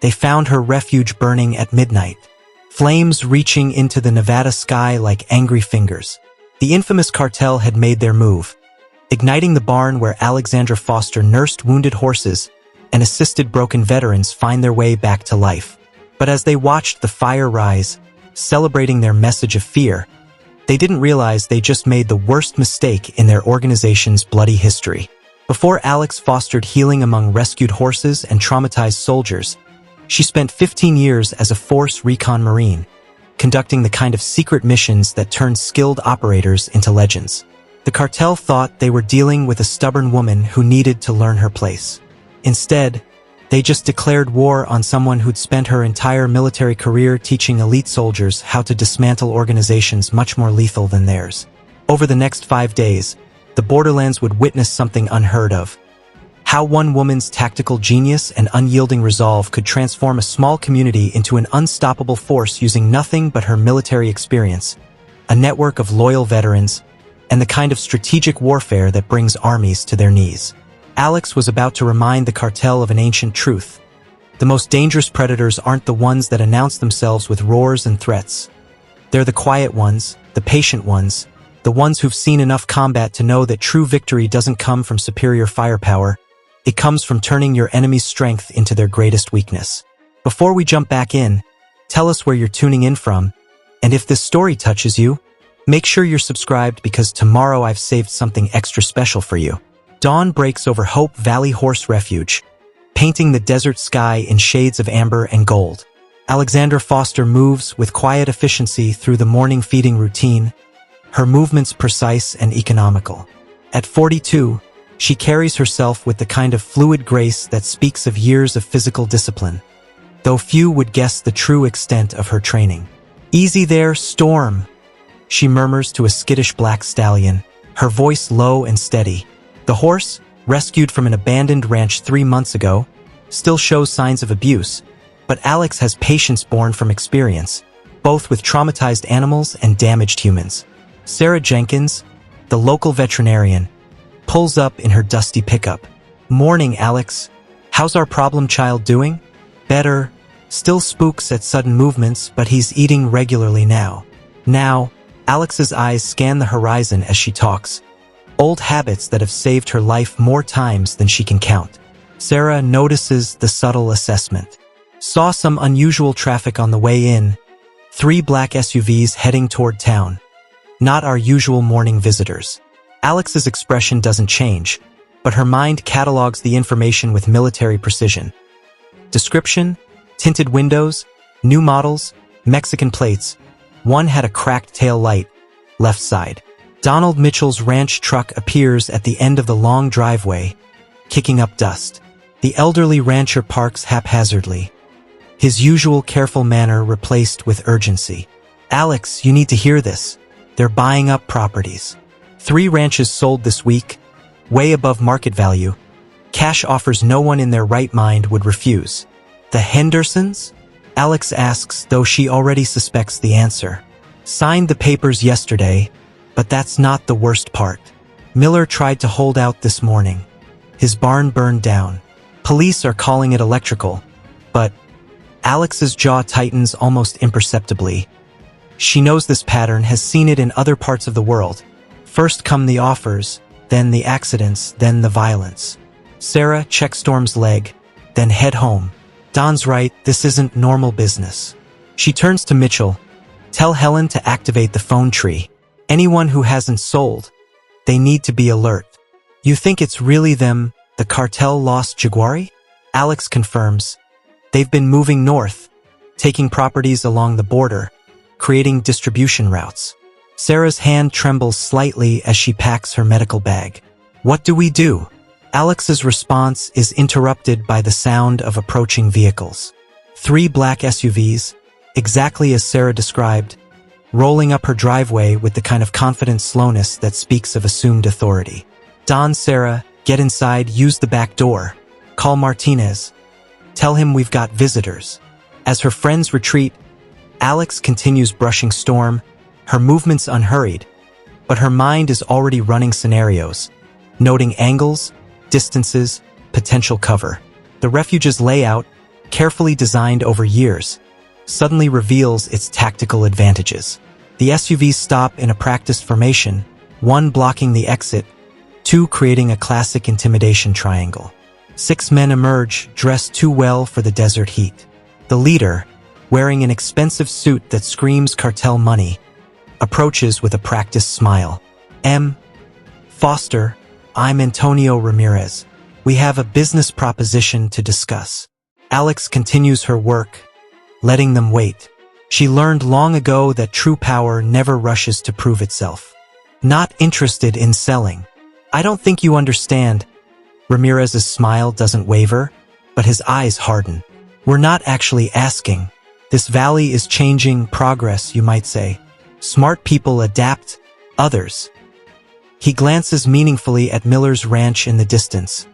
They found her refuge burning at midnight, flames reaching into the Nevada sky like angry fingers. The infamous cartel had made their move, igniting the barn where Alexandra Foster nursed wounded horses and assisted broken veterans find their way back to life. But as they watched the fire rise, celebrating their message of fear, they didn't realize they just made the worst mistake in their organization's bloody history. Before Alex fostered healing among rescued horses and traumatized soldiers, she spent 15 years as a Force Recon Marine, conducting the kind of secret missions that turned skilled operators into legends. The cartel thought they were dealing with a stubborn woman who needed to learn her place. Instead, they just declared war on someone who'd spent her entire military career teaching elite soldiers how to dismantle organizations much more lethal than theirs. Over the next 5 days, the Borderlands would witness something unheard of. How one woman's tactical genius and unyielding resolve could transform a small community into an unstoppable force using nothing but her military experience, a network of loyal veterans, and the kind of strategic warfare that brings armies to their knees. Alex was about to remind the cartel of an ancient truth. The most dangerous predators aren't the ones that announce themselves with roars and threats. They're the quiet ones, the patient ones, the ones who've seen enough combat to know that true victory doesn't come from superior firepower. It comes from turning your enemy's strength into their greatest weakness. Before we jump back in, tell us where you're tuning in from, and if this story touches you, make sure you're subscribed because tomorrow I've saved something extra special for you. Dawn breaks over Hope Valley Horse Refuge, painting the desert sky in shades of amber and gold. Alexandra Foster moves with quiet efficiency through the morning feeding routine, her movements precise and economical. At 42, she carries herself with the kind of fluid grace that speaks of years of physical discipline, though few would guess the true extent of her training. "Easy there, Storm," she murmurs to a skittish black stallion, her voice low and steady. The horse, rescued from an abandoned ranch 3 months ago, still shows signs of abuse, but Alex has patience born from experience, both with traumatized animals and damaged humans. Sarah Jenkins, the local veterinarian, pulls up in her dusty pickup. "Morning, Alex. How's our problem child doing?" "Better. Still spooks at sudden movements, but he's eating regularly now." Now, Alex's eyes scan the horizon as she talks. Old habits that have saved her life more times than she can count. Sarah notices the subtle assessment. "Saw some unusual traffic on the way in. 3 black SUVs heading toward town. Not our usual morning visitors." Alex's expression doesn't change, but her mind catalogs the information with military precision. Description: tinted windows, new models, Mexican plates. One had a cracked tail light, left side. Donald Mitchell's ranch truck appears at the end of the long driveway, kicking up dust. The elderly rancher parks haphazardly, his usual careful manner replaced with urgency. "Alex, you need to hear this. They're buying up properties. 3 ranches sold this week, way above market value. Cash offers no one in their right mind would refuse." "The Hendersons?" Alex asks, though she already suspects the answer. "Signed the papers yesterday, but that's not the worst part. Miller tried to hold out this morning. His barn burned down. Police are calling it electrical, but..." Alex's jaw tightens almost imperceptibly. She knows this pattern, has seen it in other parts of the world. First come the offers, then the accidents, then the violence. Sarah, check Storm's leg, then head home. Don's right, this isn't normal business. She turns to Mitchell. "Tell Helen to activate the phone tree. Anyone who hasn't sold, they need to be alert." "You think it's really them, the cartel lost Jaguari?" Alex confirms. "They've been moving north, taking properties along the border, creating distribution routes." Sarah's hand trembles slightly as she packs her medical bag. "What do we do?" Alex's response is interrupted by the sound of approaching vehicles. 3 black SUVs, exactly as Sarah described, rolling up her driveway with the kind of confident slowness that speaks of assumed authority. "Don, Sarah, get inside, use the back door. Call Martinez. Tell him we've got visitors." As her friends retreat, Alex continues brushing Storm, her movements unhurried, but her mind is already running scenarios, noting angles, distances, potential cover. The refuge's layout, carefully designed over years, suddenly reveals its tactical advantages. The SUVs stop in a practiced formation, one blocking the exit, two creating a classic intimidation triangle. 6 men emerge, dressed too well for the desert heat. The leader, wearing an expensive suit that screams cartel money, approaches with a practiced smile. M. Foster, I'm Antonio Ramirez. We have a business proposition to discuss. Alex continues her work, letting them wait. She learned long ago that true power never rushes to prove itself. Not interested in selling. I don't think you understand. Ramirez's smile doesn't waver, but his eyes harden. We're not actually asking. This valley is changing, progress, you might say. Smart people adapt, others. He glances meaningfully at Miller's ranch in the distance,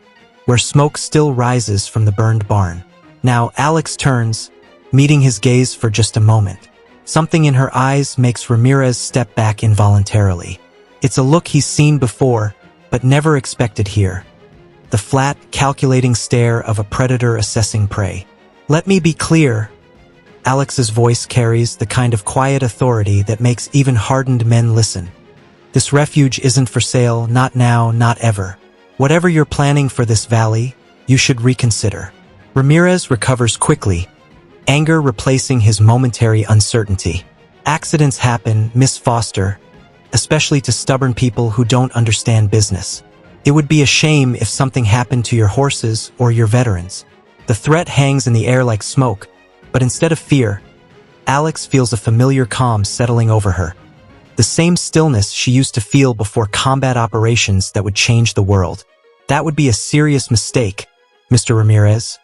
where smoke still rises from the burned barn. Now Alex turns, meeting his gaze for just a moment. Something in her eyes makes Ramirez step back involuntarily. It's a look he's seen before, but never expected here. The flat, calculating stare of a predator assessing prey. Let me be clear. Alex's voice carries the kind of quiet authority that makes even hardened men listen. This refuge isn't for sale, not now, not ever. Whatever you're planning for this valley, you should reconsider. Ramirez recovers quickly, anger replacing his momentary uncertainty. Accidents happen, Miss Foster, especially to stubborn people who don't understand business. It would be a shame if something happened to your horses or your veterans. The threat hangs in the air like smoke, but instead of fear, Alex feels a familiar calm settling over her. The same stillness she used to feel before combat operations that would change the world. That would be a serious mistake, Mr. Ramirez.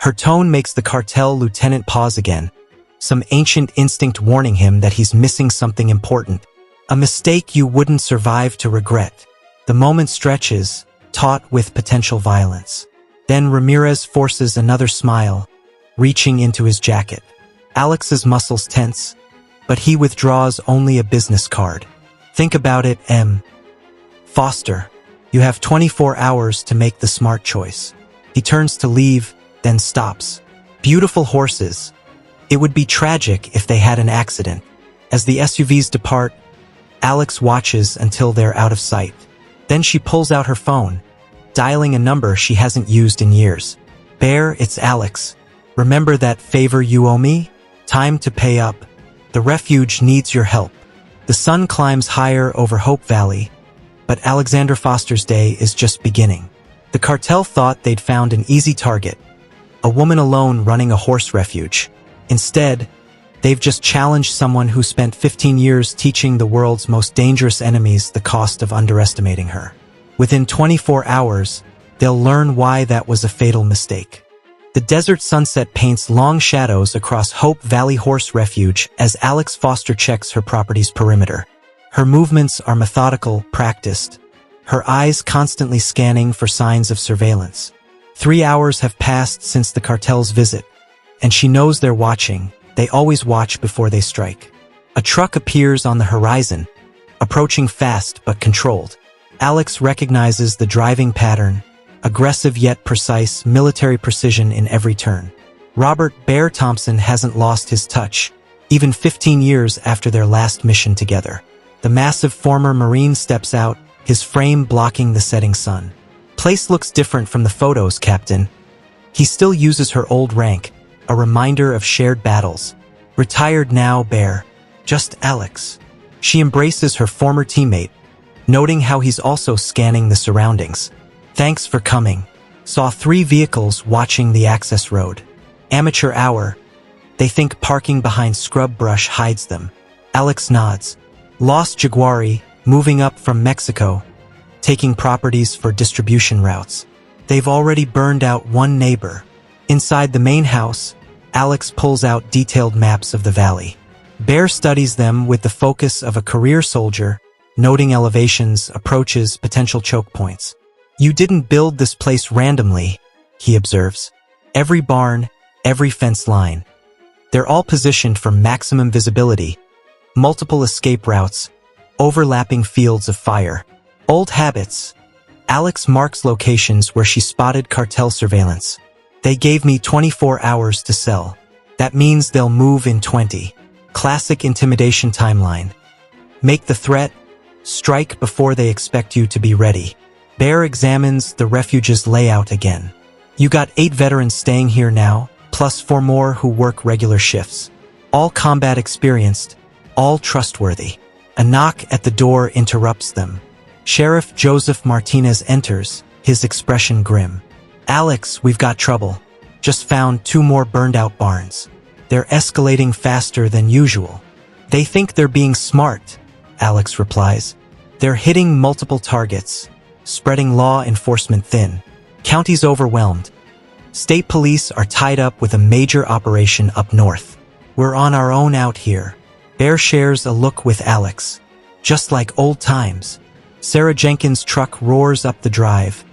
Her tone makes the cartel lieutenant pause again, some ancient instinct warning him that he's missing something important. A mistake you wouldn't survive to regret. The moment stretches, taut with potential violence. Then Ramirez forces another smile, reaching into his jacket. Alex's muscles tense, but he withdraws only a business card. Think about it, M. Foster. You have 24 hours to make the smart choice. He turns to leave, then stops. Beautiful horses. It would be tragic if they had an accident. As the SUVs depart, Alex watches until they're out of sight. Then she pulls out her phone, dialing a number she hasn't used in years. Bear, it's Alex. Remember that favor you owe me? Time to pay up. The refuge needs your help. The sun climbs higher over Hope Valley, but Alexander Foster's day is just beginning. The cartel thought they'd found an easy target, a woman alone running a horse refuge. Instead, they've just challenged someone who spent 15 years teaching the world's most dangerous enemies the cost of underestimating her. Within 24 hours, they'll learn why that was a fatal mistake. The desert sunset paints long shadows across Hope Valley Horse Refuge as Alex Foster checks her property's perimeter. Her movements are methodical, practiced, her eyes constantly scanning for signs of surveillance. 3 hours have passed since the cartel's visit, and she knows they're watching. They always watch before they strike. A truck appears on the horizon, approaching fast but controlled. Alex recognizes the driving pattern, aggressive yet precise, military precision in every turn. Robert Bear Thompson hasn't lost his touch, even 15 years after their last mission together. The massive former Marine steps out, his frame blocking the setting sun. Place looks different from the photos, Captain. He still uses her old rank, a reminder of shared battles. Retired now, Bear. Just Alex. She embraces her former teammate, noting how he's also scanning the surroundings. Thanks for coming. Saw 3 vehicles watching the access road. Amateur hour. They think parking behind scrub brush hides them. Alex nods. Lost Jaguari, moving up from Mexico, taking properties for distribution routes. They've already burned out one neighbor. Inside the main house, Alex pulls out detailed maps of the valley. Bear studies them with the focus of a career soldier, noting elevations, approaches, potential choke points. You didn't build this place randomly, he observes. Every barn, every fence line. They're all positioned for maximum visibility, multiple escape routes, overlapping fields of fire. Old habits. Alex marks locations where she spotted cartel surveillance. They gave me 24 hours to sell. That means they'll move in 20. Classic intimidation timeline. Make the threat, strike before they expect you to be ready. Bear examines the refuge's layout again. You got 8 veterans staying here now, plus 4 more who work regular shifts. All combat experienced, all trustworthy. A knock at the door interrupts them. Sheriff Joseph Martinez enters, his expression grim. Alex, we've got trouble. Just found 2 more burned-out barns. They're escalating faster than usual. They think they're being smart, Alex replies. They're hitting multiple targets, spreading law enforcement thin. County's overwhelmed. State police are tied up with a major operation up north. We're on our own out here. Bear shares a look with Alex. Just like old times. Sarah Jenkins' truck roars up the drive.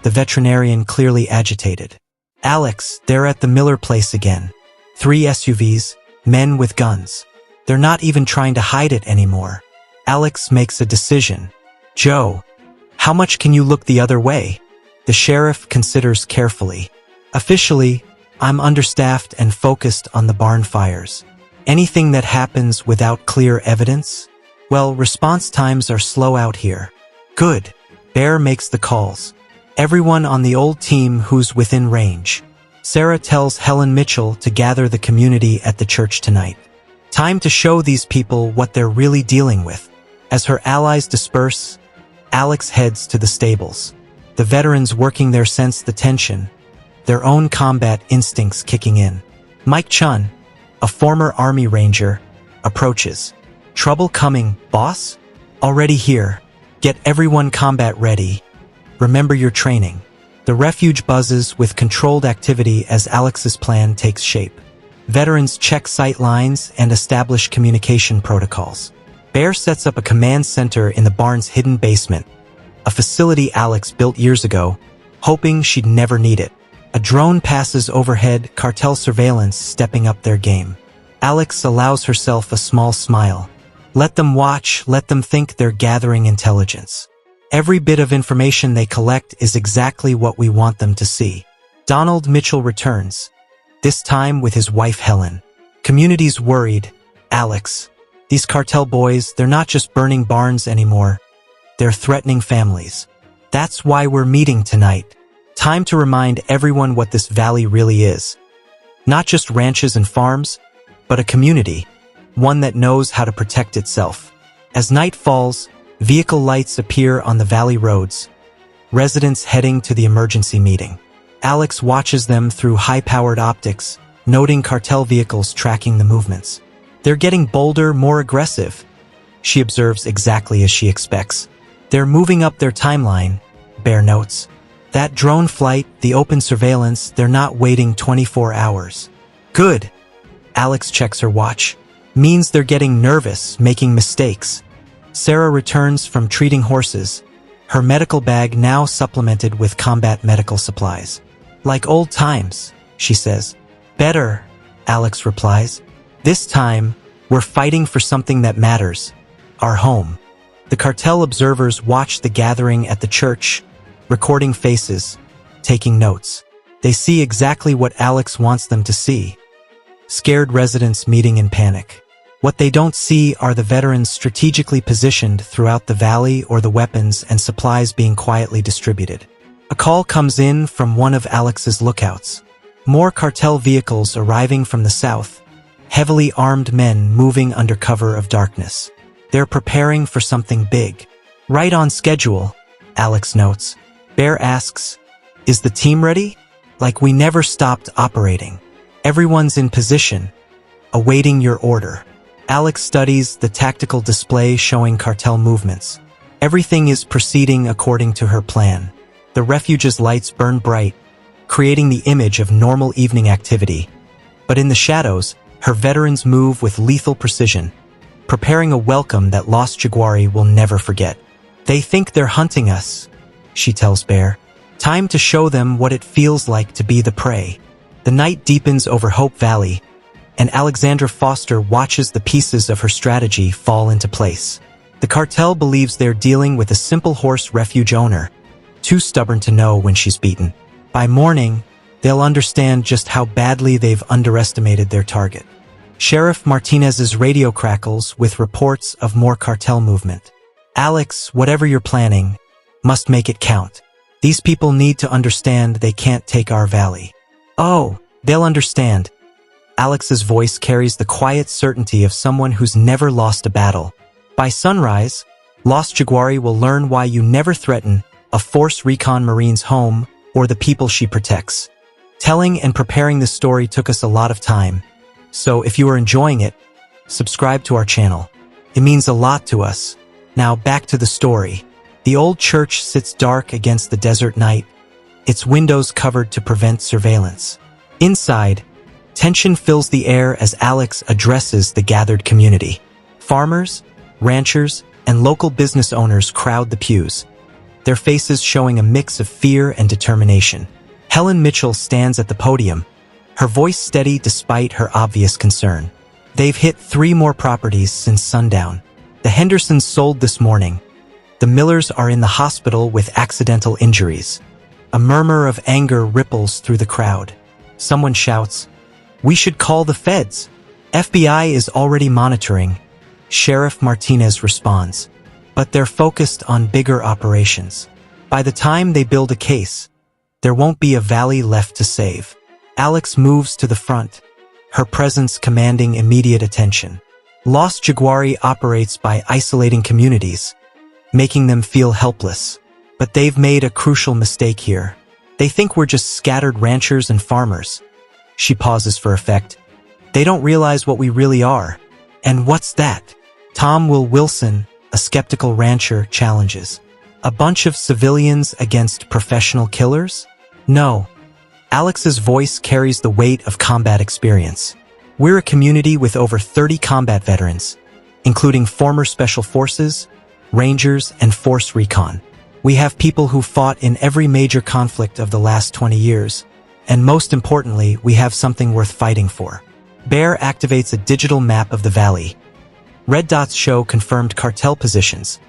The veterinarian clearly agitated. Alex, they're at the Miller place again. 3 SUVs, men with guns. They're not even trying to hide it anymore. Alex makes a decision. Joe, how much can you look the other way? The sheriff considers carefully. Officially, I'm understaffed and focused on the barn fires. Anything that happens without clear evidence? Well, response times are slow out here. Good. Bear makes the calls. Everyone on the old team who's within range. Sarah tells Helen Mitchell to gather the community at the church tonight. Time to show these people what they're really dealing with. As her allies disperse, Alex heads to the stables. The veterans working there sense the tension, their own combat instincts kicking in. Mike Chun, a former Army Ranger, approaches. Trouble coming, boss? Already here. Get everyone combat ready. Remember your training. The refuge buzzes with controlled activity as Alex's plan takes shape. Veterans check sight lines and establish communication protocols. Bear sets up a command center in the barn's hidden basement, a facility Alex built years ago, hoping she'd never need it. A drone passes overhead, Cartel surveillance stepping up their game. Alex allows herself a small smile. Let them watch, let them think they're gathering intelligence. Every bit of information they collect is exactly what we want them to see. Donald Mitchell returns, this time with his wife Helen. Community's worried. Alex, these cartel boys, they're not just burning barns anymore. They're threatening families. That's why we're meeting tonight. Time to remind everyone what this valley really is. Not just ranches and farms, but a community, one that knows how to protect itself. As night falls, vehicle lights appear on the valley roads, residents heading to the emergency meeting. Alex watches them through high-powered optics, noting cartel vehicles tracking the movements. They're getting bolder, more aggressive. She observes exactly as she expects. They're moving up their timeline, Bear notes. That drone flight, the open surveillance, they're not waiting 24 hours. Good. Alex checks her watch. Means they're getting nervous, making mistakes. Sarah returns from treating horses, her medical bag now supplemented with combat medical supplies. Like old times, she says. Better, Alex replies. This time, we're fighting for something that matters. Our home. The cartel observers watch the gathering at the church, recording faces, taking notes. They see exactly what Alex wants them to see. Scared residents meeting in panic. What they don't see are the veterans strategically positioned throughout the valley or the weapons and supplies being quietly distributed. A call comes in from one of Alex's lookouts. More cartel vehicles arriving from the south, heavily armed men moving under cover of darkness. They're preparing for something big. Right on schedule, Alex notes. Bear asks, is the team ready? Like we never stopped operating. Everyone's in position, awaiting your order. Alex studies the tactical display showing cartel movements. Everything is proceeding according to her plan. The refuge's lights burn bright, creating the image of normal evening activity. But in the shadows, her veterans move with lethal precision, preparing a welcome that Lost Jaguari will never forget. They think they're hunting us, she tells Bear. Time to show them what it feels like to be the prey. The night deepens over Hope Valley, and Alexandra Foster watches the pieces of her strategy fall into place. The cartel believes they're dealing with a simple horse refuge owner, too stubborn to know when she's beaten. By morning, they'll understand just how badly they've underestimated their target. Sheriff Martinez's radio crackles with reports of more cartel movement. Alex, whatever you're planning, must make it count. These people need to understand they can't take our valley. Oh, they'll understand. Alex's voice carries the quiet certainty of someone who's never lost a battle. By sunrise, Lost Jaguari will learn why you never threaten a Force Recon Marine's home or the people she protects. Telling and preparing this story took us a lot of time, so if you are enjoying it, subscribe to our channel. It means a lot to us. Now back to the story. The old church sits dark against the desert night, its windows covered to prevent surveillance. Inside, tension fills the air as Alex addresses the gathered community. Farmers, ranchers, and local business owners crowd the pews, their faces showing a mix of fear and determination. Helen Mitchell stands at the podium, her voice steady despite her obvious concern. They've hit 3 more properties since sundown. The Hendersons sold this morning. The Millers are in the hospital with accidental injuries. A murmur of anger ripples through the crowd. Someone shouts, "We should call the feds." FBI is already monitoring. Sheriff Martinez responds, but they're focused on bigger operations. By the time they build a case, there won't be a valley left to save. Alex moves to the front, her presence commanding immediate attention. Lost Jaguari operates by isolating communities, making them feel helpless. But they've made a crucial mistake here. They think we're just scattered ranchers and farmers. She pauses for effect. They don't realize what we really are. And what's that? Tom Wilson, a skeptical rancher, challenges. A bunch of civilians against professional killers? No. Alex's voice carries the weight of combat experience. We're a community with over 30 combat veterans, including former special forces, rangers, and force recon. We have people who fought in every major conflict of the last 20 years, and most importantly, we have something worth fighting for. Bear activates a digital map of the valley. Red dots show confirmed cartel positions,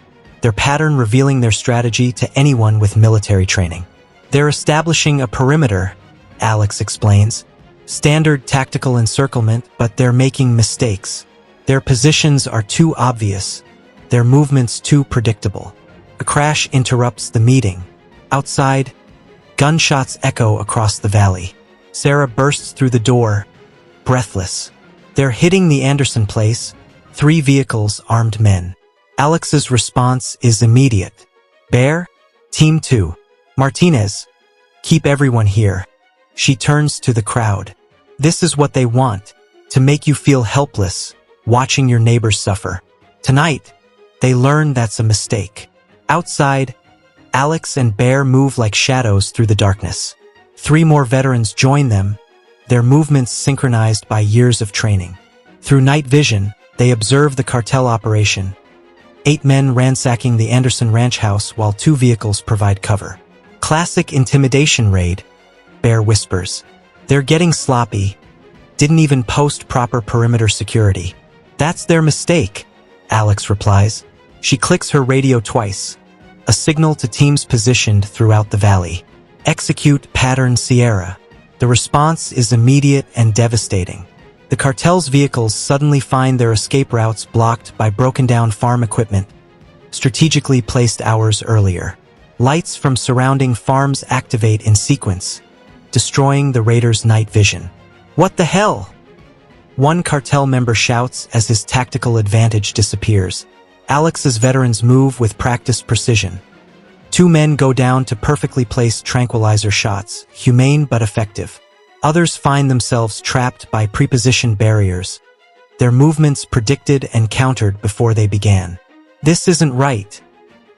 their pattern revealing their strategy to anyone with military training. They're establishing a perimeter, Alex explains. Standard tactical encirclement, but they're making mistakes. Their positions are too obvious, their movements too predictable. A crash interrupts the meeting. Outside, gunshots echo across the valley. Sarah bursts through the door, breathless. They're hitting the Anderson place, 3 vehicles, armed men. Alex's response is immediate. Bear, Team 2. Martinez, keep everyone here. She turns to the crowd. This is what they want, to make you feel helpless, watching your neighbors suffer. Tonight, they learn that's a mistake. Outside, Alex and Bear move like shadows through the darkness. 3 more veterans join them, their movements synchronized by years of training. Through night vision, they observe the cartel operation. 8 men ransacking the Anderson ranch house while 2 vehicles provide cover. Classic intimidation raid, Bear whispers. They're getting sloppy. Didn't even post proper perimeter security. That's their mistake, Alex replies. She clicks her radio twice, a signal to teams positioned throughout the valley. Execute pattern Sierra. The response is immediate and devastating. The cartel's vehicles suddenly find their escape routes blocked by broken-down farm equipment, strategically placed hours earlier. Lights from surrounding farms activate in sequence, destroying the raiders' night vision. What the hell? One cartel member shouts as his tactical advantage disappears. Alex's veterans move with practiced precision. 2 men go down to perfectly placed tranquilizer shots, humane but effective. Others find themselves trapped by prepositioned barriers, their movements predicted and countered before they began. This isn't right,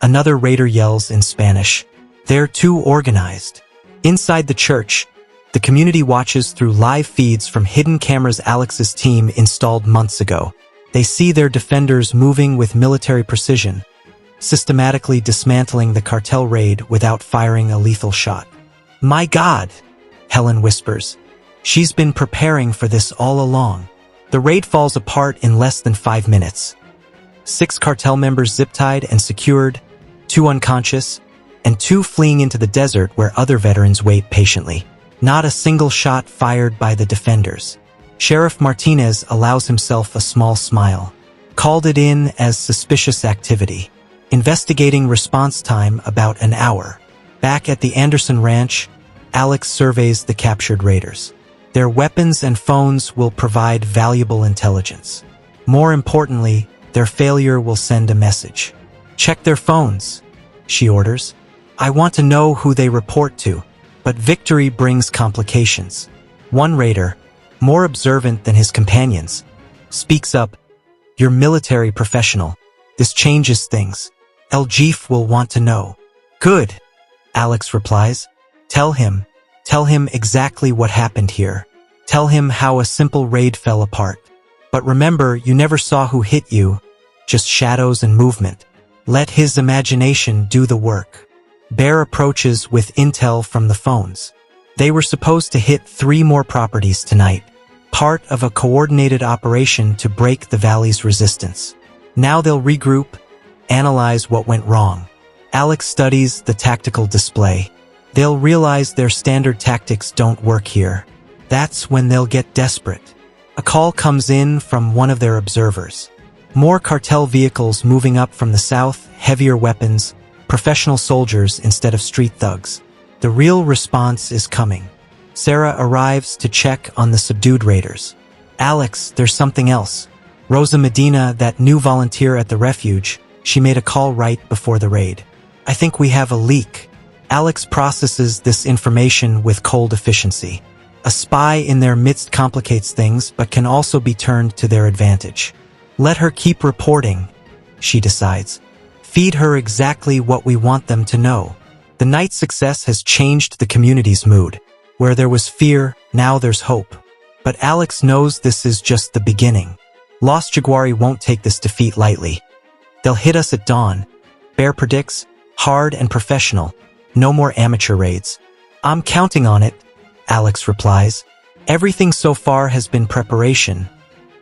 another raider yells in Spanish. They're too organized. Inside the church, the community watches through live feeds from hidden cameras Alex's team installed months ago. They see their defenders moving with military precision, systematically dismantling the cartel raid without firing a lethal shot. My God, Helen whispers. She's been preparing for this all along. The raid falls apart in less than 5 minutes. 6 cartel members zip-tied and secured, 2 unconscious, and 2 fleeing into the desert where other veterans wait patiently. Not a single shot fired by the defenders. Sheriff Martinez allows himself a small smile. Called it in as suspicious activity. Investigating response time about an hour. Back at the Anderson Ranch, Alex surveys the captured raiders. Their weapons and phones will provide valuable intelligence. More importantly, their failure will send a message. Check their phones, she orders. I want to know who they report to. But victory brings complications. One raider, more observant than his companions, speaks up. You're military professional. This changes things. El Jeef will want to know. Good, Alex replies. Tell him exactly what happened here. Tell him how a simple raid fell apart. But remember, you never saw who hit you, just shadows and movement. Let his imagination do the work. Bear approaches with intel from the phones. They were supposed to hit 3 more properties tonight, part of a coordinated operation to break the valley's resistance. Now they'll regroup, analyze what went wrong. Alex studies the tactical display. They'll realize their standard tactics don't work here. That's when they'll get desperate. A call comes in from one of their observers. More cartel vehicles moving up from the south, heavier weapons, professional soldiers instead of street thugs. The real response is coming. Sarah arrives to check on the subdued raiders. Alex, there's something else. Rosa Medina, that new volunteer at the refuge, she made a call right before the raid. I think we have a leak. Alex processes this information with cold efficiency. A spy in their midst complicates things but can also be turned to their advantage. Let her keep reporting, she decides. Feed her exactly what we want them to know. The night's success has changed the community's mood. Where there was fear, now there's hope. But Alex knows this is just the beginning. Los Jaguari won't take this defeat lightly. They'll hit us at dawn. Bear predicts, hard and professional. No more amateur raids. I'm counting on it, Alex replies. Everything so far has been preparation.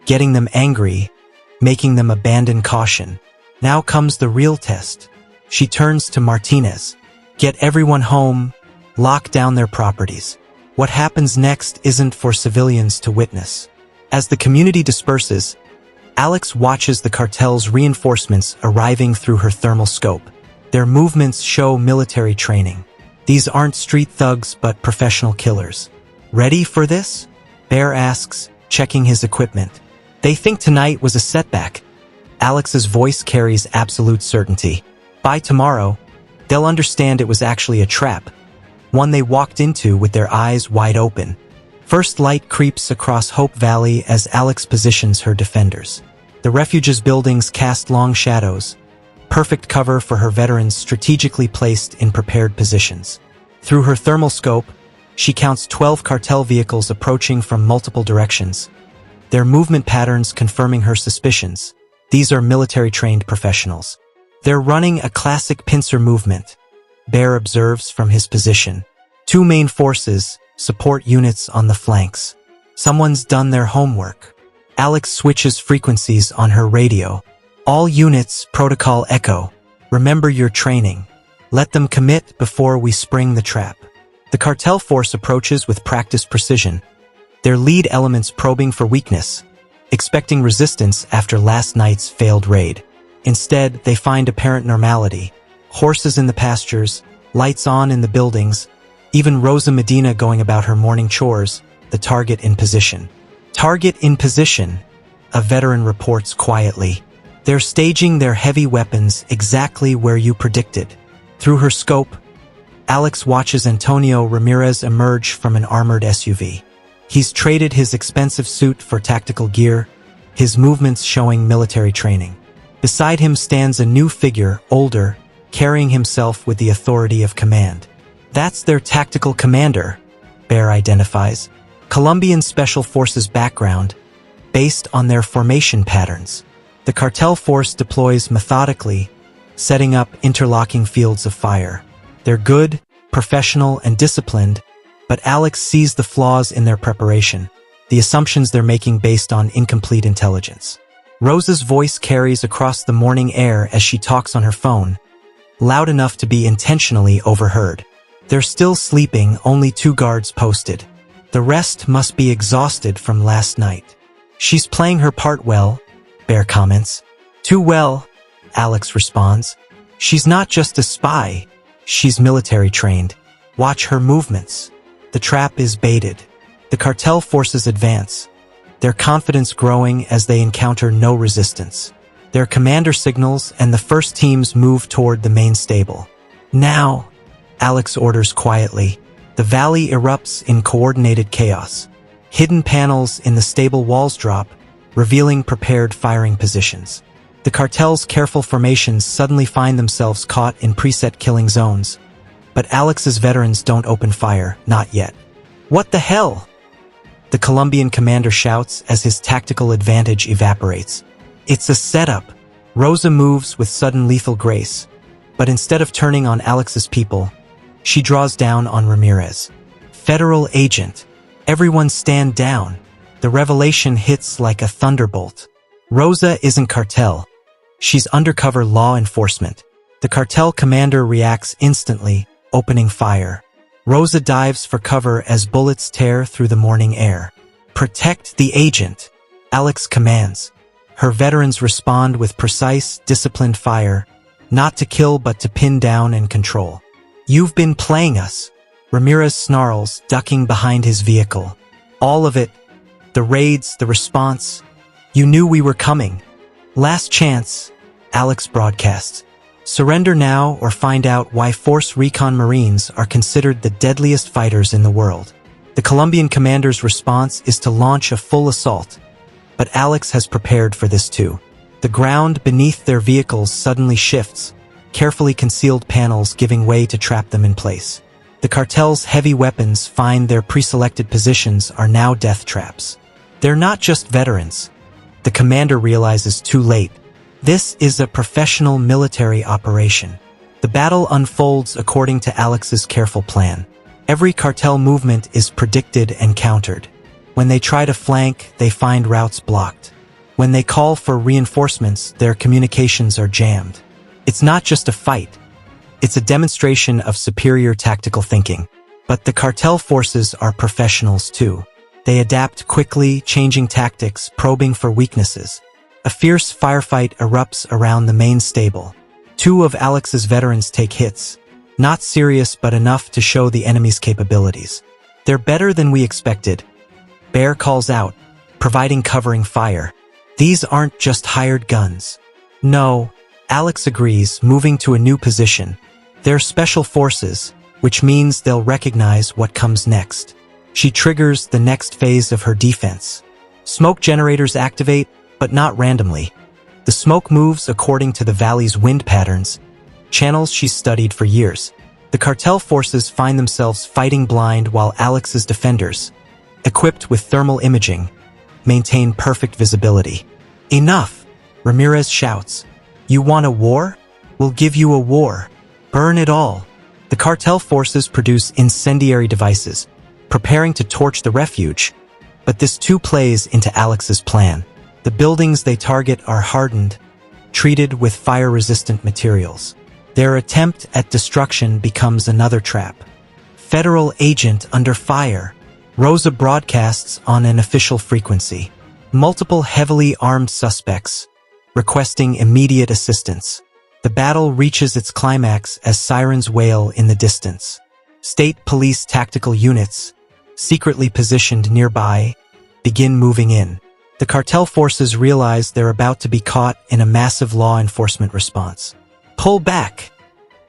Getting them angry, making them abandon caution. Now comes the real test. She turns to Martinez. Get everyone home, lock down their properties. What happens next isn't for civilians to witness. As the community disperses, Alex watches the cartel's reinforcements arriving through her thermal scope. Their movements show military training. These aren't street thugs but professional killers. Ready for this? Bear asks, checking his equipment. They think tonight was a setback. Alex's voice carries absolute certainty. By tomorrow, they'll understand it was actually a trap. One they walked into with their eyes wide open. First light creeps across Hope Valley as Alex positions her defenders. The refuge's buildings cast long shadows, perfect cover for her veterans strategically placed in prepared positions. Through her thermal scope, she counts 12 cartel vehicles approaching from multiple directions, their movement patterns confirming her suspicions. These are military-trained professionals. They're running a classic pincer movement, Bear observes from his position. 2 main forces, support units on the flanks. Someone's done their homework. Alex switches frequencies on her radio. All units, protocol echo. Remember your training. Let them commit before we spring the trap. The cartel force approaches with practiced precision, their lead elements probing for weakness, expecting resistance after last night's failed raid. Instead, they find apparent normality. Horses in the pastures, lights on in the buildings, even Rosa Medina going about her morning chores, the target in position. Target in position, a veteran reports quietly. They're staging their heavy weapons exactly where you predicted. Through her scope, Alex watches Antonio Ramirez emerge from an armored SUV. He's traded his expensive suit for tactical gear, his movements showing military training. Beside him stands a new figure, older, carrying himself with the authority of command. That's their tactical commander, Bear identifies. Colombian Special Forces background, based on their formation patterns. The cartel force deploys methodically, setting up interlocking fields of fire. They're good, professional, and disciplined, but Alex sees the flaws in their preparation, the assumptions they're making based on incomplete intelligence. Rosa's voice carries across the morning air as she talks on her phone, loud enough to be intentionally overheard. They're still sleeping, only 2 guards posted. The rest must be exhausted from last night. She's playing her part well, Bear comments. Too well, Alex responds. She's not just a spy. She's military trained. Watch her movements. The trap is baited. The cartel forces advance, their confidence growing as they encounter no resistance. Their commander signals and the first teams move toward the main stable. Now, Alex orders quietly. The valley erupts in coordinated chaos. Hidden panels in the stable walls drop, revealing prepared firing positions. The cartel's careful formations suddenly find themselves caught in preset killing zones. But Alex's veterans don't open fire, not yet. What the hell? The Colombian commander shouts as his tactical advantage evaporates. It's a setup. Rosa moves with sudden lethal grace. But instead of turning on Alex's people, she draws down on Ramirez. Federal agent. Everyone stand down. The revelation hits like a thunderbolt. Rosa isn't cartel. She's undercover law enforcement. The cartel commander reacts instantly, opening fire. Rosa dives for cover as bullets tear through the morning air. Protect the agent, Alex commands. Her veterans respond with precise, disciplined fire, not to kill but to pin down and control. You've been playing us, Ramirez snarls, ducking behind his vehicle. All of it, the raids, the response. You knew we were coming. Last chance, Alex broadcasts. Surrender now or find out why Force Recon Marines are considered the deadliest fighters in the world. The Colombian commander's response is to launch a full assault. But Alex has prepared for this too. The ground beneath their vehicles suddenly shifts, carefully concealed panels giving way to trap them in place. The cartel's heavy weapons find their pre-selected positions are now death traps. They're not just veterans. The commander realizes too late. This is a professional military operation. The battle unfolds according to Alex's careful plan. Every cartel movement is predicted and countered. When they try to flank, they find routes blocked. When they call for reinforcements, their communications are jammed. It's not just a fight. It's a demonstration of superior tactical thinking. But the cartel forces are professionals too. They adapt quickly, changing tactics, probing for weaknesses. A fierce firefight erupts around the main stable. 2 of Alex's veterans take hits. Not serious but enough to show the enemy's capabilities. They're better than we expected. Bear calls out, providing covering fire. These aren't just hired guns. No, Alex agrees, moving to a new position. They're special forces, which means they'll recognize what comes next. She triggers the next phase of her defense. Smoke generators activate, but not randomly. The smoke moves according to the valley's wind patterns, channels she's studied for years. The cartel forces find themselves fighting blind while Alex's defenders, equipped with thermal imaging, maintain perfect visibility. Enough! Ramirez shouts. You want a war? We'll give you a war. Burn it all. The cartel forces produce incendiary devices, preparing to torch the refuge. But this too plays into Alex's plan. The buildings they target are hardened, treated with fire-resistant materials. Their attempt at destruction becomes another trap. Federal agent under fire. Rosa broadcasts on an official frequency. Multiple heavily armed suspects, requesting immediate assistance. The battle reaches its climax as sirens wail in the distance. State police tactical units, secretly positioned nearby, begin moving in. The cartel forces realize they're about to be caught in a massive law enforcement response. Pull back,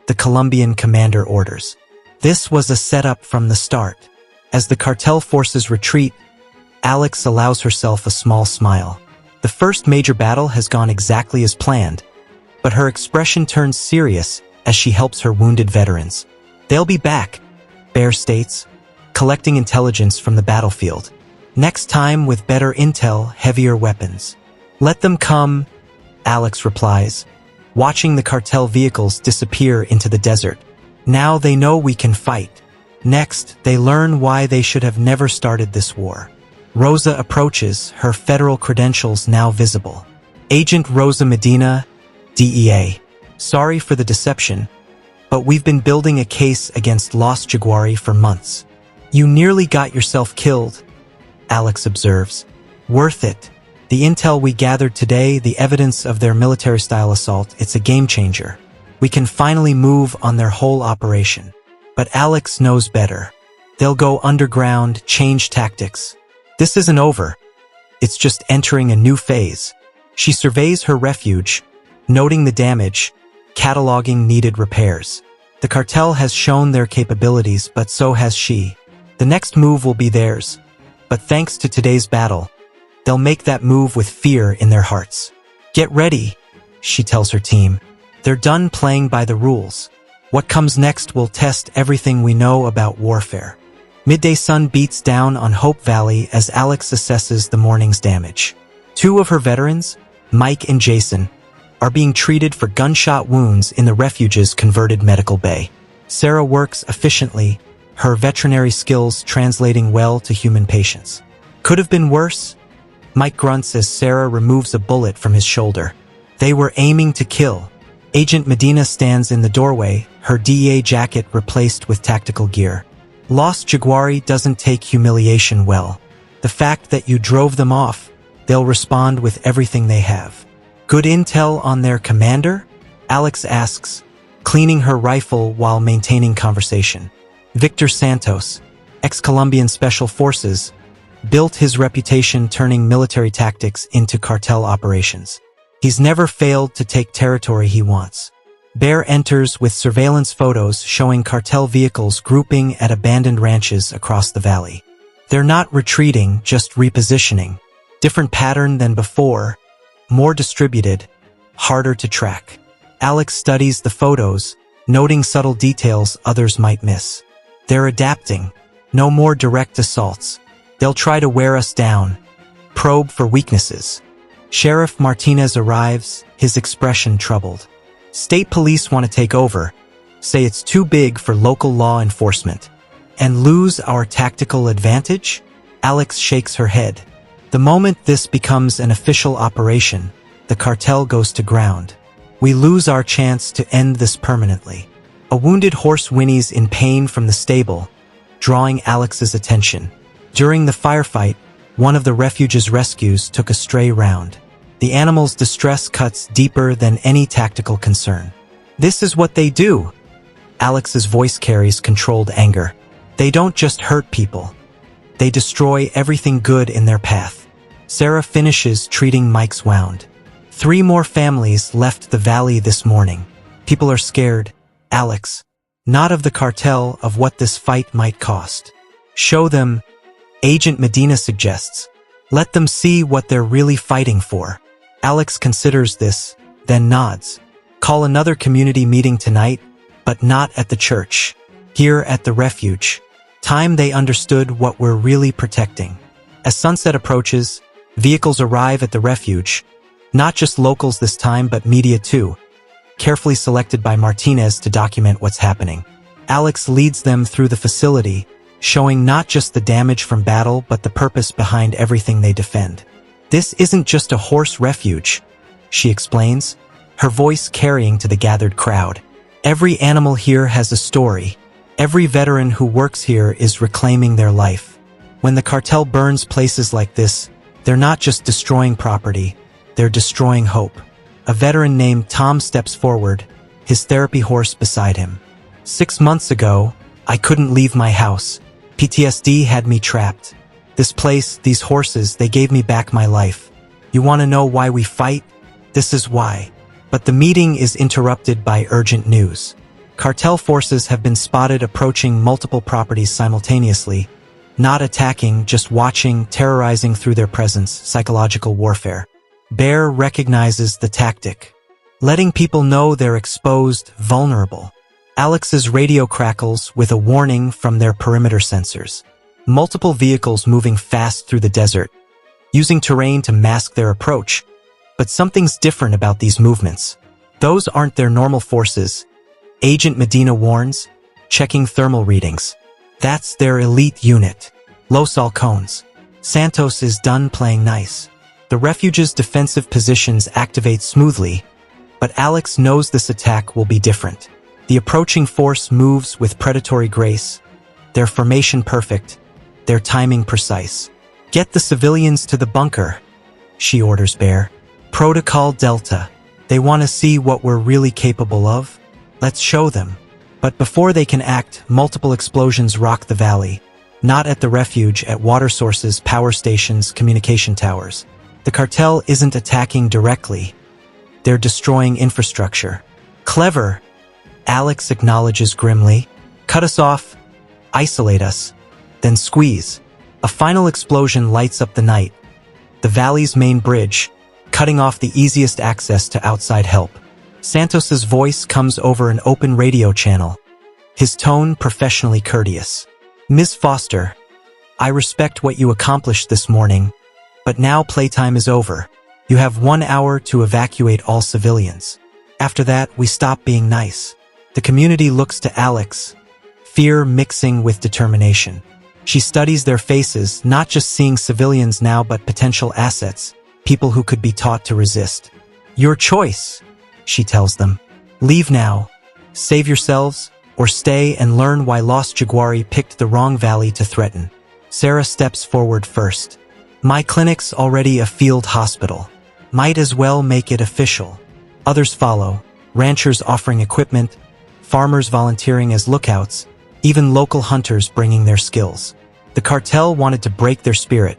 the Colombian commander orders. This was a setup from the start. As the cartel forces retreat, Alex allows herself a small smile. The first major battle has gone exactly as planned, but her expression turns serious as she helps her wounded veterans. They'll be back, Bear states, collecting intelligence from the battlefield. Next time with better intel, heavier weapons. Let them come, Alex replies, watching the cartel vehicles disappear into the desert. Now they know we can fight. Next, they learn why they should have never started this war. Rosa approaches, her federal credentials now visible. Agent Rosa Medina, DEA. Sorry for the deception, but we've been building a case against Los Jaguari for months. You nearly got yourself killed, Alex observes. Worth it. The intel we gathered today, the evidence of their military-style assault, it's a game-changer. We can finally move on their whole operation. But Alex knows better. They'll go underground, change tactics. This isn't over. It's just entering a new phase. She surveys her refuge, noting the damage, cataloging needed repairs. The cartel has shown their capabilities, but so has she. The next move will be theirs. But thanks to today's battle, they'll make that move with fear in their hearts. Get ready, she tells her team. They're done playing by the rules. What comes next will test everything we know about warfare. Midday sun beats down on Hope Valley as Alex assesses the morning's damage. 2 of her veterans, Mike and Jason, are being treated for gunshot wounds in the refuge's converted medical bay. Sarah works efficiently, her veterinary skills translating well to human patients. Could have been worse? Mike grunts as Sarah removes a bullet from his shoulder. They were aiming to kill. Agent Medina stands in the doorway, her DEA jacket replaced with tactical gear. Los Jaguari doesn't take humiliation well. The fact that you drove them off, they'll respond with everything they have. Good intel on their commander? Alex asks, cleaning her rifle while maintaining conversation. Victor Santos, ex-Colombian Special Forces, built his reputation turning military tactics into cartel operations. He's never failed to take territory he wants. Bear enters with surveillance photos showing cartel vehicles grouping at abandoned ranches across the valley. They're not retreating, just repositioning. Different pattern than before, more distributed, harder to track. Alex studies the photos, noting subtle details others might miss. They're adapting. No more direct assaults. They'll try to wear us down, probe for weaknesses. Sheriff Martinez arrives, his expression troubled. State police want to take over, say it's too big for local law enforcement, and lose our tactical advantage? Alex shakes her head. The moment this becomes an official operation, the cartel goes to ground. We lose our chance to end this permanently. A wounded horse whinnies in pain from the stable, drawing Alex's attention. During the firefight, one of the refuge's rescues took a stray round. The animal's distress cuts deeper than any tactical concern. This is what they do. Alex's voice carries controlled anger. They don't just hurt people. They destroy everything good in their path. Sarah finishes treating Mike's wound. 3 more families left the valley this morning. People are scared, Alex. Not of the cartel, of what this fight might cost. Show them, Agent Medina suggests. Let them see what they're really fighting for. Alex considers this, then nods. Call another community meeting tonight, but not at the church. Here at the refuge. Time they understood what we're really protecting. As sunset approaches, vehicles arrive at the refuge. Not just locals this time, but media too. Carefully selected by Martinez to document what's happening. Alex leads them through the facility, showing not just the damage from battle, but the purpose behind everything they defend. This isn't just a horse refuge, she explains, her voice carrying to the gathered crowd. Every animal here has a story. Every veteran who works here is reclaiming their life. When the cartel burns places like this, they're not just destroying property, they're destroying hope. A veteran named Tom steps forward, his therapy horse beside him. 6 months ago, I couldn't leave my house. PTSD had me trapped. This place, these horses, they gave me back my life. You want to know why we fight? This is why. But the meeting is interrupted by urgent news. Cartel forces have been spotted approaching multiple properties simultaneously, not attacking, just watching, terrorizing through their presence, psychological warfare. Bear recognizes the tactic, letting people know they're exposed, vulnerable. Alex's radio crackles with a warning from their perimeter sensors. Multiple vehicles moving fast through the desert, using terrain to mask their approach. But something's different about these movements. Those aren't their normal forces. Agent Medina warns, checking thermal readings. That's their elite unit, Los Halcones. Santos is done playing nice. The refuge's defensive positions activate smoothly, but Alex knows this attack will be different. The approaching force moves with predatory grace, their formation perfect, their timing precise. "Get the civilians to the bunker," she orders Bear. "Protocol Delta. They want to see what we're really capable of. Let's show them." But before they can act, multiple explosions rock the valley. Not at the refuge, at water sources, power stations, communication towers. The cartel isn't attacking directly. They're destroying infrastructure. "Clever," Alex acknowledges grimly. "Cut us off, isolate us, then squeeze." A final explosion lights up the night. The valley's main bridge, cutting off the easiest access to outside help. Santos's voice comes over an open radio channel, his tone professionally courteous. "Ms. Foster, I respect what you accomplished this morning, but now playtime is over. You have 1 hour to evacuate all civilians. After that, we stop being nice." The community looks to Alex, fear mixing with determination. She studies their faces, not just seeing civilians now but potential assets, people who could be taught to resist. "Your choice," she tells them. "Leave now. Save yourselves, or stay and learn why Lost Jaguari picked the wrong valley to threaten." Sarah steps forward first. "My clinic's already a field hospital. Might as well make it official." Others follow, ranchers offering equipment, farmers volunteering as lookouts, even local hunters bringing their skills. The cartel wanted to break their spirit.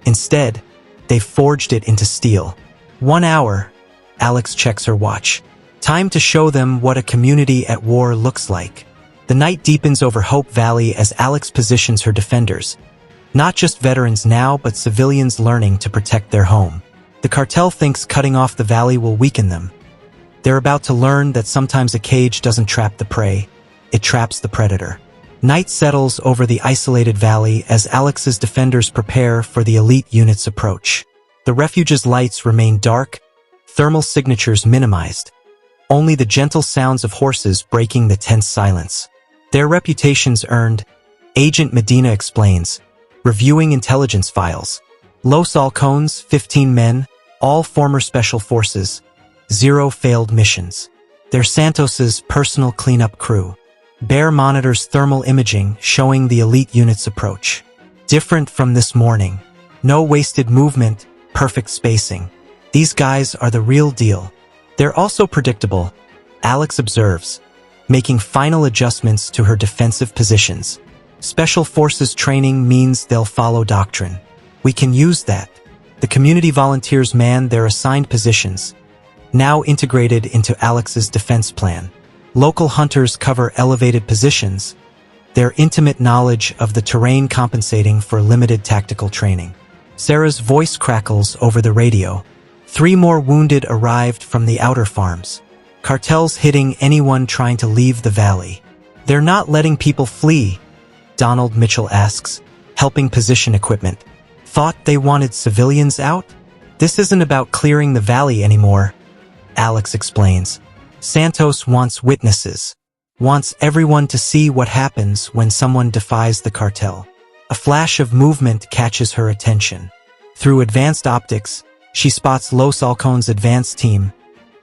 Instead, they forged it into steel. 1 hour, Alex checks her watch. Time to show them what a community at war looks like. The night deepens over Hope Valley as Alex positions her defenders. Not just veterans now, but civilians learning to protect their home. The cartel thinks cutting off the valley will weaken them. They're about to learn that sometimes a cage doesn't trap the prey, it traps the predator. Night settles over the isolated valley as Alex's defenders prepare for the elite unit's approach. The refuge's lights remain dark, thermal signatures minimized. Only the gentle sounds of horses breaking the tense silence. Their reputations earned, Agent Medina explains, reviewing intelligence files. Los Halcones, 15 men, all former special forces, 0 failed missions. They're Santos's personal cleanup crew. Bear monitors thermal imaging showing the elite unit's approach. Different from this morning. No wasted movement, perfect spacing. These guys are the real deal. They're also predictable, Alex observes, making final adjustments to her defensive positions. Special forces training means they'll follow doctrine. We can use that. The community volunteers man their assigned positions, now integrated into Alex's defense plan. Local hunters cover elevated positions, their intimate knowledge of the terrain compensating for limited tactical training. Sarah's voice crackles over the radio. 3 more wounded arrived from the outer farms. Cartels hitting anyone trying to leave the valley. They're not letting people flee, Donald Mitchell asks, helping position equipment. Thought they wanted civilians out? This isn't about clearing the valley anymore, Alex explains. Santos wants witnesses, wants everyone to see what happens when someone defies the cartel. A flash of movement catches her attention. Through advanced optics, she spots Los Halcones' advanced team.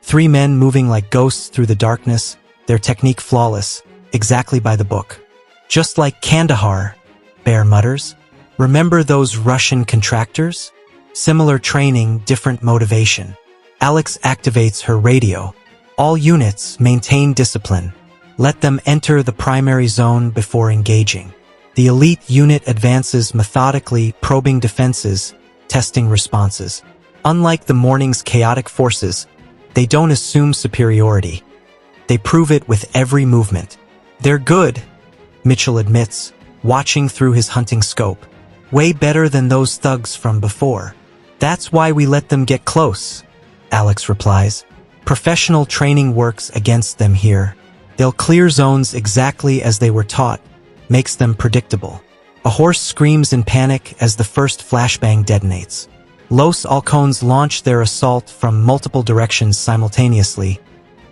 3 men moving like ghosts through the darkness, their technique flawless, exactly by the book. Just like Kandahar, Bear mutters. Remember those Russian contractors? Similar training, different motivation. Alex activates her radio. All units maintain discipline. Let them enter the primary zone before engaging. The elite unit advances methodically, probing defenses, testing responses. Unlike the morning's chaotic forces, they don't assume superiority. They prove it with every movement. They're good, Mitchell admits, watching through his hunting scope. Way better than those thugs from before. That's why we let them get close, Alex replies. Professional training works against them here. They'll clear zones exactly as they were taught, makes them predictable. A horse screams in panic as the first flashbang detonates. Los Halcones launch their assault from multiple directions simultaneously,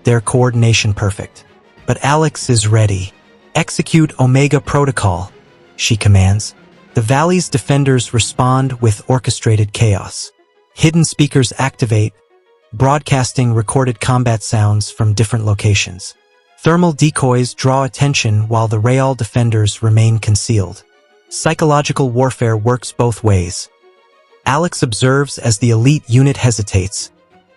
their coordination perfect. But Alex is ready. Execute Omega Protocol, she commands. The valley's defenders respond with orchestrated chaos. Hidden speakers activate, broadcasting recorded combat sounds from different locations. Thermal decoys draw attention while the Real defenders remain concealed. Psychological warfare works both ways. Alex observes as the elite unit hesitates,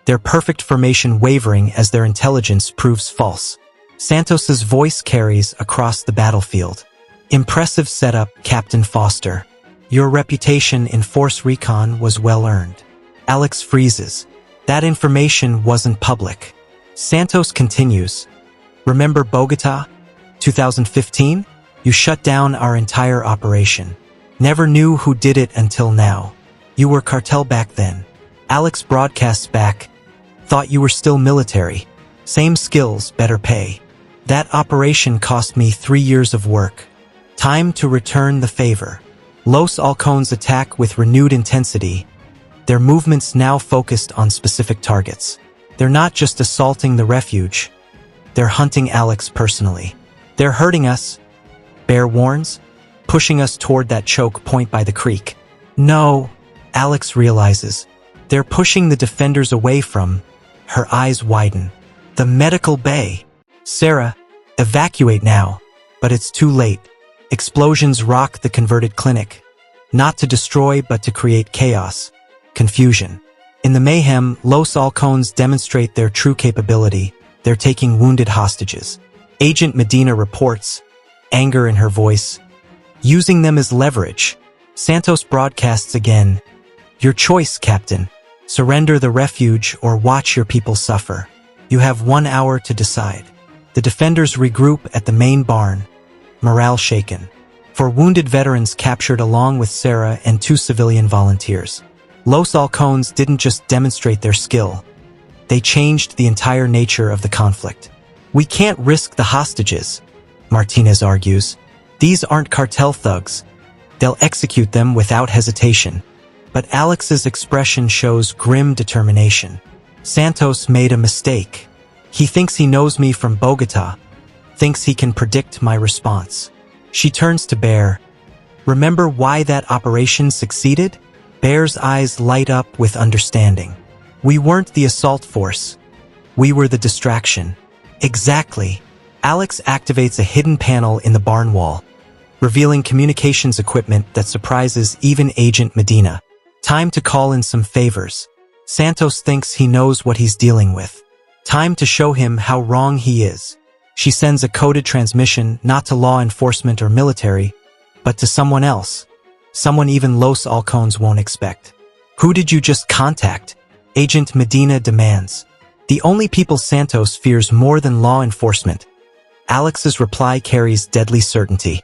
their perfect formation wavering as their intelligence proves false. Santos's voice carries across the battlefield. Impressive setup, Captain Foster. Your reputation in Force Recon was well earned. Alex freezes. That information wasn't public. Santos continues. Remember Bogota? 2015? You shut down our entire operation. Never knew who did it until now. You were Cartel back then. Alex broadcasts back. Thought you were still military. Same skills, better pay. That operation cost me 3 years of work. Time to return the favor. Los Halcones attack with renewed intensity. Their movements now focused on specific targets. They're not just assaulting the refuge. They're hunting Alex personally. They're hurting us, Bear warns, pushing us toward that choke point by the creek. No, Alex realizes. They're pushing the defenders away from. Her eyes widen. The medical bay. Sarah, evacuate now. But it's too late. Explosions rock the converted clinic. Not to destroy, but to create chaos. Confusion. In the mayhem, Los Halcones demonstrate their true capability. They're taking wounded hostages. Agent Medina reports, anger in her voice, using them as leverage. Santos broadcasts again, your choice, Captain. Surrender the refuge or watch your people suffer. You have 1 hour to decide. The defenders regroup at the main barn, morale shaken. For wounded veterans captured along with Sarah and 2 civilian volunteers. Los Halcones didn't just demonstrate their skill. They changed the entire nature of the conflict. We can't risk the hostages, Martinez argues. These aren't cartel thugs. They'll execute them without hesitation. But Alex's expression shows grim determination. Santos made a mistake. He thinks he knows me from Bogota, thinks he can predict my response. She turns to Bear. Remember why that operation succeeded? Bear's eyes light up with understanding. We weren't the assault force. We were the distraction. Exactly. Alex activates a hidden panel in the barn wall, revealing communications equipment that surprises even Agent Medina. Time to call in some favors. Santos thinks he knows what he's dealing with. Time to show him how wrong he is. She sends a coded transmission not to law enforcement or military, but to someone else. Someone even Los Halcones won't expect. Who did you just contact? Agent Medina demands. The only people Santos fears more than law enforcement. Alex's reply carries deadly certainty.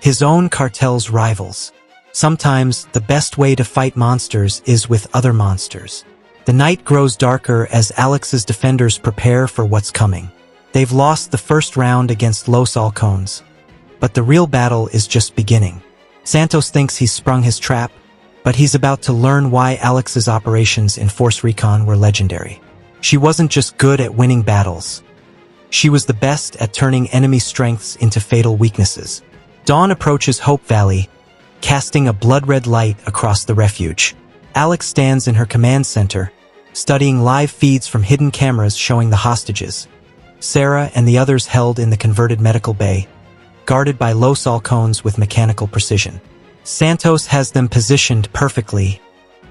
His own cartel's rivals. Sometimes the best way to fight monsters is with other monsters. The night grows darker as Alex's defenders prepare for what's coming. They've lost the first round against Los Halcones, but the real battle is just beginning. Santos thinks he's sprung his trap, but he's about to learn why Alex's operations in Force Recon were legendary. She wasn't just good at winning battles. She was the best at turning enemy strengths into fatal weaknesses. Dawn approaches Hope Valley, casting a blood-red light across the refuge. Alex stands in her command center, studying live feeds from hidden cameras showing the hostages. Sarah and the others held in the converted medical bay, guarded by Los Halcones with mechanical precision. Santos has them positioned perfectly,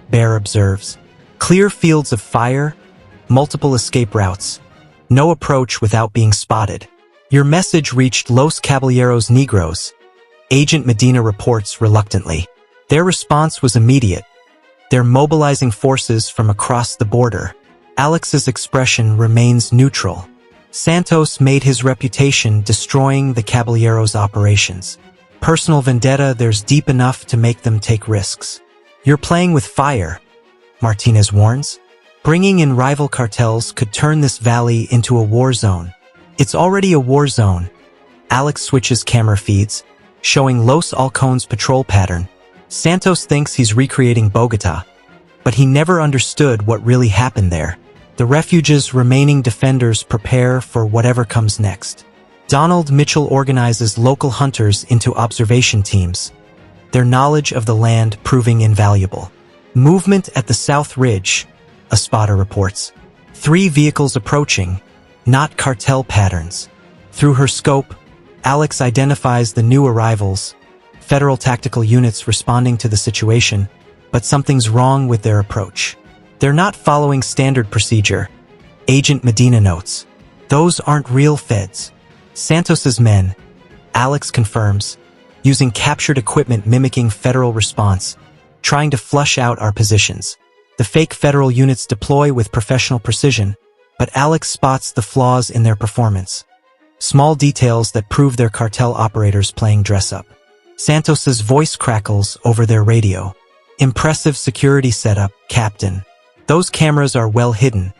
Bear observes. Clear fields of fire, multiple escape routes, no approach without being spotted. Your message reached Los Caballeros Negros, Agent Medina reports reluctantly. Their response was immediate. They're mobilizing forces from across the border. Alex's expression remains neutral. Santos made his reputation destroying the Caballeros' operations. Personal vendetta, there's deep enough to make them take risks. You're playing with fire, Martinez warns. Bringing in rival cartels could turn this valley into a war zone. It's already a war zone. Alex switches camera feeds, showing Los Halcones' patrol pattern. Santos thinks he's recreating Bogota, but he never understood what really happened there. The refuge's remaining defenders prepare for whatever comes next. Donald Mitchell organizes local hunters into observation teams, their knowledge of the land proving invaluable. Movement at the South Ridge, a spotter reports. 3 vehicles approaching, not cartel patterns. Through her scope, Alex identifies the new arrivals, federal tactical units responding to the situation, but something's wrong with their approach. They're not following standard procedure. Agent Medina notes. Those aren't real feds. Santos's men, Alex confirms, using captured equipment mimicking federal response, trying to flush out our positions. The fake federal units deploy with professional precision, but Alex spots the flaws in their performance. Small details that prove they're cartel operators playing dress-up. Santos's voice crackles over their radio. Impressive security setup, Captain. Those cameras are well hidden,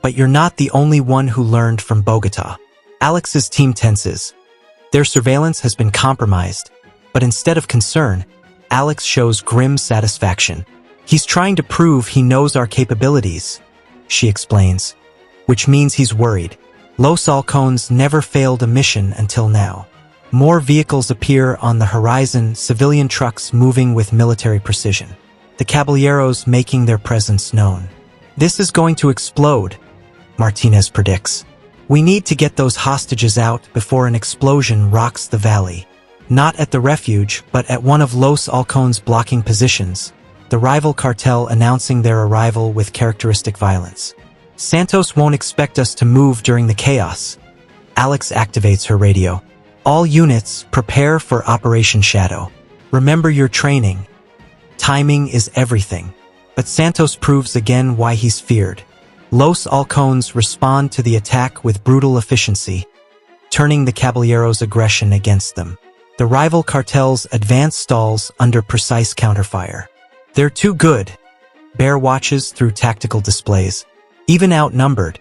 but you're not the only one who learned from Bogota. Alex's team tenses. Their surveillance has been compromised, but instead of concern, Alex shows grim satisfaction. He's trying to prove he knows our capabilities, she explains, which means he's worried. Los Halcones never failed a mission until now. More vehicles appear on the horizon, civilian trucks moving with military precision. The caballeros making their presence known. This is going to explode, Martinez predicts. We need to get those hostages out before an explosion rocks the valley. Not at the refuge, but at one of Los Halcones' blocking positions, the rival cartel announcing their arrival with characteristic violence. Santos won't expect us to move during the chaos. Alex activates her radio. All units, prepare for Operation Shadow. Remember your training. Timing is everything. But Santos proves again why he's feared. Los Halcones respond to the attack with brutal efficiency, turning the Caballeros' aggression against them. The rival cartels advance stalls under precise counterfire. They're too good. Bear watches through tactical displays. Even outnumbered,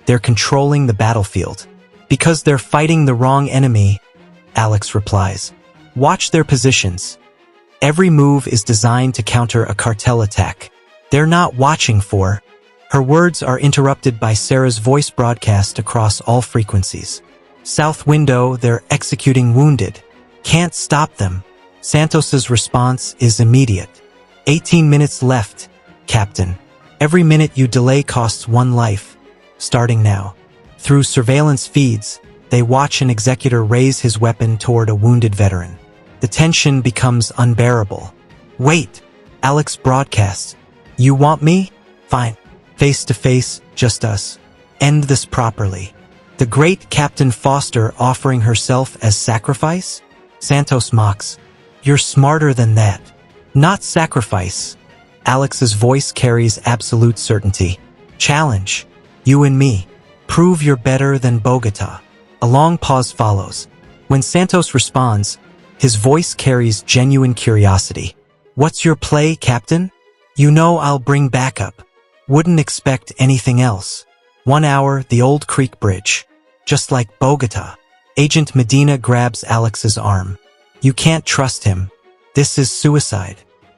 they're controlling the battlefield. Because they're fighting the wrong enemy, Alex replies. Watch their positions. Every move is designed to counter a cartel attack. They're not watching for. Her words are interrupted by Sarah's voice broadcast across all frequencies. South window, they're executing wounded. Can't stop them. Santos's response is immediate. 18 minutes left, Captain. Every minute you delay costs one life. Starting now. Through surveillance feeds, they watch an executor raise his weapon toward a wounded veteran. The tension becomes unbearable. Wait, Alex broadcasts. You want me? Fine. Face to face, just us. End this properly. The great Captain Foster offering herself as sacrifice? Santos mocks. You're smarter than that. Not sacrifice. Alex's voice carries absolute certainty. Challenge. You and me. Prove you're better than Bogota. A long pause follows. When Santos responds, his voice carries genuine curiosity. What's your play, Captain? You know I'll bring backup. Wouldn't expect anything else. 1 hour, the old creek bridge. Just like Bogota. Agent Medina grabs Alex's arm. You can't trust him. This is suicide.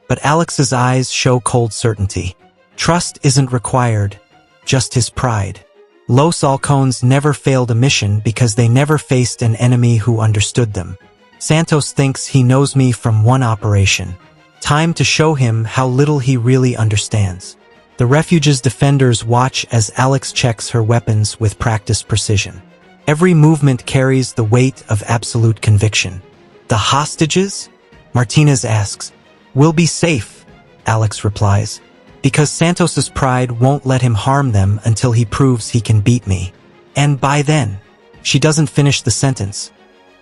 But Alex's eyes show cold certainty. Trust isn't required, just his pride. Los Halcones never failed a mission because they never faced an enemy who understood them. Santos thinks he knows me from one operation. Time to show him how little he really understands. The refuge's defenders watch as Alex checks her weapons with practiced precision. Every movement carries the weight of absolute conviction. The hostages? Martinez asks. We'll be safe, Alex replies, because Santos's pride won't let him harm them until he proves he can beat me. And by then, she doesn't finish the sentence,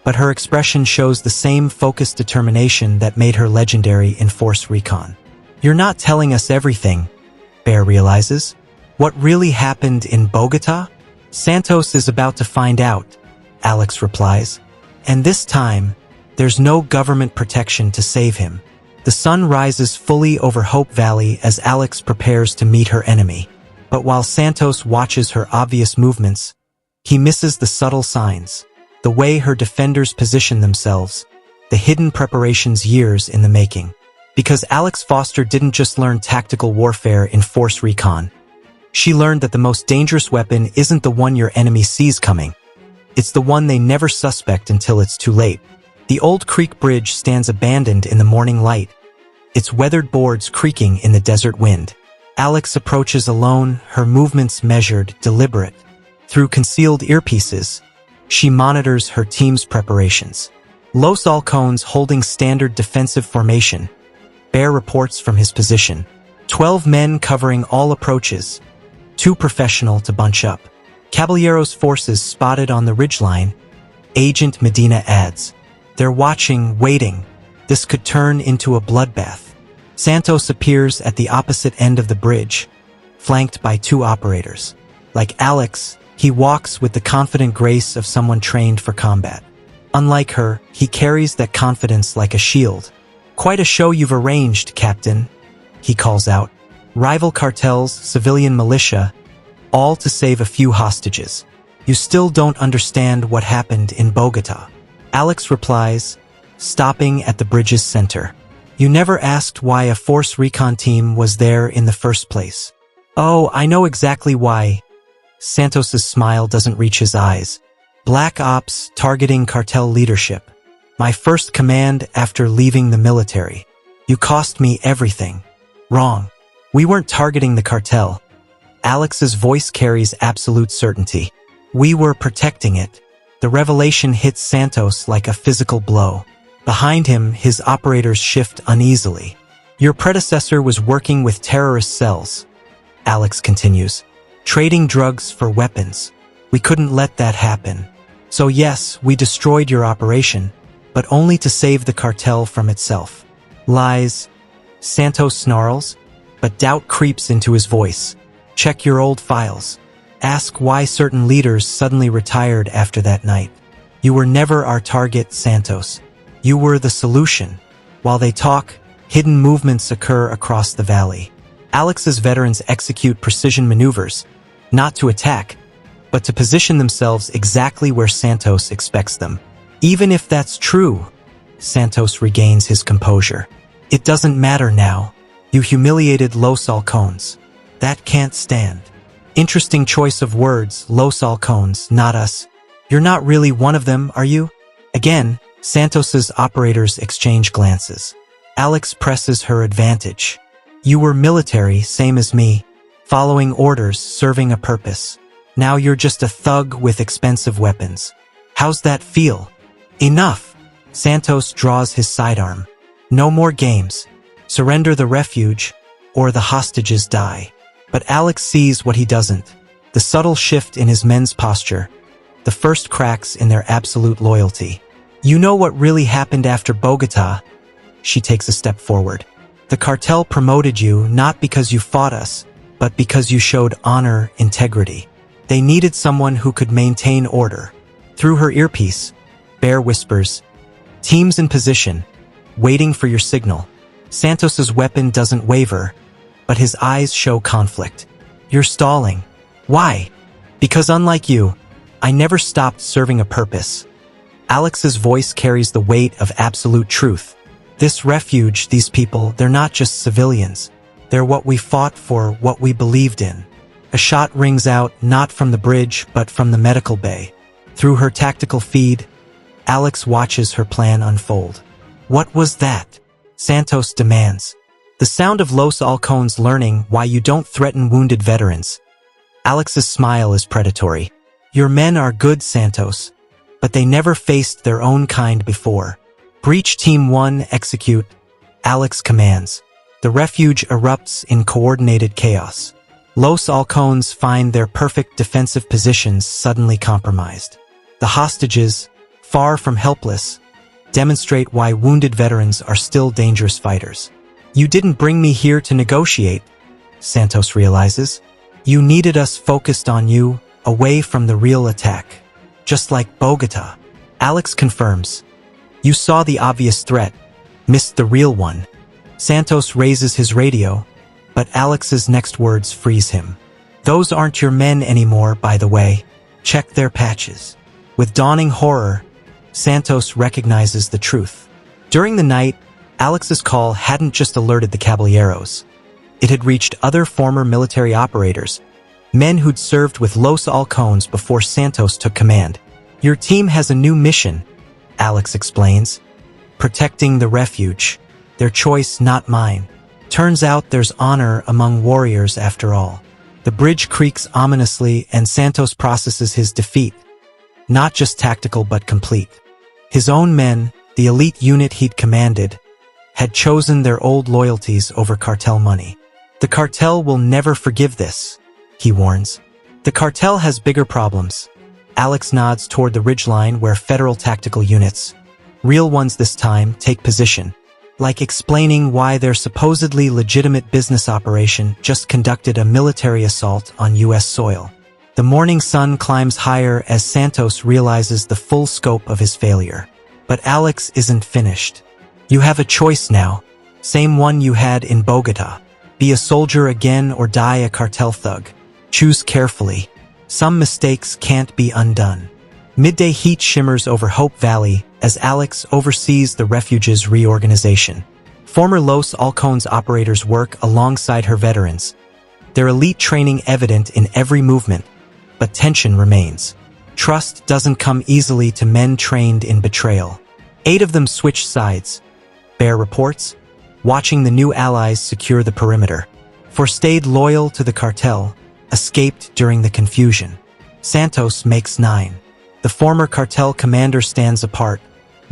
but her expression shows the same focused determination that made her legendary in Force Recon. You're not telling us everything, Bear realizes. What really happened in Bogota? Santos is about to find out, Alex replies. And this time, there's no government protection to save him. The sun rises fully over Hope Valley as Alex prepares to meet her enemy. But while Santos watches her obvious movements, he misses the subtle signs, the way her defenders position themselves, the hidden preparations years in the making. Because Alex Foster didn't just learn tactical warfare in Force Recon. She learned that the most dangerous weapon isn't the one your enemy sees coming. It's the one they never suspect until it's too late. The old creek bridge stands abandoned in the morning light, its weathered boards creaking in the desert wind. Alex approaches alone, her movements measured, deliberate. Through concealed earpieces, She monitors her team's preparations. Los Halcones holding standard defensive formation. Bear reports from his position. 12 men covering all approaches. Too professional to bunch up. Caballero's forces spotted on the ridgeline. Agent Medina adds. They're watching, waiting. This could turn into a bloodbath. Santos appears at the opposite end of the bridge, flanked by 2 operators. Like Alex, he walks with the confident grace of someone trained for combat. Unlike her, he carries that confidence like a shield. Quite a show you've arranged, Captain, he calls out. Rival cartels, civilian militia, all to save a few hostages. You still don't understand what happened in Bogota. Alex replies, stopping at the bridge's center. You never asked why a force recon team was there in the first place. Oh, I know exactly why. Santos's smile doesn't reach his eyes. Black Ops targeting cartel leadership. My first command after leaving the military. You cost me everything. Wrong. We weren't targeting the cartel. Alex's voice carries absolute certainty. We were protecting it. The revelation hits Santos like a physical blow. Behind him, his operators shift uneasily. Your predecessor was working with terrorist cells, Alex continues, trading drugs for weapons. We couldn't let that happen. So yes, we destroyed your operation, but only to save the cartel from itself. Lies. Santos snarls, but doubt creeps into his voice. Check your old files. Ask why certain leaders suddenly retired after that night. You were never our target, Santos. You were the solution. While they talk, hidden movements occur across the valley. Alex's veterans execute precision maneuvers, not to attack, but to position themselves exactly where Santos expects them. Even if that's true, Santos regains his composure. It doesn't matter now. You humiliated Los Halcones. That can't stand. Interesting choice of words, Los Halcones, not us. You're not really one of them, are you? Again, Santos's operators exchange glances. Alex presses her advantage. You were military, same as me, following orders, serving a purpose. Now you're just a thug with expensive weapons. How's that feel? Enough! Santos draws his sidearm. No more games. Surrender the refuge, or the hostages die. But Alex sees what he doesn't. The subtle shift in his men's posture. The first cracks in their absolute loyalty. You know what really happened after Bogota? She takes a step forward. The cartel promoted you not because you fought us, but because you showed honor, integrity. They needed someone who could maintain order. Through her earpiece, Bear whispers, teams in position, waiting for your signal. Santos's weapon doesn't waver, but his eyes show conflict. You're stalling. Why? Because unlike you, I never stopped serving a purpose. Alex's voice carries the weight of absolute truth. This refuge, these people, they're not just civilians. They're what we fought for, what we believed in. A shot rings out, not from the bridge, but from the medical bay. Through her tactical feed, Alex watches her plan unfold. What was that? Santos demands. The sound of Los Halcones learning why you don't threaten wounded veterans. Alex's smile is predatory. Your men are good, Santos, but they never faced their own kind before. Breach Team 1, execute. Alex commands. The refuge erupts in coordinated chaos. Los Halcones find their perfect defensive positions suddenly compromised. The hostages, far from helpless, demonstrate why wounded veterans are still dangerous fighters. You didn't bring me here to negotiate, Santos realizes. You needed us focused on you, away from the real attack. Just like Bogota. Alex confirms. You saw the obvious threat, missed the real one. Santos raises his radio, but Alex's next words freeze him. Those aren't your men anymore, by the way. Check their patches. With dawning horror, Santos recognizes the truth. During the night, Alex's call hadn't just alerted the Caballeros. It had reached other former military operators, men who'd served with Los Halcones before Santos took command. Your team has a new mission, Alex explains. Protecting the refuge. Their choice, not mine. Turns out there's honor among warriors after all. The bridge creaks ominously and Santos processes his defeat. Not just tactical but complete. His own men, the elite unit he'd commanded, had chosen their old loyalties over cartel money. The cartel will never forgive this, he warns. The cartel has bigger problems. Alex nods toward the ridgeline where federal tactical units, real ones this time, take position, like explaining why their supposedly legitimate business operation just conducted a military assault on U.S. soil. The morning sun climbs higher as Santos realizes the full scope of his failure. But Alex isn't finished. You have a choice now, same one you had in Bogota. Be a soldier again or die a cartel thug. Choose carefully. Some mistakes can't be undone. Midday heat shimmers over Hope Valley as Alex oversees the refuge's reorganization. Former Los Halcones operators work alongside her veterans, their elite training evident in every movement, but tension remains. Trust doesn't come easily to men trained in betrayal. 8 of them switch sides, Bear reports, watching the new allies secure the perimeter. 4 stayed loyal to the cartel, escaped during the confusion. Santos makes 9. The former cartel commander stands apart,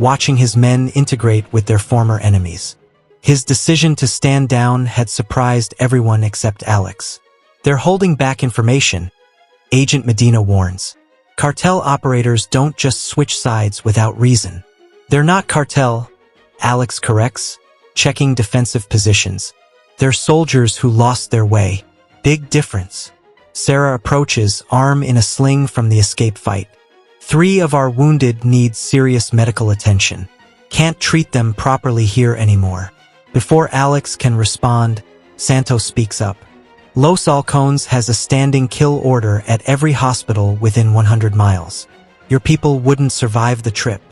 watching his men integrate with their former enemies. His decision to stand down had surprised everyone except Alex. They're holding back information, Agent Medina warns. Cartel operators don't just switch sides without reason. They're not cartel, Alex corrects, checking defensive positions. They're soldiers who lost their way. Big difference. Sarah approaches, arm in a sling from the escape fight. 3 of our wounded need serious medical attention. Can't treat them properly here anymore. Before Alex can respond, Santos speaks up. Los Halcones has a standing kill order at every hospital within 100 miles. Your people wouldn't survive the trip.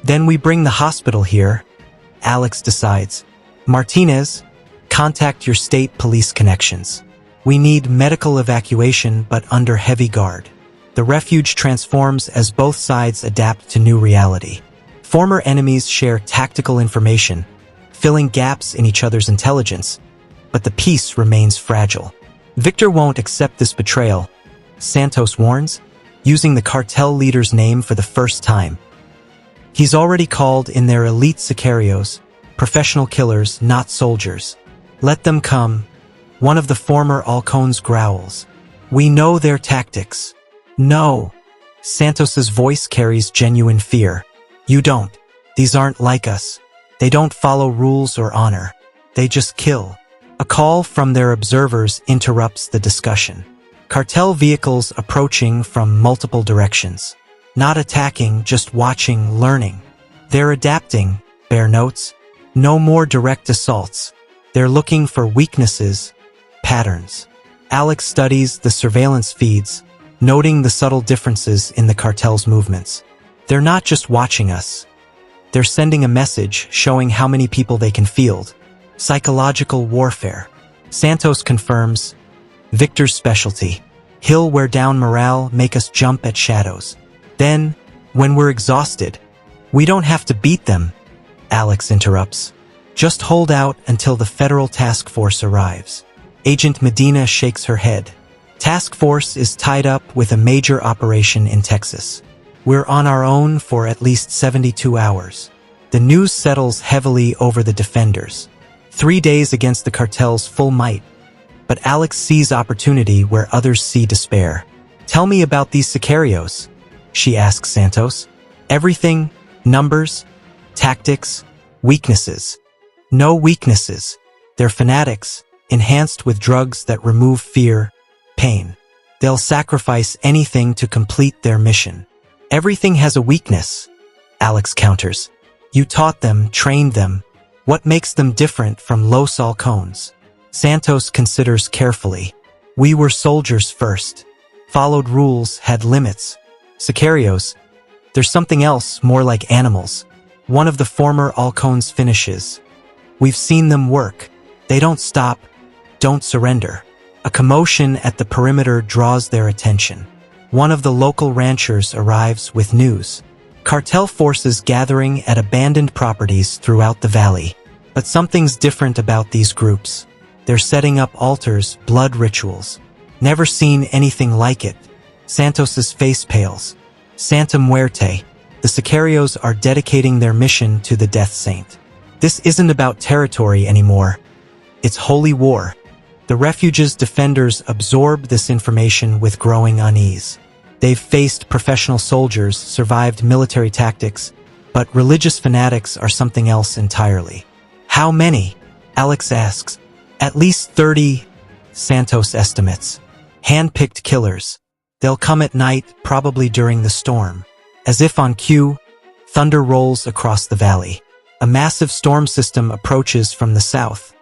Then we bring the hospital here. Alex decides. Martinez, contact your state police connections. We need medical evacuation but under heavy guard. The refuge transforms as both sides adapt to new reality. Former enemies share tactical information, filling gaps in each other's intelligence, but the peace remains fragile. Victor won't accept this betrayal, Santos warns, using the cartel leader's name for the first time. He's already called in their elite sicarios, professional killers, not soldiers. Let them come. One of the former Halcones growls. We know their tactics. No. Santos's voice carries genuine fear. You don't. These aren't like us. They don't follow rules or honor. They just kill. A call from their observers interrupts the discussion. Cartel vehicles approaching from multiple directions. Not attacking, just watching, learning. They're adapting, Bear notes. No more direct assaults. They're looking for weaknesses, patterns. Alex studies the surveillance feeds, noting the subtle differences in the cartel's movements. They're not just watching us. They're sending a message showing how many people they can field. Psychological warfare. Santos confirms, Victor's specialty. He'll wear down morale, make us jump at shadows. Then, when we're exhausted, we don't have to beat them, Alex interrupts. Just hold out until the federal task force arrives. Agent Medina shakes her head. Task force is tied up with a major operation in Texas. We're on our own for at least 72 hours. The news settles heavily over the defenders. 3 days against the cartel's full might. But Alex sees opportunity where others see despair. Tell me about these sicarios, she asks Santos. Everything, numbers, tactics, weaknesses. No weaknesses. They're fanatics, enhanced with drugs that remove fear, pain. They'll sacrifice anything to complete their mission. Everything has a weakness, Alex counters. You taught them, trained them. What makes them different from Los Halcones? Santos considers carefully. We were soldiers first. Followed rules, had limits. Sicarios. There's something else, more like animals. One of the former Halcones finishes. We've seen them work. They don't stop, don't surrender. A commotion at the perimeter draws their attention. One of the local ranchers arrives with news. Cartel forces gathering at abandoned properties throughout the valley. But something's different about these groups. They're setting up altars, blood rituals. Never seen anything like it. Santos's face pales. Santa Muerte. The Sicarios are dedicating their mission to the Death Saint. This isn't about territory anymore. It's holy war. The refuge's defenders absorb this information with growing unease. They've faced professional soldiers, survived military tactics, but religious fanatics are something else entirely. How many? Alex asks. At least 30, Santos estimates. Hand-picked killers. They'll come at night, probably during the storm. As if on cue, thunder rolls across the valley. A massive storm system approaches from the south,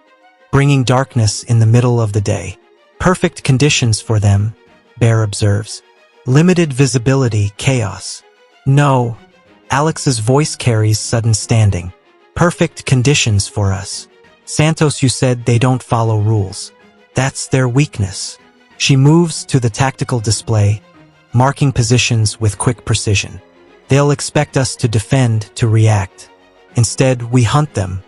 bringing darkness in the middle of the day. Perfect conditions for them, Bear observes. Limited visibility, chaos. No, Alex's voice carries sudden standing. Perfect conditions for us. Santos, you said they don't follow rules. That's their weakness. She moves to the tactical display, marking positions with quick precision. They'll expect us to defend, to react. Instead, we hunt them,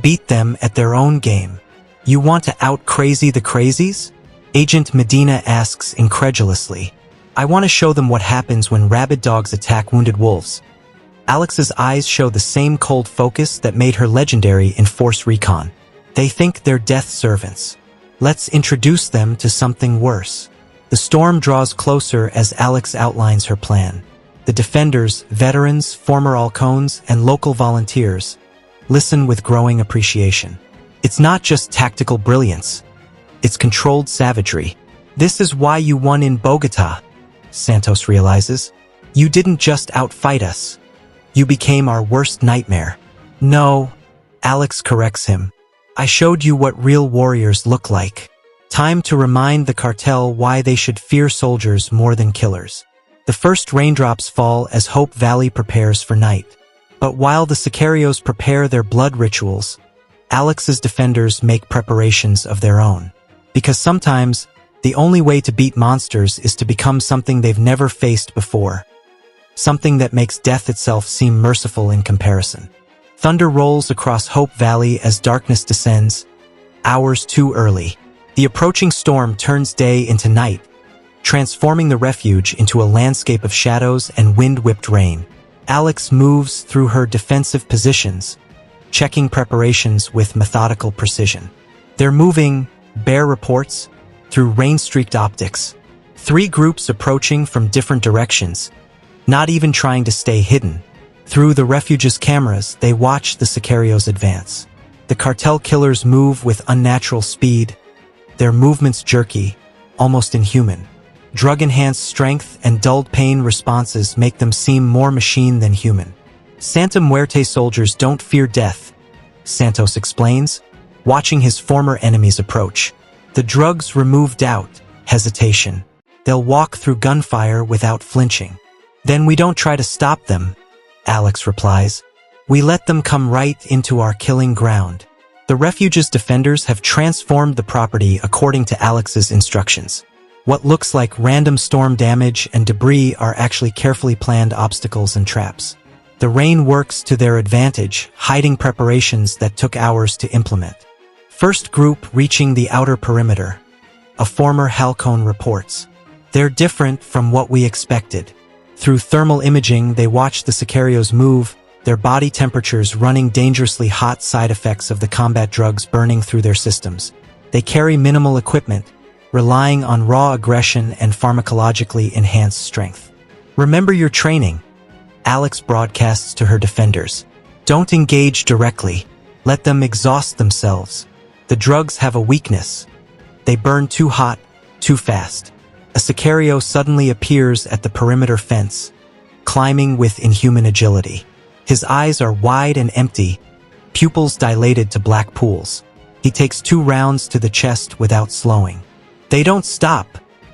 beat them at their own game. You want to out-crazy the crazies? Agent Medina asks incredulously. I want to show them what happens when rabid dogs attack wounded wolves. Alex's eyes show the same cold focus that made her legendary in Force Recon. They think they're death servants. Let's introduce them to something worse. The storm draws closer as Alex outlines her plan. The defenders, veterans, former Alcones, and local volunteers listen with growing appreciation. It's not just tactical brilliance. It's controlled savagery. This is why you won in Bogota, Santos realizes. You didn't just outfight us. You became our worst nightmare. No, Alex corrects him. I showed you what real warriors look like. Time to remind the cartel why they should fear soldiers more than killers. The first raindrops fall as Hope Valley prepares for night. But while the Sicarios prepare their blood rituals, Alex's defenders make preparations of their own. Because sometimes, the only way to beat monsters is to become something they've never faced before. Something that makes death itself seem merciful in comparison. Thunder rolls across Hope Valley as darkness descends, hours too early. The approaching storm turns day into night, transforming the refuge into a landscape of shadows and wind-whipped rain. Alex moves through her defensive positions, checking preparations with methodical precision. They're moving, Bear reports, through rain-streaked optics. 3 groups approaching from different directions, not even trying to stay hidden. Through the refuge's cameras, they watch the Sicarios advance. The cartel killers move with unnatural speed, their movements jerky, almost inhuman. Drug-enhanced strength and dulled pain responses make them seem more machine than human. Santa Muerte soldiers don't fear death, Santos explains, watching his former enemies approach. The drugs remove doubt, hesitation. They'll walk through gunfire without flinching. Then we don't try to stop them, Alex replies. We let them come right into our killing ground. The refuge's defenders have transformed the property according to Alex's instructions. What looks like random storm damage and debris are actually carefully planned obstacles and traps. The rain works to their advantage, hiding preparations that took hours to implement. First group reaching the outer perimeter. A former Halcone reports. They're different from what we expected. Through thermal imaging, they watch the Sicarios move, their body temperatures running dangerously hot, side effects of the combat drugs burning through their systems. They carry minimal equipment, relying on raw aggression and pharmacologically enhanced strength. Remember your training, Alex broadcasts to her defenders. Don't engage directly. Let them exhaust themselves. The drugs have a weakness. They burn too hot, too fast. A Sicario suddenly appears at the perimeter fence, climbing with inhuman agility. His eyes are wide and empty, pupils dilated to black pools. He takes 2 rounds to the chest without slowing. They don't stop,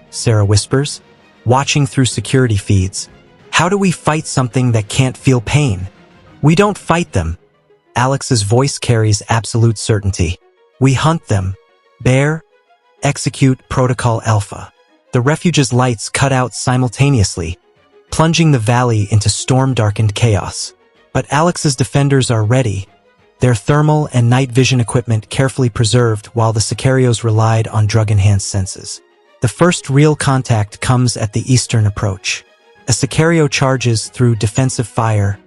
Sarah whispers, watching through security feeds. How do we fight something that can't feel pain? We don't fight them. Alex's voice carries absolute certainty. We hunt them. Bear, execute Protocol Alpha. The refuge's lights cut out simultaneously, plunging the valley into storm-darkened chaos. But Alex's defenders are ready, their thermal and night vision equipment carefully preserved while the Sicarios relied on drug-enhanced senses. The first real contact comes at the eastern approach. A Sicario charges through defensive fire,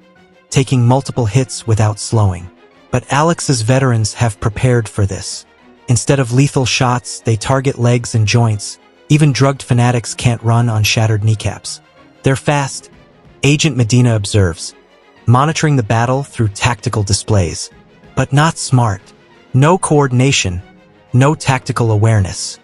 taking multiple hits without slowing. But Alex's veterans have prepared for this. Instead of lethal shots, they target legs and joints. Even drugged fanatics can't run on shattered kneecaps. They're fast, Agent Medina observes, monitoring the battle through tactical displays. But not smart. No coordination, no tactical awareness.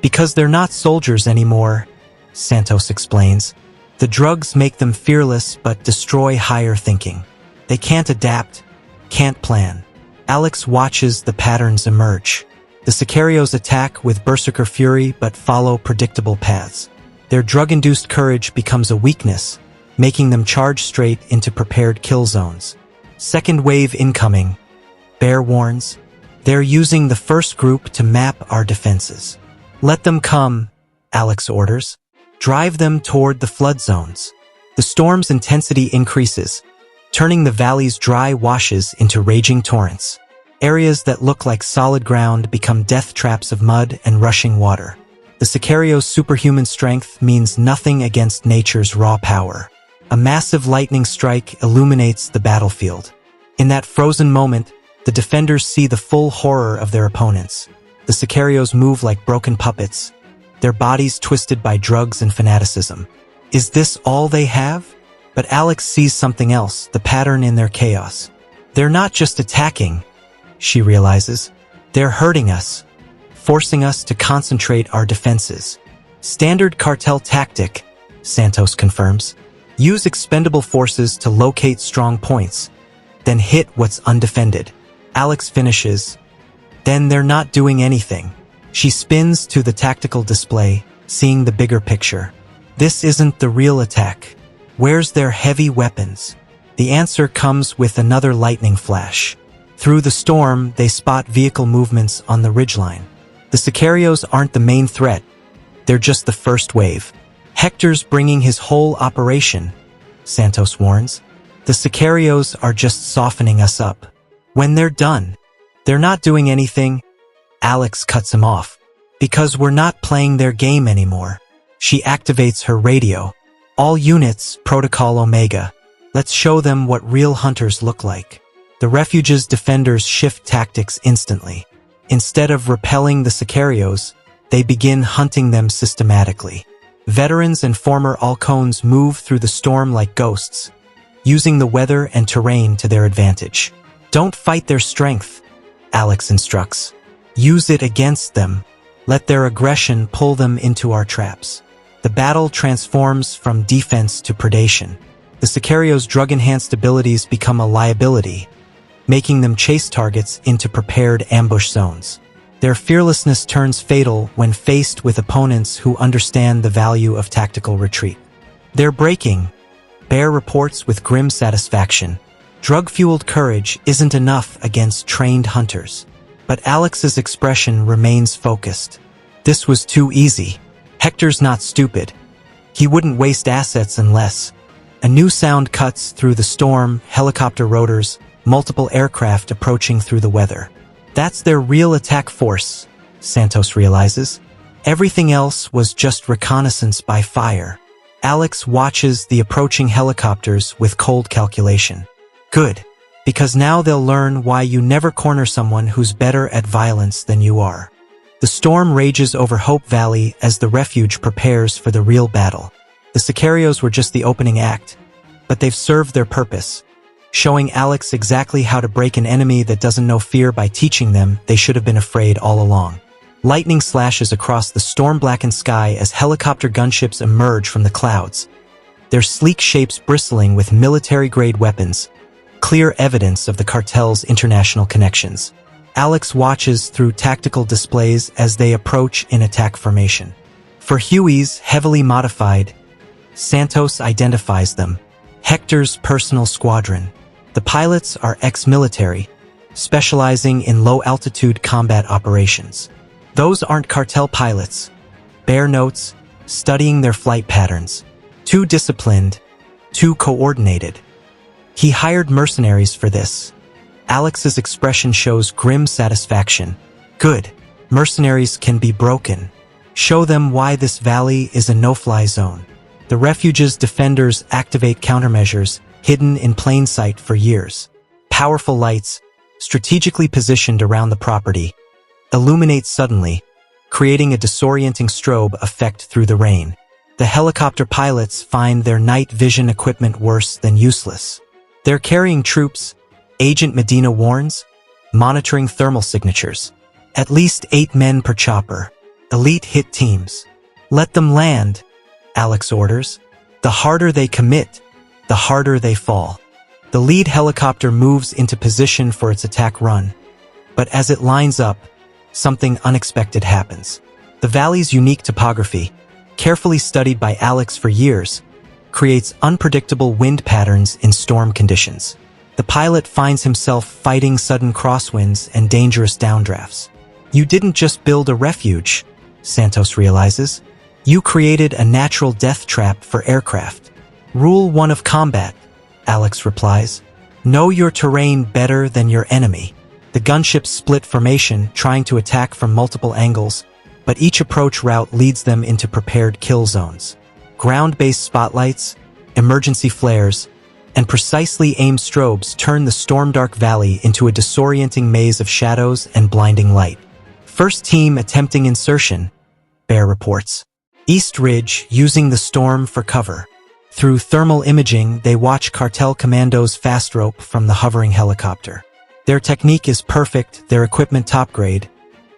Because they're not soldiers anymore, Santos explains. The drugs make them fearless but destroy higher thinking. They can't adapt, can't plan. Alex watches the patterns emerge. The Sicarios attack with berserker fury but follow predictable paths. Their drug-induced courage becomes a weakness, making them charge straight into prepared kill zones. Second wave incoming, Bear warns. They're using the first group to map our defenses. Let them come, Alex orders. Drive them toward the flood zones. The storm's intensity increases, turning the valley's dry washes into raging torrents. Areas that look like solid ground become death traps of mud and rushing water. The Sicario's superhuman strength means nothing against nature's raw power. A massive lightning strike illuminates the battlefield. In that frozen moment, the defenders see the full horror of their opponents. The Sicarios move like broken puppets, their bodies twisted by drugs and fanaticism. Is this all they have? But Alex sees something else, the pattern in their chaos. They're not just attacking, she realizes. They're hurting us, forcing us to concentrate our defenses. Standard cartel tactic, Santos confirms. Use expendable forces to locate strong points, then hit what's undefended. Alex finishes. Then they're not doing anything. She spins to the tactical display, seeing the bigger picture. This isn't the real attack. Where's their heavy weapons? The answer comes with another lightning flash. Through the storm, they spot vehicle movements on the ridgeline. The Sicarios aren't the main threat. They're just the first wave. Hector's bringing his whole operation, Santos warns. The Sicarios are just softening us up. When they're done, they're not doing anything. Alex cuts him off. Because we're not playing their game anymore. She activates her radio. All units, Protocol Omega. Let's show them what real hunters look like. The refuge's defenders shift tactics instantly. Instead of repelling the Sicarios, they begin hunting them systematically. Veterans and former Alcones move through the storm like ghosts, using the weather and terrain to their advantage. Don't fight their strength, Alex instructs. Use it against them. Let their aggression pull them into our traps. The battle transforms from defense to predation. The Sicarios' drug-enhanced abilities become a liability, making them chase targets into prepared ambush zones. Their fearlessness turns fatal when faced with opponents who understand the value of tactical retreat. They're breaking, Bear reports with grim satisfaction. Drug-fueled courage isn't enough against trained hunters. But Alex's expression remains focused. This was too easy. Hector's not stupid. He wouldn't waste assets unless. A new sound cuts through the storm, helicopter rotors, multiple aircraft approaching through the weather. That's their real attack force, Santos realizes. Everything else was just reconnaissance by fire. Alex watches the approaching helicopters with cold calculation. Good. Because now they'll learn why you never corner someone who's better at violence than you are. The storm rages over Hope Valley as the refuge prepares for the real battle. The Sicarios were just the opening act, but they've served their purpose, showing Alex exactly how to break an enemy that doesn't know fear by teaching them they should have been afraid all along. Lightning slashes across the storm-blackened sky as helicopter gunships emerge from the clouds, their sleek shapes bristling with military-grade weapons, clear evidence of the cartel's international connections. Alex watches through tactical displays as they approach in attack formation. For Huey's heavily modified, Santos identifies them, Hector's personal squadron. The pilots are ex-military, specializing in low-altitude combat operations. Those aren't cartel pilots, Bear notes, studying their flight patterns. Too disciplined, too coordinated. He hired mercenaries for this. Alex's expression shows grim satisfaction. Good. Mercenaries can be broken. Show them why this valley is a no-fly zone. The refuge's defenders activate countermeasures hidden in plain sight for years. Powerful lights, strategically positioned around the property, illuminate suddenly, creating a disorienting strobe effect through the rain. The helicopter pilots find their night vision equipment worse than useless. They're carrying troops, Agent Medina warns, monitoring thermal signatures. At least 8 men per chopper. Elite hit teams. Let them land, Alex orders. The harder they commit, the harder they fall. The lead helicopter moves into position for its attack run. But as it lines up, something unexpected happens. The valley's unique topography, carefully studied by Alex for years, creates unpredictable wind patterns in storm conditions. The pilot finds himself fighting sudden crosswinds and dangerous downdrafts. You didn't just build a refuge, Santos realizes. You created a natural death trap for aircraft. Rule 1 of combat, Alex replies. Know your terrain better than your enemy. The gunships split formation, trying to attack from multiple angles, but each approach route leads them into prepared kill zones. Ground-based spotlights, emergency flares, and precisely aimed strobes turn the storm-dark valley into a disorienting maze of shadows and blinding light. First team attempting insertion, Bear reports. East Ridge using the storm for cover. Through thermal imaging, they watch Cartel commandos fast rope from the hovering helicopter. Their technique is perfect, their equipment top grade,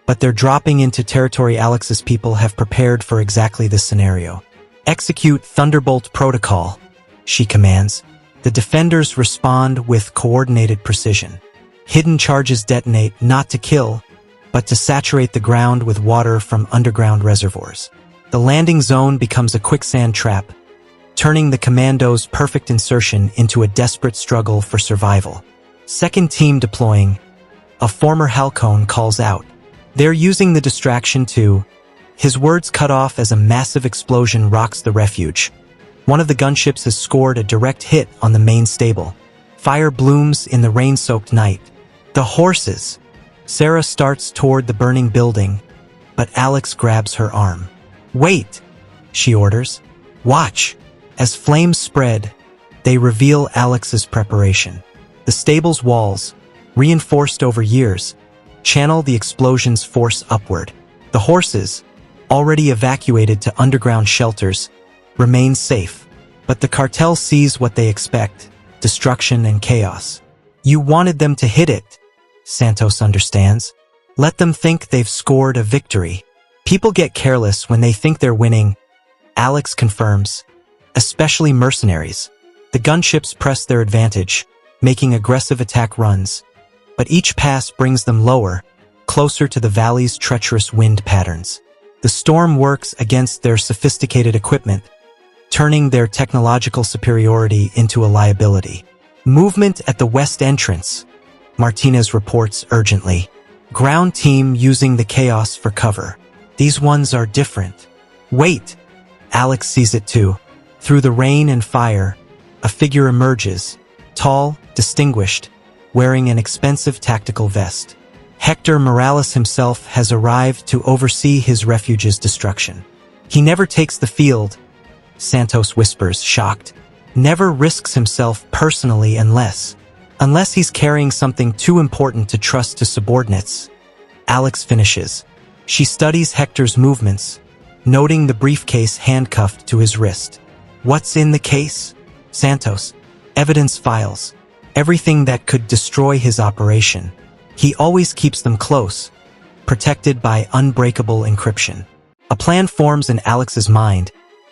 but they're dropping into territory Alex's people have prepared for exactly this scenario. Execute Thunderbolt Protocol, she commands. The defenders respond with coordinated precision. Hidden charges detonate not to kill, but to saturate the ground with water from underground reservoirs. The landing zone becomes a quicksand trap, turning the commandos' perfect insertion into a desperate struggle for survival. Second team deploying, a former Halcone calls out. They're using the distraction to... His words cut off as a massive explosion rocks the refuge. One of the gunships has scored a direct hit on the main stable. Fire blooms in the rain-soaked night. The horses! Sarah starts toward the burning building, but Alex grabs her arm. Wait, she orders. Watch. As flames spread, they reveal Alex's preparation. The stable's walls, reinforced over years, channel the explosion's force upward. The horses, already evacuated to underground shelters, remain safe. But the cartel sees what they expect, destruction and chaos. You wanted them to hit it, Santos understands. Let them think they've scored a victory. People get careless when they think they're winning, Alex confirms, especially mercenaries. The gunships press their advantage, making aggressive attack runs, but each pass brings them lower, closer to the valley's treacherous wind patterns. The storm works against their sophisticated equipment, turning their technological superiority into a liability. Movement at the west entrance, Martinez reports urgently. Ground team using the chaos for cover. These ones are different. Wait! Alex sees it too. Through the rain and fire, a figure emerges, tall, distinguished, wearing an expensive tactical vest. Hector Morales himself has arrived to oversee his refuge's destruction. He never takes the field, Santos whispers, shocked. Never risks himself personally unless he's carrying something too important to trust to subordinates. Alex finishes. She studies Hector's movements, noting the briefcase handcuffed to his wrist. What's in the case? Santos. Evidence files. Everything that could destroy his operation. He always keeps them close, protected by unbreakable encryption. A plan forms in Alex's mind,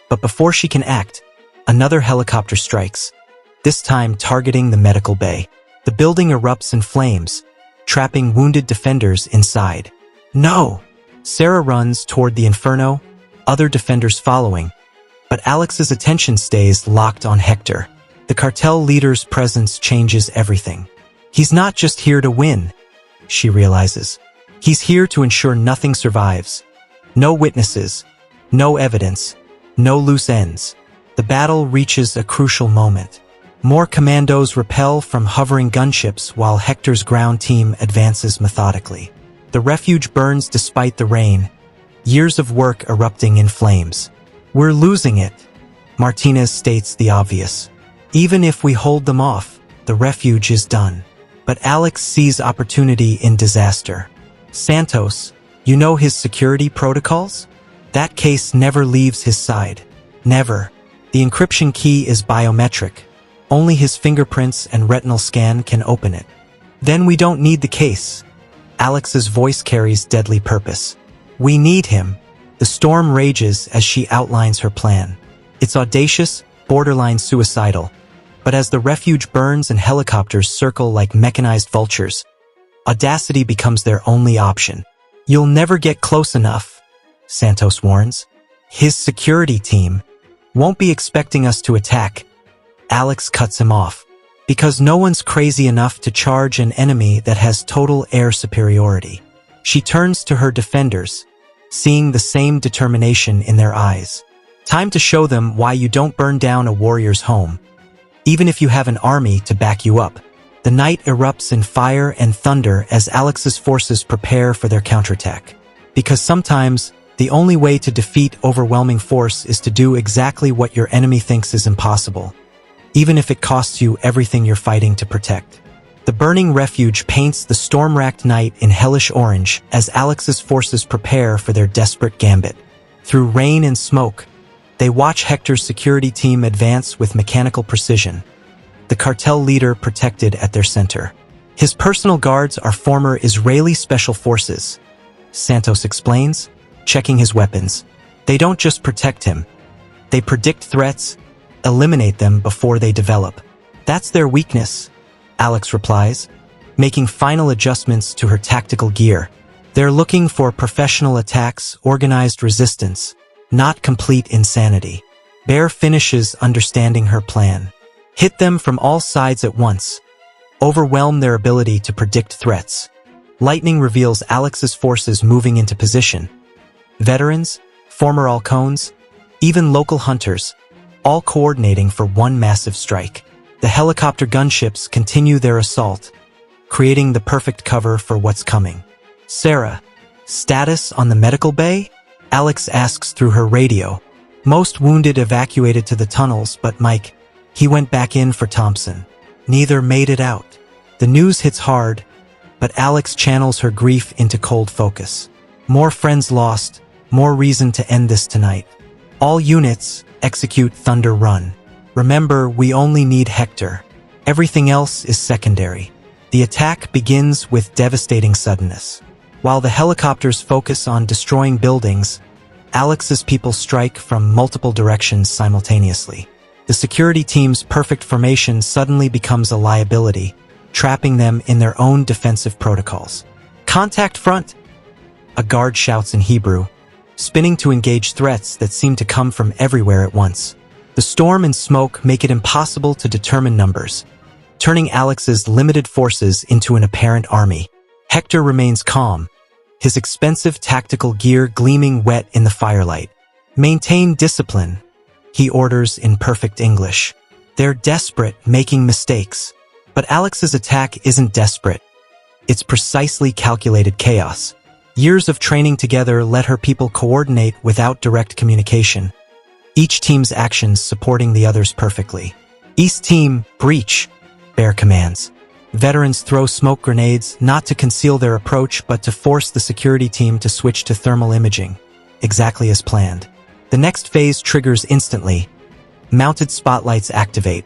but before she can act, another helicopter strikes, this time targeting the medical bay. The building erupts in flames, trapping wounded defenders inside. No! Sarah runs toward the inferno, other defenders following, but Alex's attention stays locked on Hector. The cartel leader's presence changes everything. He's not just here to win, she realizes. He's here to ensure nothing survives. No witnesses, no evidence, no loose ends. The battle reaches a crucial moment. More commandos repel from hovering gunships while Hector's ground team advances methodically. The refuge burns despite the rain, years of work erupting in flames. We're losing it, Martinez states the obvious. Even if we hold them off, the refuge is done. But Alex sees opportunity in disaster. Santos, you know his security protocols? That case never leaves his side. Never. The encryption key is biometric. Only his fingerprints and retinal scan can open it. Then we don't need the case. Alex's voice carries deadly purpose. We need him. The storm rages as she outlines her plan. It's audacious, borderline suicidal. But as the refuge burns and helicopters circle like mechanized vultures, audacity becomes their only option. You'll never get close enough, Santos warns. His security team won't be expecting us to attack. Alex cuts him off. Because no one's crazy enough to charge an enemy that has total air superiority. She turns to her defenders, seeing the same determination in their eyes. Time to show them why you don't burn down a warrior's home, even if you have an army to back you up. The night erupts in fire and thunder as Alex's forces prepare for their counterattack. Because sometimes, the only way to defeat overwhelming force is to do exactly what your enemy thinks is impossible, even if it costs you everything you're fighting to protect. The burning refuge paints the storm-racked night in hellish orange as Alex's forces prepare for their desperate gambit. Through rain and smoke, they watch Hector's security team advance with mechanical precision, the cartel leader protected at their center. His personal guards are former Israeli special forces, Santos explains, checking his weapons. They don't just protect him. They predict threats, eliminate them before they develop. That's their weakness, Alex replies, making final adjustments to her tactical gear. They're looking for professional attacks, organized resistance, not complete insanity. Bear finishes understanding her plan. Hit them from all sides at once. Overwhelm their ability to predict threats. Lightning reveals Alex's forces moving into position. Veterans, former Alcones, even local hunters, all coordinating for one massive strike. The helicopter gunships continue their assault, creating the perfect cover for what's coming. Sarah, status on the medical bay? Alex asks through her radio. Most wounded evacuated to the tunnels, but Mike, he went back in for Thompson. Neither made it out. The news hits hard, but Alex channels her grief into cold focus. More friends lost, more reason to end this tonight. All units, execute Thunder Run. Remember, we only need Hector. Everything else is secondary. The attack begins with devastating suddenness. While the helicopters focus on destroying buildings, Alex's people strike from multiple directions simultaneously. The security team's perfect formation suddenly becomes a liability, trapping them in their own defensive protocols. Contact front! A guard shouts in Hebrew, spinning to engage threats that seem to come from everywhere at once. The storm and smoke make it impossible to determine numbers, turning Alex's limited forces into an apparent army. Hector remains calm, his expensive tactical gear gleaming wet in the firelight. Maintain discipline, he orders in perfect English. They're desperate, making mistakes. But Alex's attack isn't desperate. It's precisely calculated chaos. Years of training together let her people coordinate without direct communication, each team's actions supporting the others perfectly. East team, breach, Bear commands. Veterans throw smoke grenades not to conceal their approach but to force the security team to switch to thermal imaging, exactly as planned. The next phase triggers instantly. Mounted spotlights activate,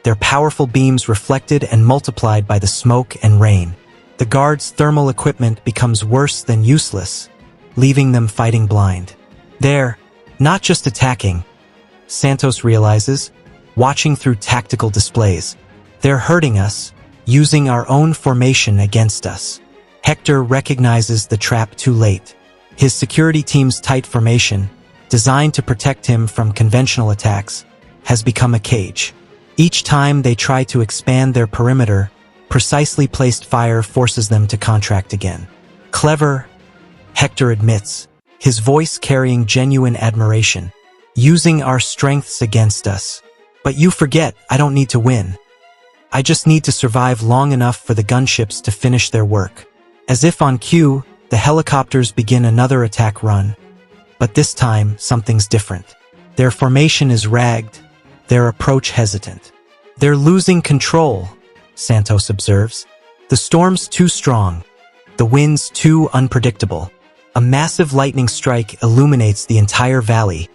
their powerful beams reflected and multiplied by the smoke and rain. The guards' thermal equipment becomes worse than useless, leaving them fighting blind. They're not just attacking, Santos realizes, watching through tactical displays. They're hurting us, using our own formation against us. Hector recognizes the trap too late. His security team's tight formation, designed to protect him from conventional attacks, has become a cage. Each time they try to expand their perimeter, precisely placed fire forces them to contract again. Clever, Hector admits, his voice carrying genuine admiration. Using our strengths against us. But you forget, I don't need to win. I just need to survive long enough for the gunships to finish their work. As if on cue, the helicopters begin another attack run. But this time, something's different. Their formation is ragged, their approach hesitant. They're losing control, Santos observes. The storm's too strong, the wind's too unpredictable. A massive lightning strike illuminates the entire valley,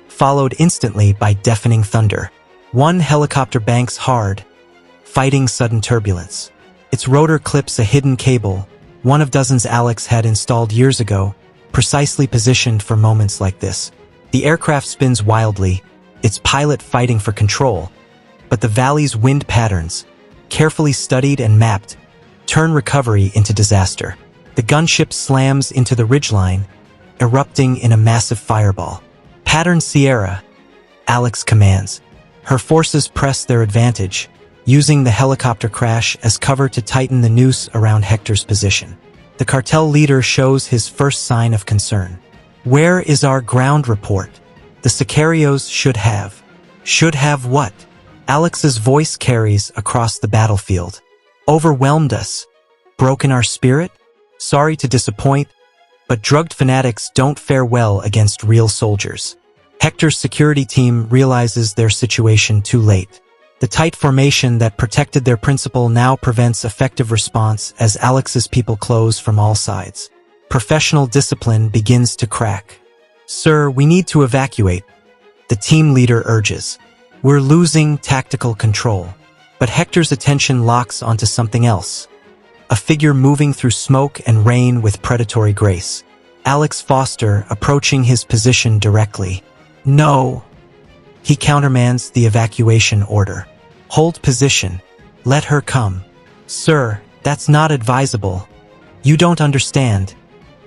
followed instantly by deafening thunder. One helicopter banks hard, fighting sudden turbulence. Its rotor clips a hidden cable, one of dozens Alex had installed years ago, precisely positioned for moments like this. The aircraft spins wildly, its pilot fighting for control, but the valley's wind patterns, carefully studied and mapped, turn recovery into disaster. The gunship slams into the ridgeline, erupting in a massive fireball. Pattern Sierra, Alex commands. Her forces press their advantage, using the helicopter crash as cover to tighten the noose around Hector's position. The cartel leader shows his first sign of concern. Where is our ground report? The Sicarios should have. Should have what? Alex's voice carries across the battlefield. Overwhelmed us. Broken our spirit? Sorry to disappoint, but drugged fanatics don't fare well against real soldiers. Hector's security team realizes their situation too late. The tight formation that protected their principal now prevents effective response as Alex's people close from all sides. Professional discipline begins to crack. Sir, we need to evacuate, the team leader urges. We're losing tactical control. But Hector's attention locks onto something else. A figure moving through smoke and rain with predatory grace. Alex Foster approaching his position directly. No. He countermands the evacuation order. Hold position. Let her come. Sir, that's not advisable. You don't understand.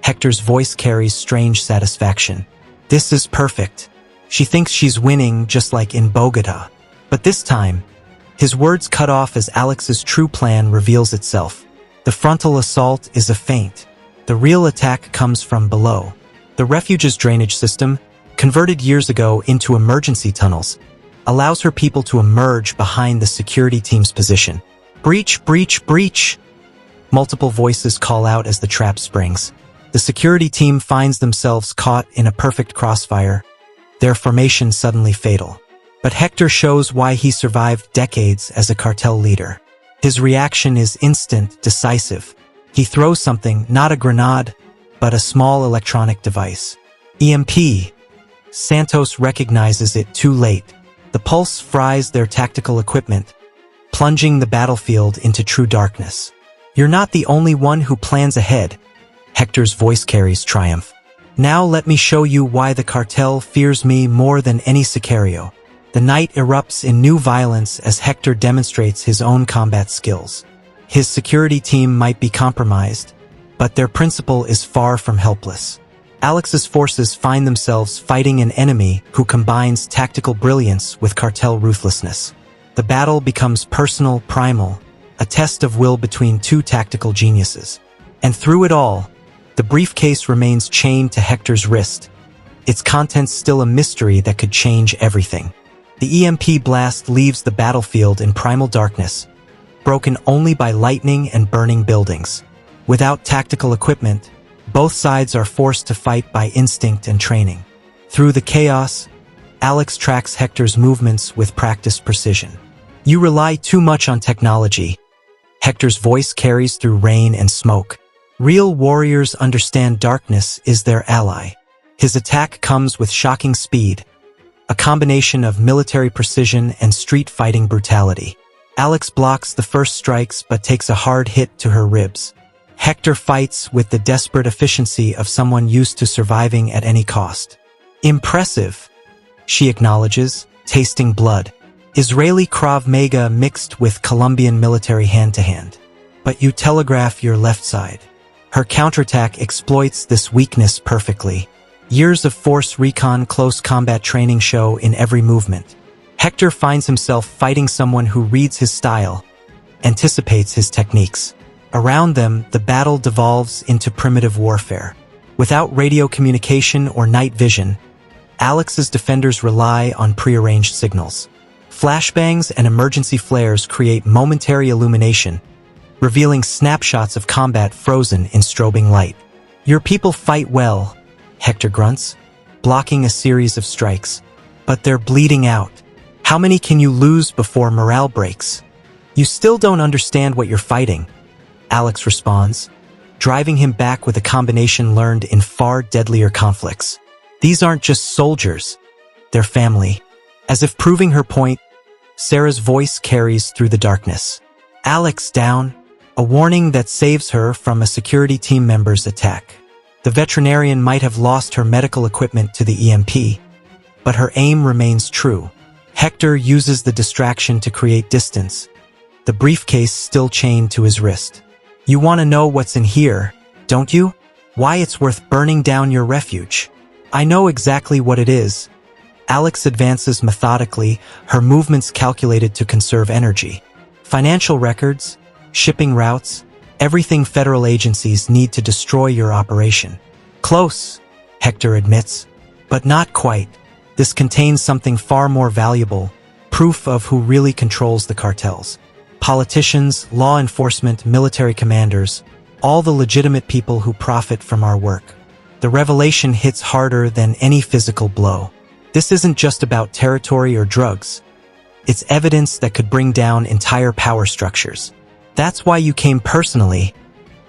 Hector's voice carries strange satisfaction. This is perfect. She thinks she's winning just like in Bogota. But this time, his words cut off as Alex's true plan reveals itself. The frontal assault is a feint. The real attack comes from below. The refuge's drainage system, converted years ago into emergency tunnels, allows her people to emerge behind the security team's position. Breach, breach, breach! Multiple voices call out as the trap springs. The security team finds themselves caught in a perfect crossfire, their formation suddenly fatal. But Hector shows why he survived decades as a cartel leader. His reaction is instant, decisive. He throws something, not a grenade, but a small electronic device. EMP. Santos recognizes it too late. The pulse fries their tactical equipment, plunging the battlefield into true darkness. You're not the only one who plans ahead. Hector's voice carries triumph. Now let me show you why the cartel fears me more than any Sicario. The night erupts in new violence as Hector demonstrates his own combat skills. His security team might be compromised, but their principal is far from helpless. Alex's forces find themselves fighting an enemy who combines tactical brilliance with cartel ruthlessness. The battle becomes personal, primal, a test of will between two tactical geniuses. And through it all, the briefcase remains chained to Hector's wrist, its contents still a mystery that could change everything. The EMP blast leaves the battlefield in primal darkness, broken only by lightning and burning buildings. Without tactical equipment, both sides are forced to fight by instinct and training. Through the chaos, Alex tracks Hector's movements with practiced precision. You rely too much on technology. Hector's voice carries through rain and smoke. Real warriors understand darkness is their ally. His attack comes with shocking speed, a combination of military precision and street-fighting brutality. Alex blocks the first strikes but takes a hard hit to her ribs. Hector fights with the desperate efficiency of someone used to surviving at any cost. Impressive, she acknowledges, tasting blood. Israeli Krav Maga mixed with Colombian military hand-to-hand. But you telegraph your left side. Her counterattack exploits this weakness perfectly. Years of force recon close combat training show in every movement. Hector finds himself fighting someone who reads his style, anticipates his techniques. Around them, the battle devolves into primitive warfare. Without radio communication or night vision, Alex's defenders rely on prearranged signals. Flashbangs and emergency flares create momentary illumination, revealing snapshots of combat frozen in strobing light. Your people fight well, Hector grunts, blocking a series of strikes. But they're bleeding out. How many can you lose before morale breaks? You still don't understand what you're fighting, Alex responds, driving him back with a combination learned in far deadlier conflicts. These aren't just soldiers, they're family. As if proving her point, Sarah's voice carries through the darkness. Alex down, a warning that saves her from a security team member's attack. The veterinarian might have lost her medical equipment to the EMP, but her aim remains true. Hector uses the distraction to create distance, the briefcase still chained to his wrist. You want to know what's in here, don't you? Why it's worth burning down your refuge. I know exactly what it is. Alex advances methodically, her movements calculated to conserve energy. Financial records, shipping routes, everything federal agencies need to destroy your operation. Close, Hector admits, but not quite. This contains something far more valuable, proof of who really controls the cartels. Politicians, law enforcement, military commanders, all the legitimate people who profit from our work. The revelation hits harder than any physical blow. This isn't just about territory or drugs. It's evidence that could bring down entire power structures. That's why you came personally,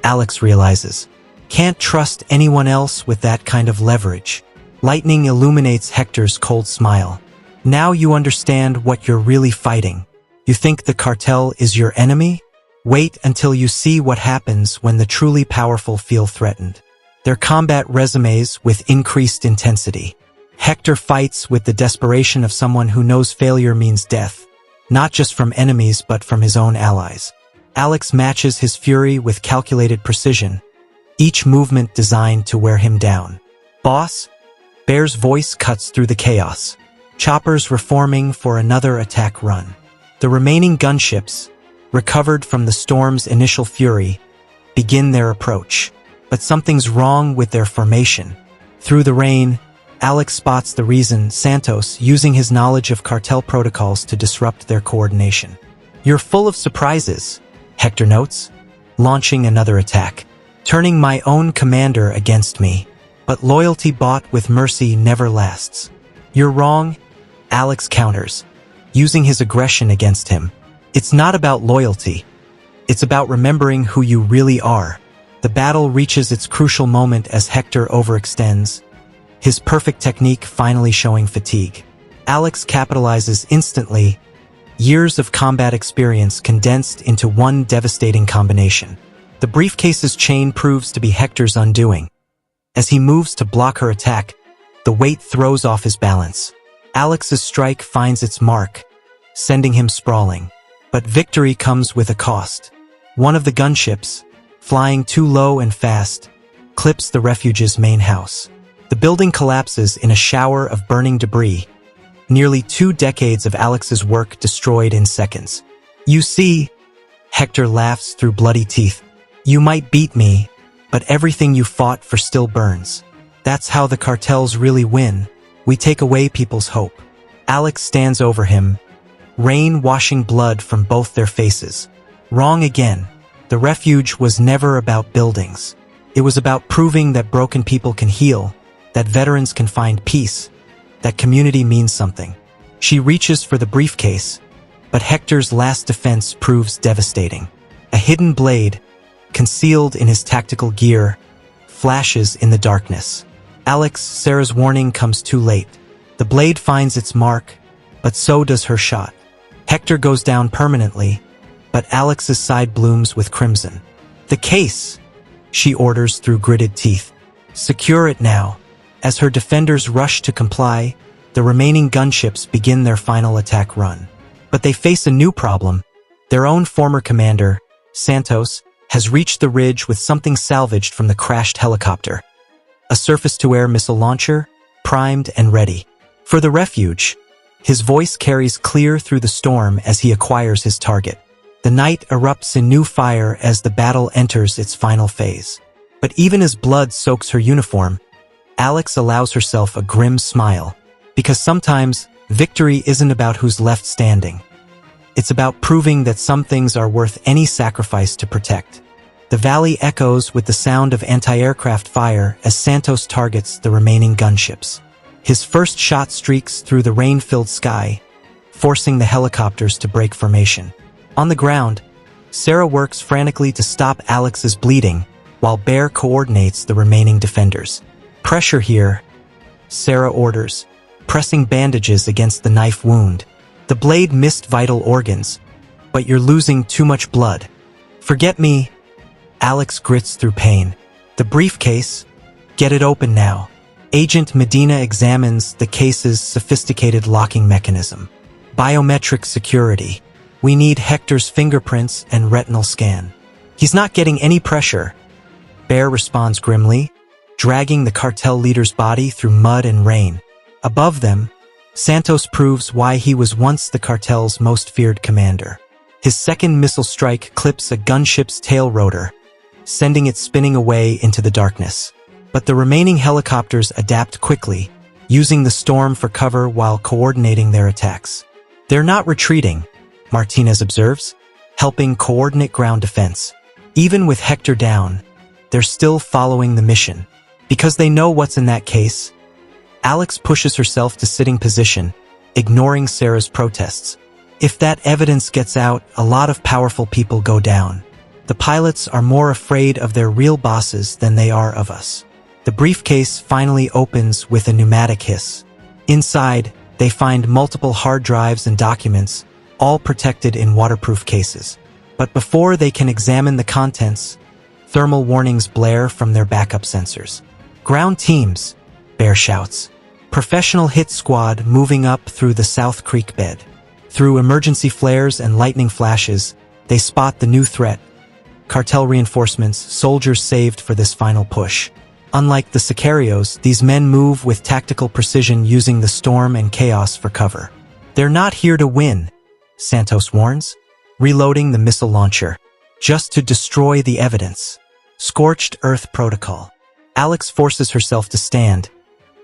Alex realizes. Can't trust anyone else with that kind of leverage. Lightning illuminates Hector's cold smile. Now you understand what you're really fighting. You think the cartel is your enemy? Wait until you see what happens when the truly powerful feel threatened. Their combat resumes with increased intensity. Hector fights with the desperation of someone who knows failure means death, not just from enemies but from his own allies. Alex matches his fury with calculated precision, each movement designed to wear him down. Boss? Bear's voice cuts through the chaos. Choppers reforming for another attack run. The remaining gunships, recovered from the storm's initial fury, begin their approach. But something's wrong with their formation. Through the rain, Alex spots the reason: Santos using his knowledge of cartel protocols to disrupt their coordination. You're full of surprises, Hector notes, launching another attack, turning my own commander against me. But loyalty bought with mercy never lasts. You're wrong, Alex counters, using his aggression against him. It's not about loyalty. It's about remembering who you really are. The battle reaches its crucial moment as Hector overextends, his perfect technique finally showing fatigue. Alex capitalizes instantly, years of combat experience condensed into one devastating combination. The briefcase's chain proves to be Hector's undoing. As he moves to block her attack, the weight throws off his balance. Alex's strike finds its mark, sending him sprawling. But victory comes with a cost. One of the gunships, flying too low and fast, clips the refuge's main house. The building collapses in a shower of burning debris, nearly 2 decades of Alex's work destroyed in seconds. You see, Hector laughs through bloody teeth. You might beat me, but everything you fought for still burns. That's how the cartels really win. We take away people's hope. Alex stands over him, rain washing blood from both their faces. Wrong again. The refuge was never about buildings. It was about proving that broken people can heal, that veterans can find peace, that community means something. She reaches for the briefcase, but Hector's last defense proves devastating. A hidden blade, concealed in his tactical gear, flashes in the darkness. Sarah's warning comes too late. The blade finds its mark, but so does her shot. Hector goes down permanently, but Alex's side blooms with crimson. The case, she orders through gritted teeth. Secure it now. As her defenders rush to comply, the remaining gunships begin their final attack run. But they face a new problem. Their own former commander, Santos, has reached the ridge with something salvaged from the crashed helicopter. A surface-to-air missile launcher, primed and ready. For the refuge, his voice carries clear through the storm as he acquires his target. The night erupts in new fire as the battle enters its final phase. But even as blood soaks her uniform, Alex allows herself a grim smile, because sometimes victory isn't about who's left standing. It's about proving that some things are worth any sacrifice to protect. The valley echoes with the sound of anti-aircraft fire as Santos targets the remaining gunships. His first shot streaks through the rain-filled sky, forcing the helicopters to break formation. On the ground, Sarah works frantically to stop Alex's bleeding, while Bear coordinates the remaining defenders. "Pressure here," Sarah orders, pressing bandages against the knife wound. "The blade missed vital organs, but you're losing too much blood." "Forget me," Alex grits through pain. "The briefcase, get it open now." Agent Medina examines the case's sophisticated locking mechanism. "Biometric security. We need Hector's fingerprints and retinal scan." "He's not getting any pressure," Bear responds grimly, dragging the cartel leader's body through mud and rain. Above them, Santos proves why he was once the cartel's most feared commander. His second missile strike clips a gunship's tail rotor, sending it spinning away into the darkness. But the remaining helicopters adapt quickly, using the storm for cover while coordinating their attacks. "They're not retreating," Martinez observes, helping coordinate ground defense. "Even with Hector down, they're still following the mission. Because they know what's in that case." Alex pushes herself to sitting position, ignoring Sarah's protests. "If that evidence gets out, a lot of powerful people go down. The pilots are more afraid of their real bosses than they are of us." The briefcase finally opens with a pneumatic hiss. Inside, they find multiple hard drives and documents, all protected in waterproof cases. But before they can examine the contents, thermal warnings blare from their backup sensors. "Ground teams," Bear shouts. "Professional hit squad moving up through the South Creek bed." Through emergency flares and lightning flashes, they spot the new threat. Cartel reinforcements, soldiers saved for this final push. Unlike the Sicarios, these men move with tactical precision using the storm and chaos for cover. "They're not here to win," Santos warns, reloading the missile launcher, "just to destroy the evidence." Scorched Earth Protocol. Alex forces herself to stand,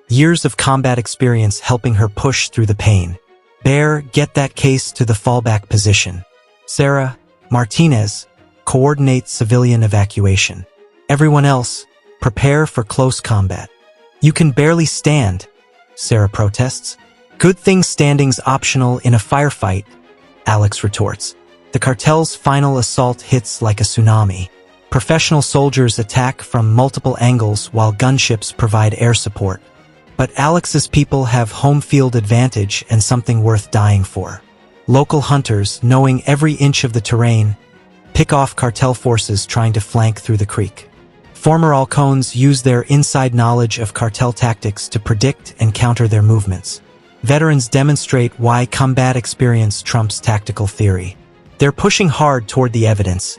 years of combat experience helping her push through the pain. "Bear, get that case to the fallback position." Sarah, Martinez, coordinate civilian evacuation. "Everyone else, prepare for close combat." "You can barely stand," Sarah protests. "Good thing standing's optional in a firefight," Alex retorts. The cartel's final assault hits like a tsunami. Professional soldiers attack from multiple angles while gunships provide air support. But Alex's people have home field advantage and something worth dying for. Local hunters, knowing every inch of the terrain, pick off cartel forces trying to flank through the creek. Former Alcones use their inside knowledge of cartel tactics to predict and counter their movements. Veterans demonstrate why combat experience trumps tactical theory. They're pushing hard toward the evidence.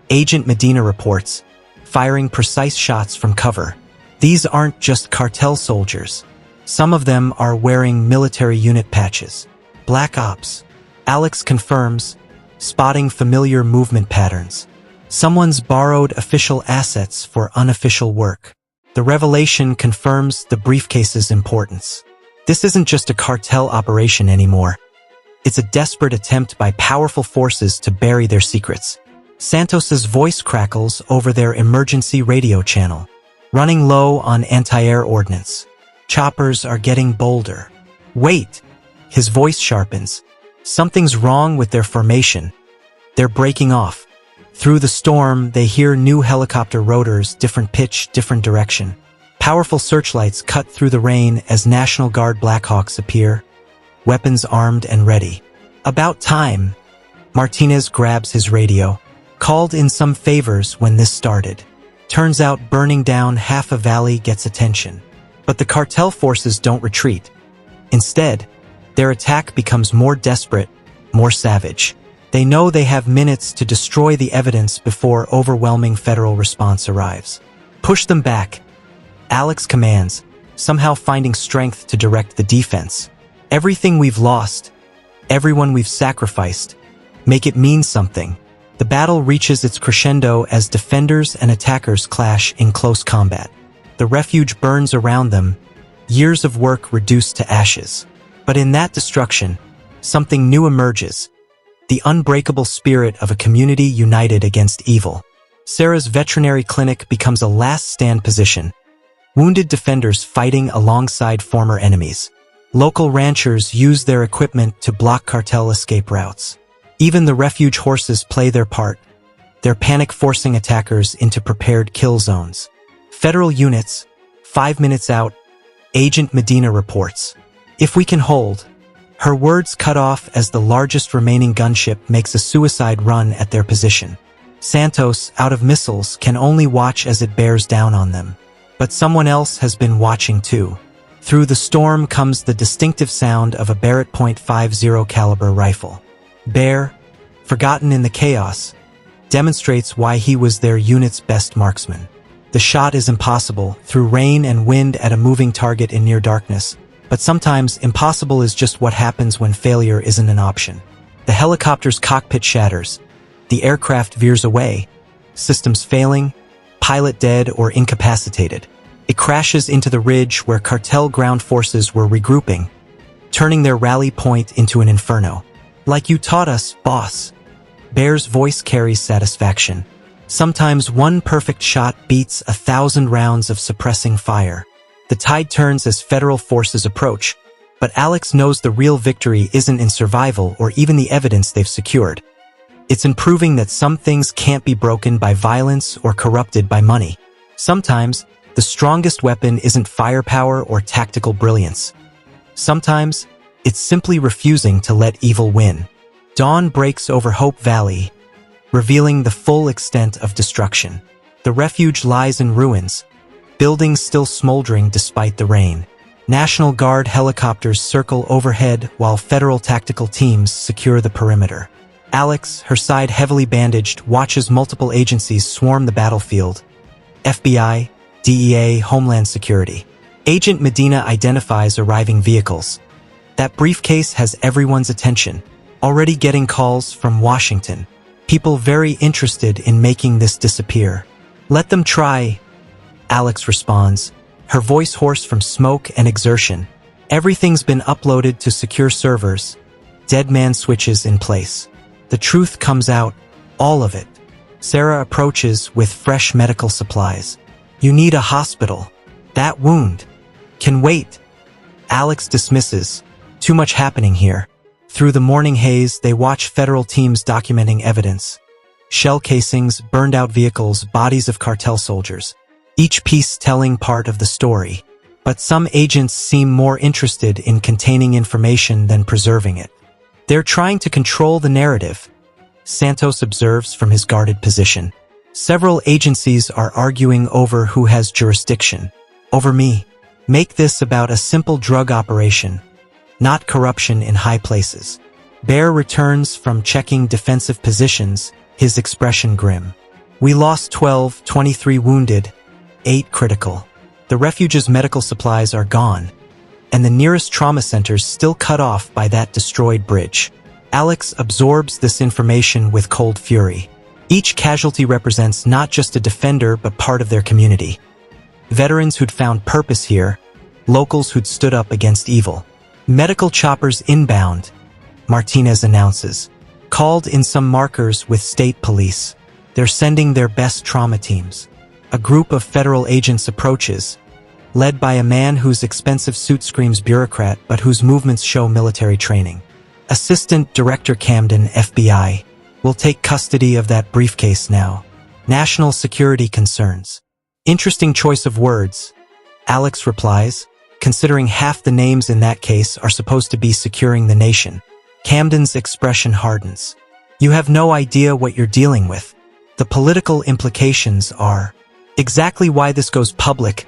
Agent Medina reports, firing precise shots from cover. These aren't just cartel soldiers. Some of them are wearing military unit patches. Black Ops. Alex confirms, spotting familiar movement patterns. Someone's borrowed official assets for unofficial work. The revelation confirms the briefcase's importance. This isn't just a cartel operation anymore. It's a desperate attempt by powerful forces to bury their secrets. Santos's voice crackles over their emergency radio channel, running low on anti-air ordnance. Choppers are getting bolder. "Wait!" His voice sharpens. "Something's wrong with their formation. They're breaking off." Through the storm, they hear new helicopter rotors, different pitch, different direction. Powerful searchlights cut through the rain as National Guard Blackhawks appear, weapons armed and ready. "About time." Martinez grabs his radio. "Called in some favors when this started. Turns out burning down half a valley gets attention." But the cartel forces don't retreat. Instead, their attack becomes more desperate, more savage. They know they have minutes to destroy the evidence before overwhelming federal response arrives. "Push them back," Alex commands, somehow finding strength to direct the defense. "Everything we've lost, everyone we've sacrificed, make it mean something." The battle reaches its crescendo as defenders and attackers clash in close combat. The refuge burns around them, years of work reduced to ashes. But in that destruction, something new emerges, the unbreakable spirit of a community united against evil. Sarah's veterinary clinic becomes a last-stand position, wounded defenders fighting alongside former enemies. Local ranchers use their equipment to block cartel escape routes. Even the refuge horses play their part, their panic forcing attackers into prepared kill zones. Federal units, 5 minutes out, Agent Medina reports. If we can hold. Her words cut off as the largest remaining gunship makes a suicide run at their position. Santos, out of missiles, can only watch as it bears down on them. But someone else has been watching too. Through the storm comes the distinctive sound of a Barrett .50 caliber rifle. Bear, forgotten in the chaos, demonstrates why he was their unit's best marksman. The shot is impossible, through rain and wind at a moving target in near darkness, but sometimes impossible is just what happens when failure isn't an option. The helicopter's cockpit shatters. The aircraft veers away, systems failing, pilot dead or incapacitated. It crashes into the ridge where cartel ground forces were regrouping, turning their rally point into an inferno. Like you taught us, boss. Bear's voice carries satisfaction. Sometimes one perfect shot beats 1,000 rounds of suppressing fire. The tide turns as federal forces approach, but Alex knows the real victory isn't in survival or even the evidence they've secured. It's in proving that some things can't be broken by violence or corrupted by money. Sometimes, the strongest weapon isn't firepower or tactical brilliance. Sometimes, it's simply refusing to let evil win. Dawn breaks over Hope Valley, revealing the full extent of destruction. The refuge lies in ruins, buildings still smoldering despite the rain. National Guard helicopters circle overhead while federal tactical teams secure the perimeter. Alex, her side heavily bandaged, watches multiple agencies swarm the battlefield. FBI, DEA, Homeland Security. Agent Medina identifies arriving vehicles. That briefcase has everyone's attention, already getting calls from Washington. People very interested in making this disappear. Let them try, Alex responds, her voice hoarse from smoke and exertion. Everything's been uploaded to secure servers. Dead man switches in place. The truth comes out, all of it. Sarah approaches with fresh medical supplies. You need a hospital. That wound can wait. Alex dismisses. Too much happening here. Through the morning haze, they watch federal teams documenting evidence. Shell casings, burned out vehicles, bodies of cartel soldiers. Each piece telling part of the story. But some agents seem more interested in containing information than preserving it. They're trying to control the narrative, Santos observes from his guarded position. Several agencies are arguing over who has jurisdiction. Over me. Make this about a simple drug operation, not corruption in high places. Bear returns from checking defensive positions, his expression grim. We lost 12, 23 wounded, 8 critical. The refuge's medical supplies are gone, and the nearest trauma centers still cut off by that destroyed bridge. Alex absorbs this information with cold fury. Each casualty represents not just a defender but part of their community. Veterans who'd found purpose here, locals who'd stood up against evil. Medical choppers inbound, Martinez announces. Called in some markers with state police. They're sending their best trauma teams. A group of federal agents approaches, led by a man whose expensive suit screams bureaucrat but whose movements show military training. Assistant Director Camden, FBI, will take custody of that briefcase now. National security concerns. Interesting choice of words, Alex replies, considering half the names in that case are supposed to be securing the nation. Camden's expression hardens. You have no idea what you're dealing with. The political implications are exactly why this goes public.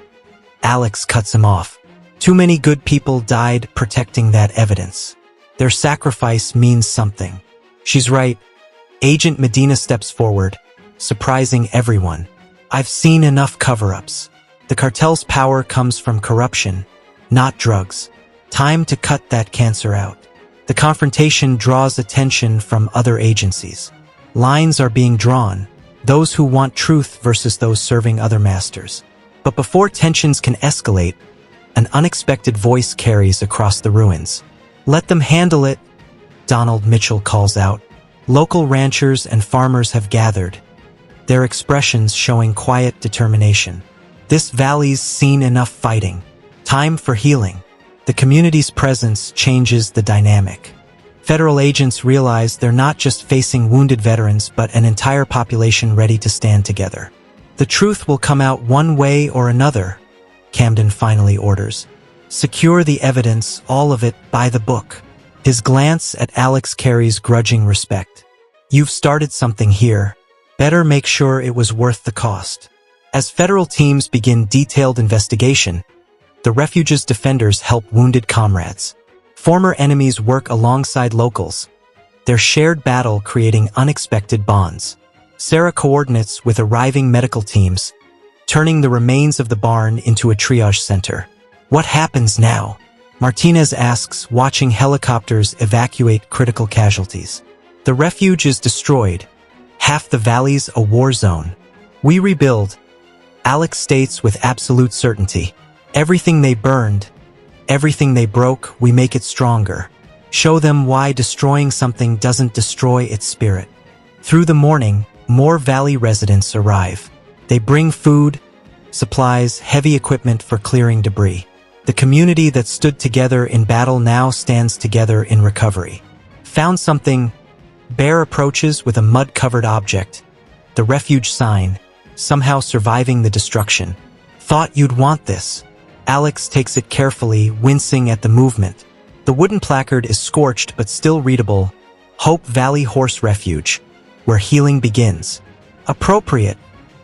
Alex cuts him off. Too many good people died protecting that evidence. Their sacrifice means something. She's right. Agent Medina steps forward, surprising everyone. I've seen enough cover-ups. The cartel's power comes from corruption, not drugs. Time to cut that cancer out. The confrontation draws attention from other agencies. Lines are being drawn, those who want truth versus those serving other masters. But before tensions can escalate, an unexpected voice carries across the ruins. Let them handle it, Donald Mitchell calls out. Local ranchers and farmers have gathered, their expressions showing quiet determination. This valley's seen enough fighting. Time for healing. The community's presence changes the dynamic. Federal agents realize they're not just facing wounded veterans but an entire population ready to stand together. The truth will come out one way or another, Camden finally orders. Secure the evidence, all of it, by the book. His glance at Alex carries grudging respect. You've started something here. Better make sure it was worth the cost. As federal teams begin detailed investigation, the refuge's defenders help wounded comrades. Former enemies work alongside locals, their shared battle creating unexpected bonds. Sarah coordinates with arriving medical teams, turning the remains of the barn into a triage center. What happens now? Martinez asks, watching helicopters evacuate critical casualties. The refuge is destroyed. Half the valley's a war zone. We rebuild, Alex states with absolute certainty. Everything they burned, everything they broke, we make it stronger. Show them why destroying something doesn't destroy its spirit. Through the morning, more valley residents arrive. They bring food, supplies, heavy equipment for clearing debris. The community that stood together in battle now stands together in recovery. Found something. Bear approaches with a mud-covered object. The refuge sign, somehow surviving the destruction. Thought you'd want this. Alex takes it carefully, wincing at the movement. The wooden placard is scorched but still readable. Hope Valley Horse Refuge, where healing begins. Appropriate,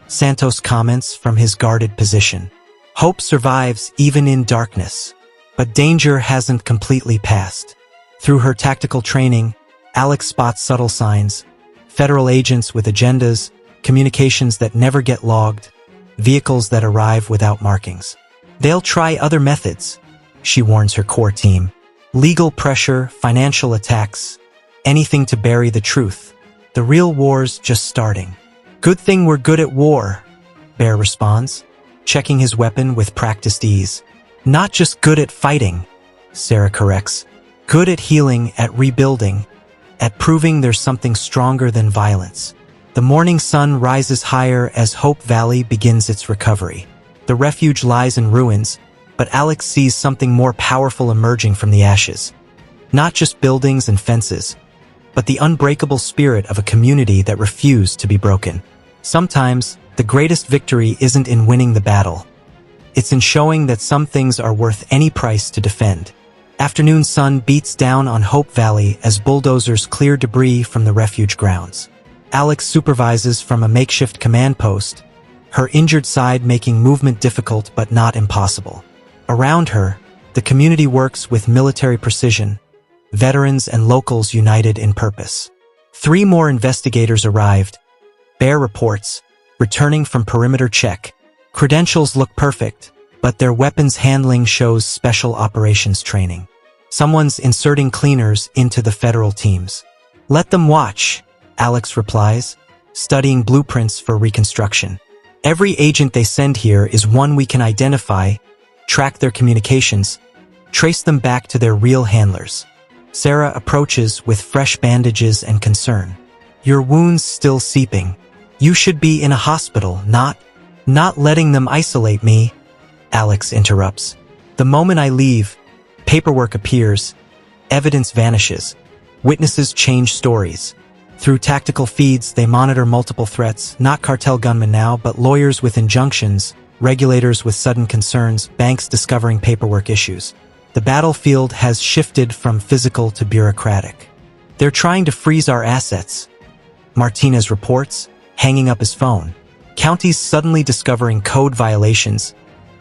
Santos comments from his guarded position. Hope survives even in darkness. But danger hasn't completely passed. Through her tactical training, Alex spots subtle signs. Federal agents with agendas, communications that never get logged, vehicles that arrive without markings. They'll try other methods, she warns her core team. Legal pressure, financial attacks, anything to bury the truth. The real war's just starting. Good thing we're good at war, Bear responds, checking his weapon with practiced ease. Not just good at fighting, Sarah corrects. Good at healing, at rebuilding, at proving there's something stronger than violence. The morning sun rises higher as Hope Valley begins its recovery. The refuge lies in ruins, but Alex sees something more powerful emerging from the ashes. Not just buildings and fences, but the unbreakable spirit of a community that refused to be broken. Sometimes, the greatest victory isn't in winning the battle. It's in showing that some things are worth any price to defend. Afternoon sun beats down on Hope Valley as bulldozers clear debris from the refuge grounds. Alex supervises from a makeshift command post, her injured side making movement difficult but not impossible. Around her, the community works with military precision, veterans and locals united in purpose. 3 more investigators arrived, Bear reports, returning from perimeter check. Credentials look perfect, but their weapons handling shows special operations training. Someone's inserting cleaners into the federal teams. Let them watch, Alex replies, studying blueprints for reconstruction. Every agent they send here is one we can identify, track their communications, trace them back to their real handlers. Sarah approaches with fresh bandages and concern. Your wounds still seeping. You should be in a hospital, not letting them isolate me, Alex interrupts. The moment I leave, paperwork appears, evidence vanishes, witnesses change stories. Through tactical feeds, they monitor multiple threats, not cartel gunmen now, but lawyers with injunctions, regulators with sudden concerns, banks discovering paperwork issues. The battlefield has shifted from physical to bureaucratic. They're trying to freeze our assets, Martinez reports, hanging up his phone. Counties suddenly discovering code violations,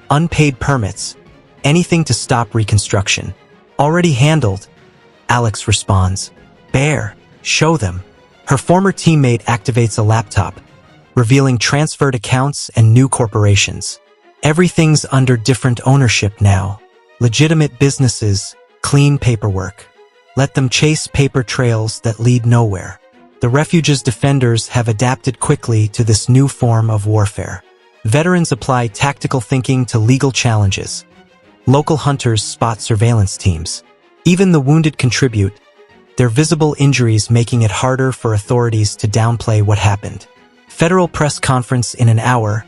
unpaid permits, anything to stop reconstruction. Already handled, Alex responds. Bear, show them. Her former teammate activates a laptop, revealing transferred accounts and new corporations. Everything's under different ownership now. Legitimate businesses, clean paperwork. Let them chase paper trails that lead nowhere. The refuge's defenders have adapted quickly to this new form of warfare. Veterans apply tactical thinking to legal challenges. Local hunters spot surveillance teams. Even the wounded contribute, their visible injuries making it harder for authorities to downplay what happened. Federal press conference in an hour,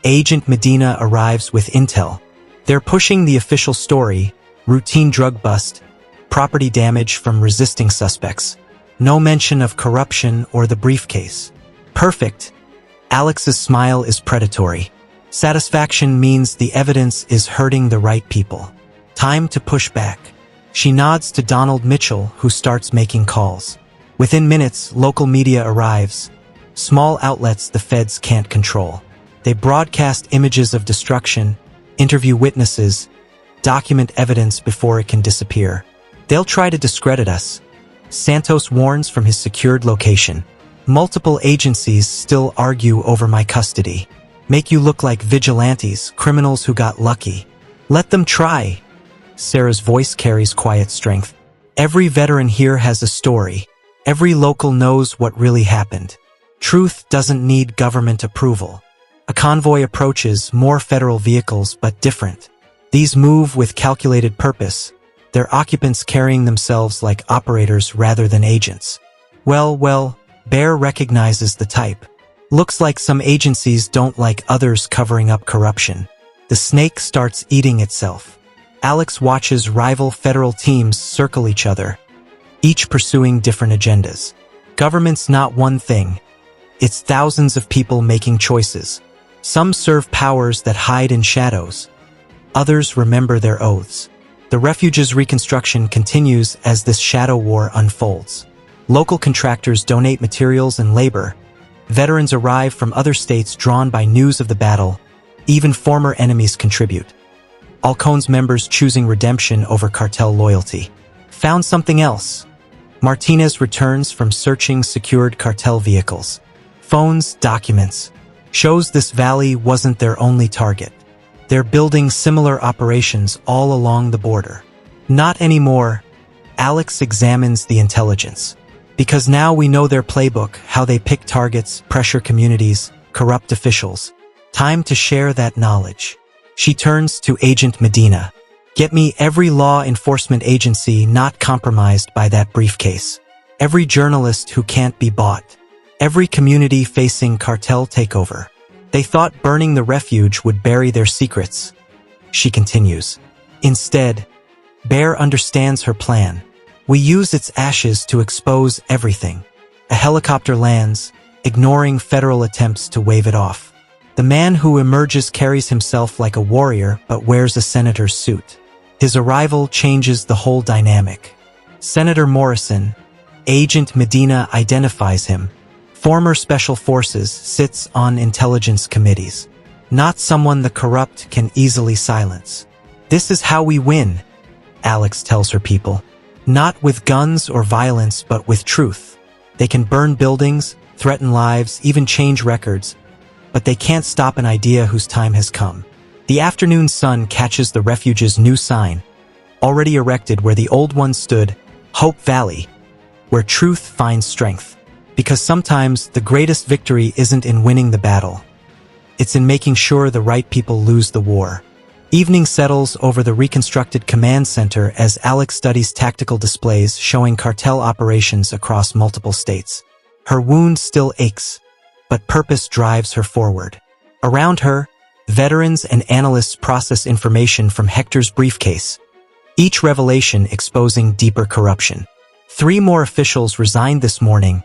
Agent Medina arrives with intel. They're pushing the official story: routine drug bust, property damage from resisting suspects. No mention of corruption or the briefcase. Perfect. Alex's smile is predatory. Satisfaction means the evidence is hurting the right people. Time to push back. She nods to Donald Mitchell, who starts making calls. Within minutes, local media arrives. Small outlets the feds can't control. They broadcast images of destruction, interview witnesses, document evidence before it can disappear. They'll try to discredit us. Santos warns from his secured location. Multiple agencies still argue over my custody. Make you look like vigilantes, criminals who got lucky. Let them try. Sarah's voice carries quiet strength. Every veteran here has a story. Every local knows what really happened. Truth doesn't need government approval. A convoy approaches, more federal vehicles, but different. These move with calculated purpose, their occupants carrying themselves like operators rather than agents. Well, Bear recognizes the type. Looks like some agencies don't like others covering up corruption. The snake starts eating itself. Alex watches rival federal teams circle each other, each pursuing different agendas. Government's not one thing. It's thousands of people making choices. Some serve powers that hide in shadows. Others remember their oaths. The refuge's reconstruction continues as this shadow war unfolds. Local contractors donate materials and labor. Veterans arrive from other states drawn by news of the battle. Even former enemies contribute. Alcone's members choosing redemption over cartel loyalty. Found something else. Martinez returns from searching secured cartel vehicles. Phones, documents. Shows this valley wasn't their only target. They're building similar operations all along the border. Not anymore. Alex examines the intelligence. Because now we know their playbook, how they pick targets, pressure communities, corrupt officials. Time to share that knowledge. She turns to Agent Medina. Get me every law enforcement agency not compromised by that briefcase. Every journalist who can't be bought. Every community facing cartel takeover. They thought burning the refuge would bury their secrets. She continues. Instead, Bear understands her plan. We use its ashes to expose everything. A helicopter lands, ignoring federal attempts to wave it off. The man who emerges carries himself like a warrior but wears a senator's suit. His arrival changes the whole dynamic. Senator Morrison, Agent Medina identifies him. Former Special Forces, sits on intelligence committees. Not someone the corrupt can easily silence. This is how we win, Alex tells her people. Not with guns or violence, but with truth. They can burn buildings, threaten lives, even change records, but they can't stop an idea whose time has come. The afternoon sun catches the refuge's new sign, already erected where the old one stood, Hope Valley, where truth finds strength. Because sometimes the greatest victory isn't in winning the battle. It's in making sure the right people lose the war. Evening settles over the reconstructed command center as Alex studies tactical displays showing cartel operations across multiple states. Her wound still aches, but purpose drives her forward. Around her, veterans and analysts process information from Hector's briefcase, each revelation exposing deeper corruption. 3 more officials resigned this morning,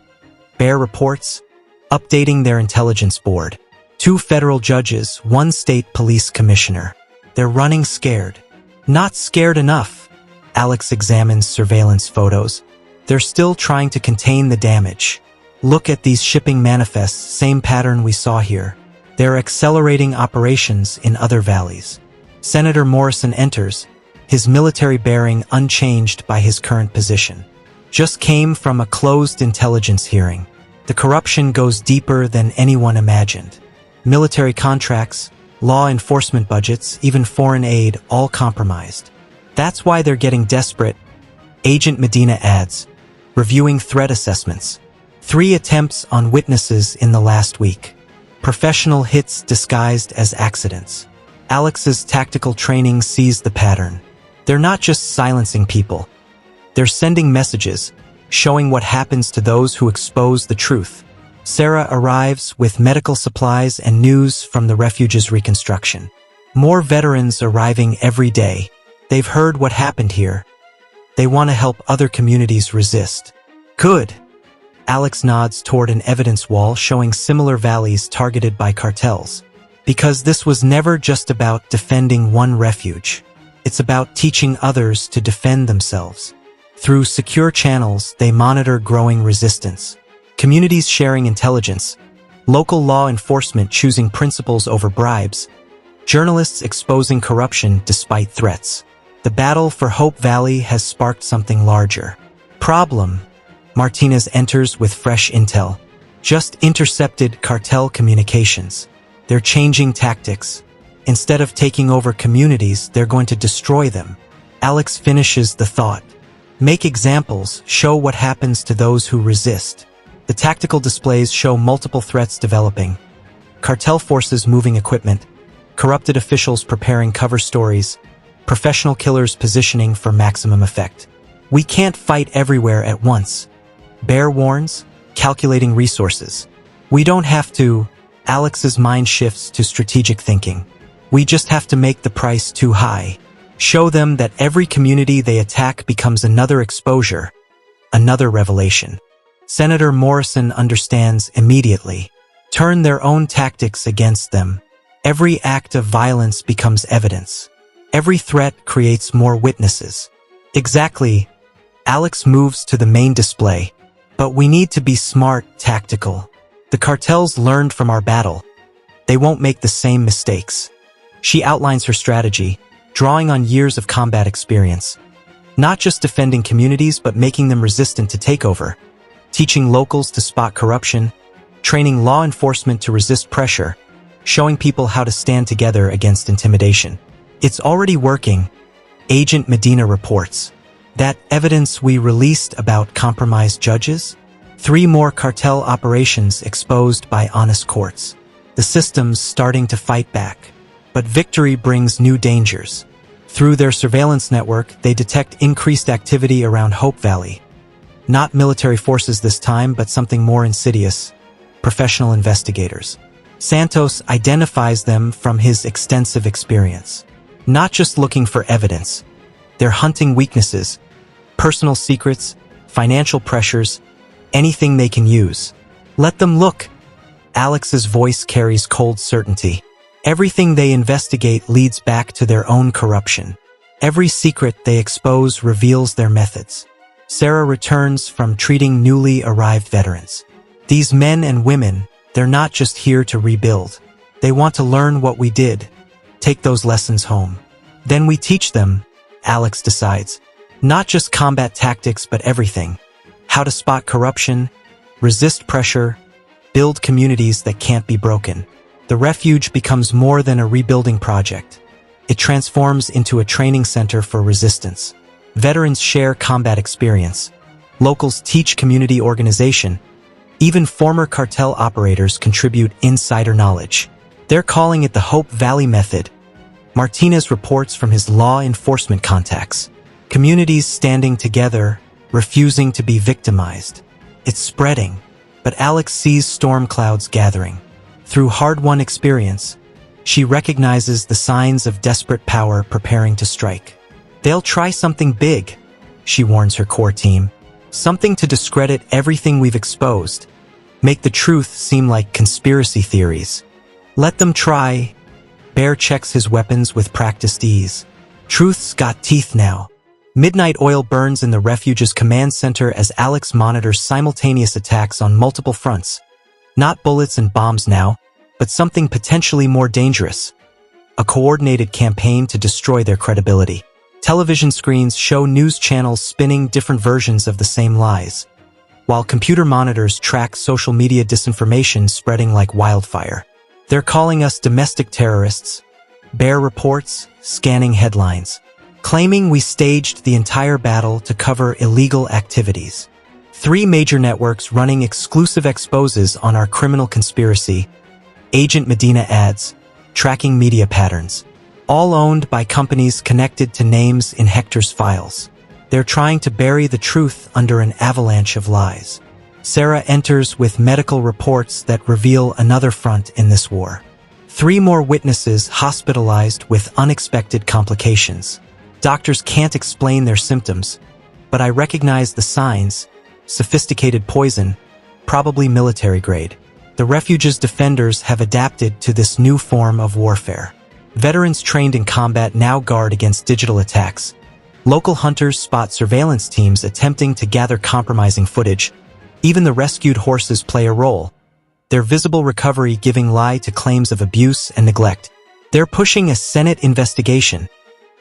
Bear reports, updating their intelligence board. 2 federal judges, 1 state police commissioner. They're running scared. Not scared enough. Alex examines surveillance photos. They're still trying to contain the damage. Look at these shipping manifests, same pattern we saw here. They're accelerating operations in other valleys. Senator Morrison enters, his military bearing unchanged by his current position. Just came from a closed intelligence hearing. The corruption goes deeper than anyone imagined. Military contracts, law enforcement budgets, even foreign aid, all compromised. That's why they're getting desperate, Agent Medina adds, reviewing threat assessments. 3 attempts on witnesses in the last week. Professional hits disguised as accidents. Alex's tactical training sees the pattern. They're not just silencing people. They're sending messages, showing what happens to those who expose the truth. Sarah arrives with medical supplies and news from the refuge's reconstruction. More veterans arriving every day. They've heard what happened here. They want to help other communities resist. Good. Alex nods toward an evidence wall showing similar valleys targeted by cartels. Because this was never just about defending one refuge. It's about teaching others to defend themselves. Through secure channels, they monitor growing resistance. Communities sharing intelligence. Local law enforcement choosing principles over bribes. Journalists exposing corruption despite threats. The battle for Hope Valley has sparked something larger. Problem. Martinez enters with fresh intel. Just intercepted cartel communications. They're changing tactics. Instead of taking over communities, they're going to destroy them. Alex finishes the thought. Make examples, show what happens to those who resist. The tactical displays show multiple threats developing. Cartel forces moving equipment. Corrupted officials preparing cover stories. Professional killers positioning for maximum effect. We can't fight everywhere at once. Bear warns, calculating resources. We don't have to. Alex's mind shifts to strategic thinking. We just have to make the price too high. Show them that every community they attack becomes another exposure, another revelation. Senator Morrison understands immediately. Turn their own tactics against them. Every act of violence becomes evidence. Every threat creates more witnesses. Exactly. Alex moves to the main display. But we need to be smart, tactical. The cartels learned from our battle. They won't make the same mistakes. She outlines her strategy, drawing on years of combat experience. Not just defending communities, but making them resistant to takeover. Teaching locals to spot corruption, training law enforcement to resist pressure, showing people how to stand together against intimidation. It's already working. Agent Medina reports. That evidence we released about compromised judges? 3 more cartel operations exposed by honest courts. The system's starting to fight back. But victory brings new dangers. Through their surveillance network, they detect increased activity around Hope Valley. Not military forces this time, but something more insidious. Professional investigators. Santos identifies them from his extensive experience. Not just looking for evidence. They're hunting weaknesses, personal secrets, financial pressures, anything they can use. Let them look. Alex's voice carries cold certainty. Everything they investigate leads back to their own corruption. Every secret they expose reveals their methods. Sarah returns from treating newly arrived veterans. These men and women, they're not just here to rebuild. They want to learn what we did. Take those lessons home. Then we teach them, Alex decides. Not just combat tactics, but everything. How to spot corruption, resist pressure, build communities that can't be broken. The refuge becomes more than a rebuilding project. It transforms into a training center for resistance. Veterans share combat experience. Locals teach community organization. Even former cartel operators contribute insider knowledge. They're calling it the Hope Valley Method. Martinez reports from his law enforcement contacts. Communities standing together, refusing to be victimized. It's spreading, but Alex sees storm clouds gathering. Through hard-won experience, she recognizes the signs of desperate power preparing to strike. They'll try something big, she warns her core team. Something to discredit everything we've exposed. Make the truth seem like conspiracy theories. Let them try. Bear checks his weapons with practiced ease. Truth's got teeth now. Midnight oil burns in the refuge's command center as Alex monitors simultaneous attacks on multiple fronts. Not bullets and bombs now, but something potentially more dangerous. A coordinated campaign to destroy their credibility. Television screens show news channels spinning different versions of the same lies, while computer monitors track social media disinformation spreading like wildfire. They're calling us domestic terrorists. Bear reports, scanning headlines, claiming we staged the entire battle to cover illegal activities. 3 major networks running exclusive exposes on our criminal conspiracy. Agent Medina adds, tracking media patterns. All owned by companies connected to names in Hector's files. They're trying to bury the truth under an avalanche of lies. Sarah enters with medical reports that reveal another front in this war. 3 more witnesses hospitalized with unexpected complications. Doctors can't explain their symptoms, but I recognize the signs: sophisticated poison, probably military grade. The refuge's defenders have adapted to this new form of warfare. Veterans trained in combat now guard against digital attacks. Local hunters spot surveillance teams attempting to gather compromising footage. Even the rescued horses play a role, their visible recovery giving lie to claims of abuse and neglect. They're pushing a Senate investigation.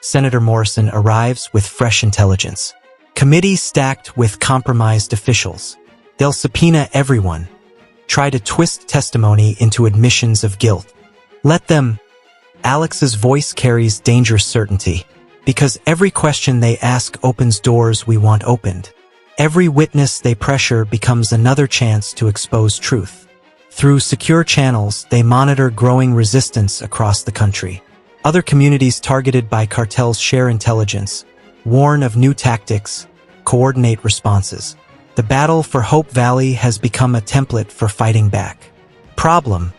Senator Morrison arrives with fresh intelligence. Committee stacked with compromised officials. They'll subpoena everyone, try to twist testimony into admissions of guilt. Let them. Alex's voice carries dangerous certainty, because every question they ask opens doors we want opened. Every witness they pressure becomes another chance to expose truth. Through secure channels, they monitor growing resistance across the country. Other communities targeted by cartels share intelligence, warn of new tactics, coordinate responses. The battle for Hope Valley has become a template for fighting back. Problem: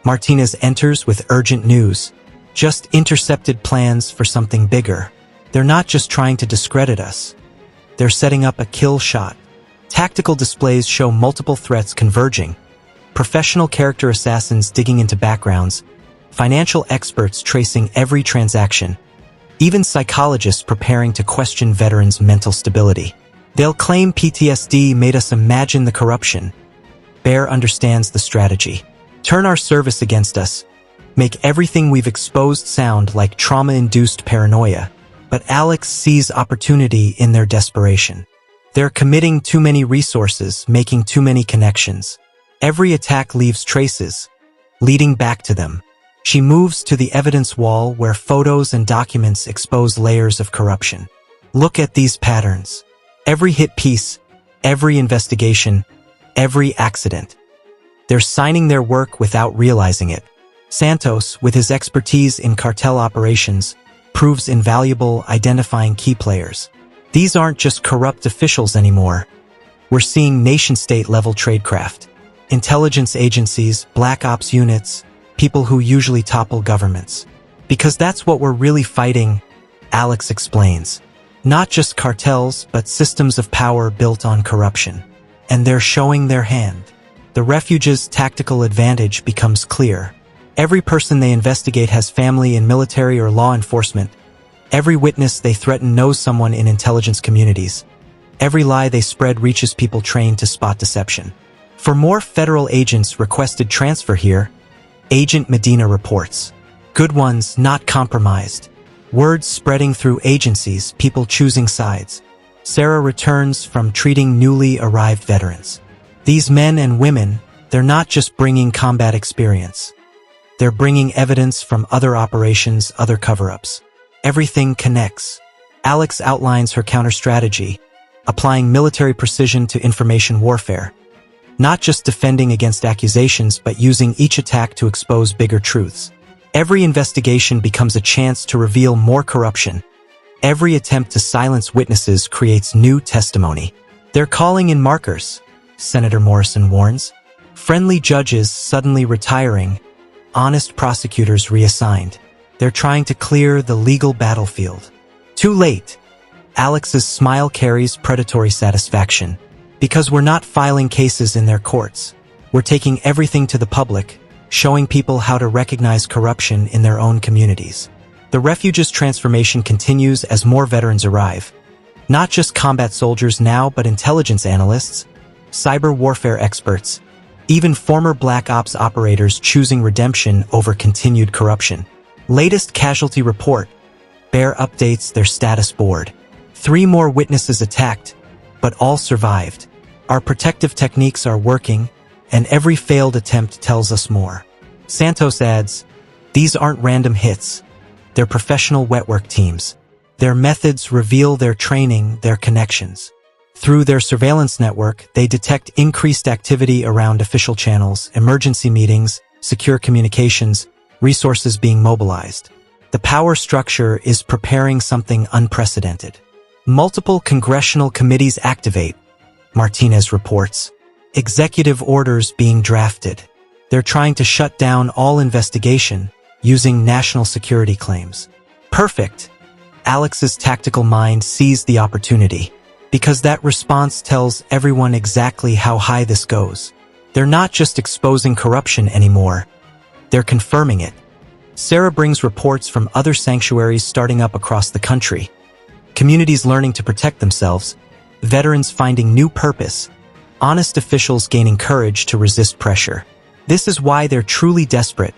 Martinez enters with urgent news. Just intercepted plans for something bigger. They're not just trying to discredit us. They're setting up a kill shot. Tactical displays show multiple threats converging. Professional character assassins digging into backgrounds. Financial experts tracing every transaction. Even psychologists preparing to question veterans' mental stability. They'll claim PTSD made us imagine the corruption. Bear understands the strategy. Turn our service against us. Make everything we've exposed sound like trauma-induced paranoia. But Alex sees opportunity in their desperation. They're committing too many resources, making too many connections. Every attack leaves traces, leading back to them. She moves to the evidence wall where photos and documents expose layers of corruption. Look at these patterns. Every hit piece, every investigation, every accident. They're signing their work without realizing it. Santos, with his expertise in cartel operations, proves invaluable identifying key players. These aren't just corrupt officials anymore. We're seeing nation-state level tradecraft. Intelligence agencies, black ops units, people who usually topple governments. Because that's what we're really fighting, Alex explains. Not just cartels, but systems of power built on corruption. And they're showing their hand. The refuge's tactical advantage becomes clear. Every person they investigate has family in military or law enforcement. Every witness they threaten knows someone in intelligence communities. Every lie they spread reaches people trained to spot deception. For more federal agents requested transfer here, Agent Medina reports. Good ones, not compromised. Words spreading through agencies, people choosing sides. Sarah returns from treating newly arrived veterans. These men and women, they're not just bringing combat experience. They're bringing evidence from other operations, other cover-ups. Everything connects. Alex outlines her counter-strategy, applying military precision to information warfare. Not just defending against accusations, but using each attack to expose bigger truths. Every investigation becomes a chance to reveal more corruption. Every attempt to silence witnesses creates new testimony. They're calling in markers, Senator Morrison warns. Friendly judges suddenly retiring, honest prosecutors reassigned. They're trying to clear the legal battlefield. Too late. Alex's smile carries predatory satisfaction. Because we're not filing cases in their courts. We're taking everything to the public, showing people how to recognize corruption in their own communities. The refuge's transformation continues as more veterans arrive. Not just combat soldiers now, but intelligence analysts, cyber warfare experts, even former Black Ops operators choosing redemption over continued corruption. Latest casualty report. Bear updates their status board. 3 more witnesses attacked, but all survived. Our protective techniques are working, and every failed attempt tells us more. Santos adds, these aren't random hits. They're professional wetwork teams. Their methods reveal their training, their connections. Through their surveillance network, they detect increased activity around official channels, emergency meetings, secure communications, resources being mobilized. The power structure is preparing something unprecedented. Multiple congressional committees activate, Martinez reports. Executive orders being drafted. They're trying to shut down all investigation using national security claims. Perfect. Alex's tactical mind sees the opportunity, because that response tells everyone exactly how high this goes. They're not just exposing corruption anymore, they're confirming it. Sarah brings reports from other sanctuaries starting up across the country. Communities learning to protect themselves, veterans finding new purpose, honest officials gaining courage to resist pressure. This is why they're truly desperate,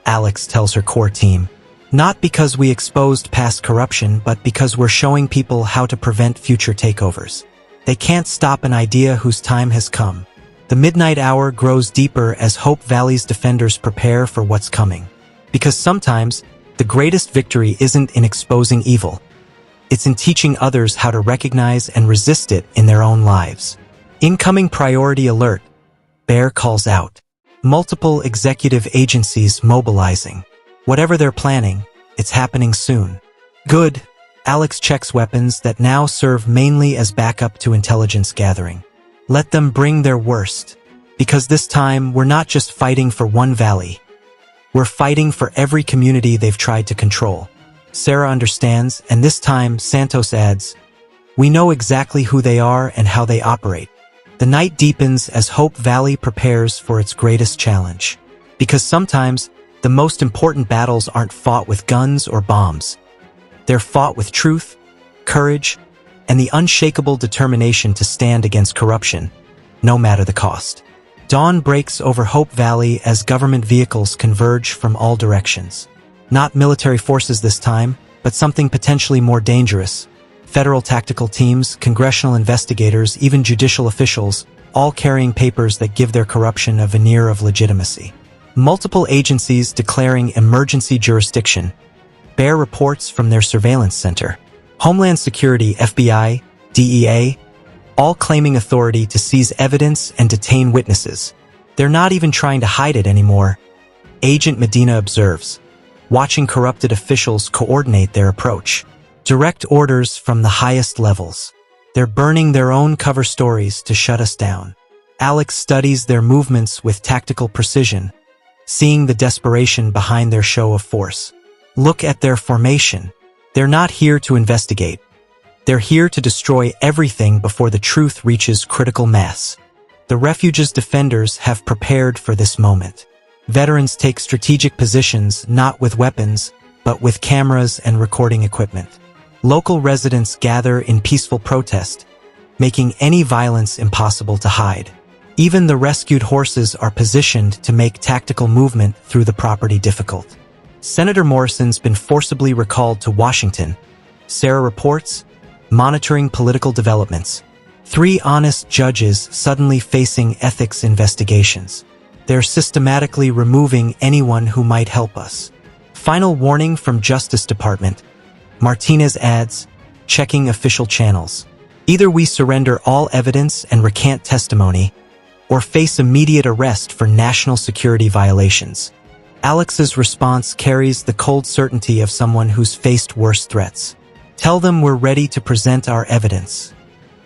Alex tells her core team. Not because we exposed past corruption, but because we're showing people how to prevent future takeovers. They can't stop an idea whose time has come. The midnight hour grows deeper as Hope Valley's defenders prepare for what's coming. Because sometimes, the greatest victory isn't in exposing evil. It's in teaching others how to recognize and resist it in their own lives. Incoming priority alert, Bear calls out. Multiple executive agencies mobilizing. Whatever they're planning, it's happening soon. Good. Alex checks weapons that now serve mainly as backup to intelligence gathering. Let them bring their worst. Because this time, we're not just fighting for one valley. We're fighting for every community they've tried to control. Sarah understands, and this time, Santos adds, we know exactly who they are and how they operate. The night deepens as Hope Valley prepares for its greatest challenge. Because sometimes, the most important battles aren't fought with guns or bombs. They're fought with truth, courage, and the unshakable determination to stand against corruption, no matter the cost. Dawn breaks over Hope Valley as government vehicles converge from all directions. Not military forces this time, but something potentially more dangerous. Federal tactical teams, congressional investigators, even judicial officials, all carrying papers that give their corruption a veneer of legitimacy. Multiple agencies declaring emergency jurisdiction. Bear reports from their surveillance center. Homeland Security, FBI, DEA, all claiming authority to seize evidence and detain witnesses. They're not even trying to hide it anymore. Agent Medina observes, watching corrupted officials coordinate their approach. Direct orders from the highest levels. They're burning their own cover stories to shut us down. Alex studies their movements with tactical precision, seeing the desperation behind their show of force. Look at their formation. They're not here to investigate. They're here to destroy everything before the truth reaches critical mass. The refuge's defenders have prepared for this moment. Veterans take strategic positions not with weapons, but with cameras and recording equipment. Local residents gather in peaceful protest, making any violence impossible to hide. Even the rescued horses are positioned to make tactical movement through the property difficult. Senator Morrison's been forcibly recalled to Washington. Sarah reports, monitoring political developments. 3 honest judges suddenly facing ethics investigations. They're systematically removing anyone who might help us. Final warning from Justice Department. Martinez adds, checking official channels. Either we surrender all evidence and recant testimony, or face immediate arrest for national security violations. Alex's response carries the cold certainty of someone who's faced worse threats. Tell them we're ready to present our evidence.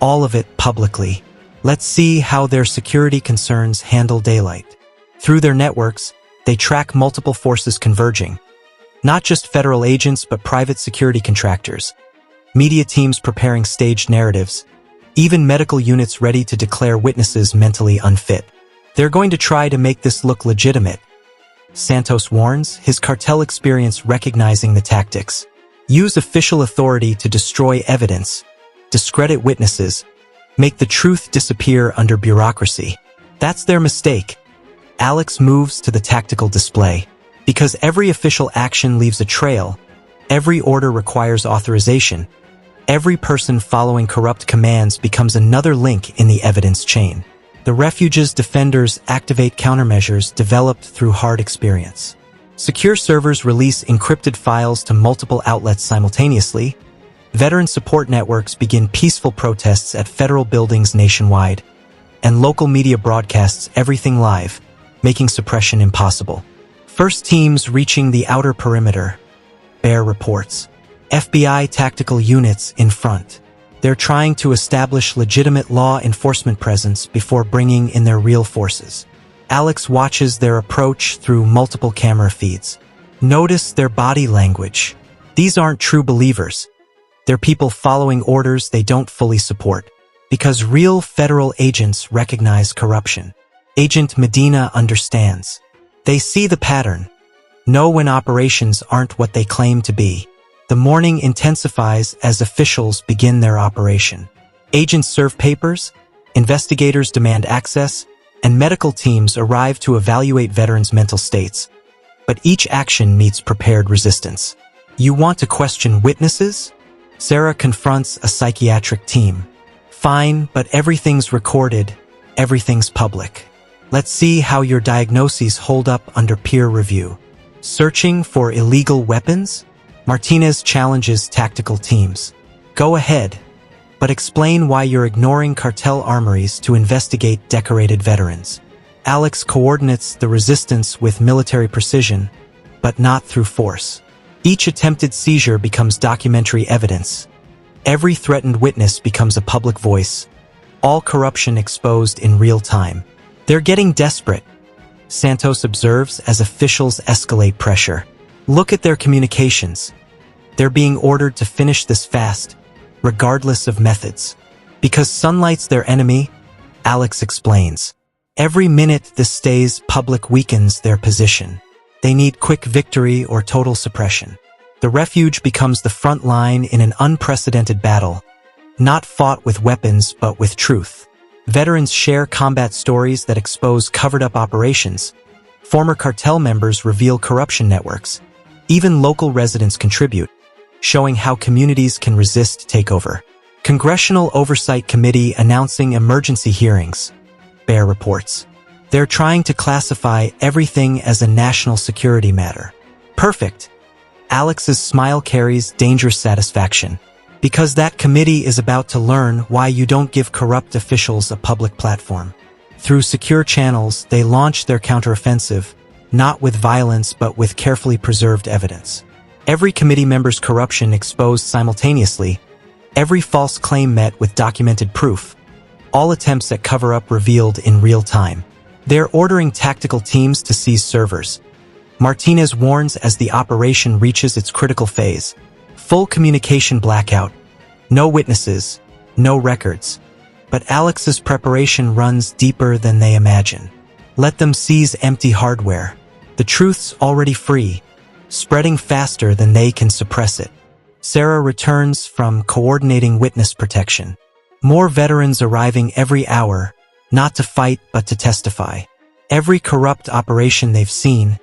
All of it publicly. Let's see how their security concerns handle daylight. Through their networks, they track multiple forces converging. Not just federal agents, but private security contractors. Media teams preparing staged narratives. Even medical units ready to declare witnesses mentally unfit. They're going to try to make this look legitimate. Santos warns, his cartel experience recognizing the tactics. Use official authority to destroy evidence, discredit witnesses, make the truth disappear under bureaucracy. That's their mistake. Alex moves to the tactical display. Because every official action leaves a trail, every order requires authorization, every person following corrupt commands becomes another link in the evidence chain. The refuge's defenders activate countermeasures developed through hard experience. Secure servers release encrypted files to multiple outlets simultaneously. Veteran support networks begin peaceful protests at federal buildings nationwide. And local media broadcasts everything live, making suppression impossible. First teams reaching the outer perimeter. Bear reports. FBI tactical units in front. They're trying to establish legitimate law enforcement presence before bringing in their real forces. Alex watches their approach through multiple camera feeds. Notice their body language. These aren't true believers. They're people following orders they don't fully support. Because real federal agents recognize corruption. Agent Medina understands. They see the pattern. Know when operations aren't what they claim to be. The mourning intensifies as officials begin their operation. Agents serve papers, investigators demand access, and medical teams arrive to evaluate veterans' mental states. But each action meets prepared resistance. You want to question witnesses? Sarah confronts a psychiatric team. Fine, but everything's recorded, everything's public. Let's see how your diagnoses hold up under peer review. Searching for illegal weapons? Martinez challenges tactical teams. Go ahead, but explain why you're ignoring cartel armories to investigate decorated veterans. Alex coordinates the resistance with military precision, but not through force. Each attempted seizure becomes documentary evidence. Every threatened witness becomes a public voice. All corruption exposed in real time. They're getting desperate, Santos observes as officials escalate pressure. Look at their communications. They're being ordered to finish this fast, regardless of methods. Because sunlight's their enemy, Alex explains. Every minute this stays public weakens their position. They need quick victory or total suppression. The refuge becomes the front line in an unprecedented battle, not fought with weapons but with truth. Veterans share combat stories that expose covered-up operations. Former cartel members reveal corruption networks. Even local residents contribute, showing how communities can resist takeover. Congressional Oversight Committee announcing emergency hearings. Bear reports. They're trying to classify everything as a national security matter. Perfect. Alex's smile carries dangerous satisfaction. Because that committee is about to learn why you don't give corrupt officials a public platform. Through secure channels, they launch their counteroffensive, not with violence but with carefully preserved evidence. Every committee member's corruption exposed simultaneously, every false claim met with documented proof, all attempts at cover-up revealed in real time. They're ordering tactical teams to seize servers. Martinez warns as the operation reaches its critical phase. Full communication blackout. No witnesses, no records. But Alex's preparation runs deeper than they imagine. Let them seize empty hardware. The truth's already free, spreading faster than they can suppress it. Sarah returns from coordinating witness protection. More veterans arriving every hour, not to fight but to testify. Every corrupt operation they've seen,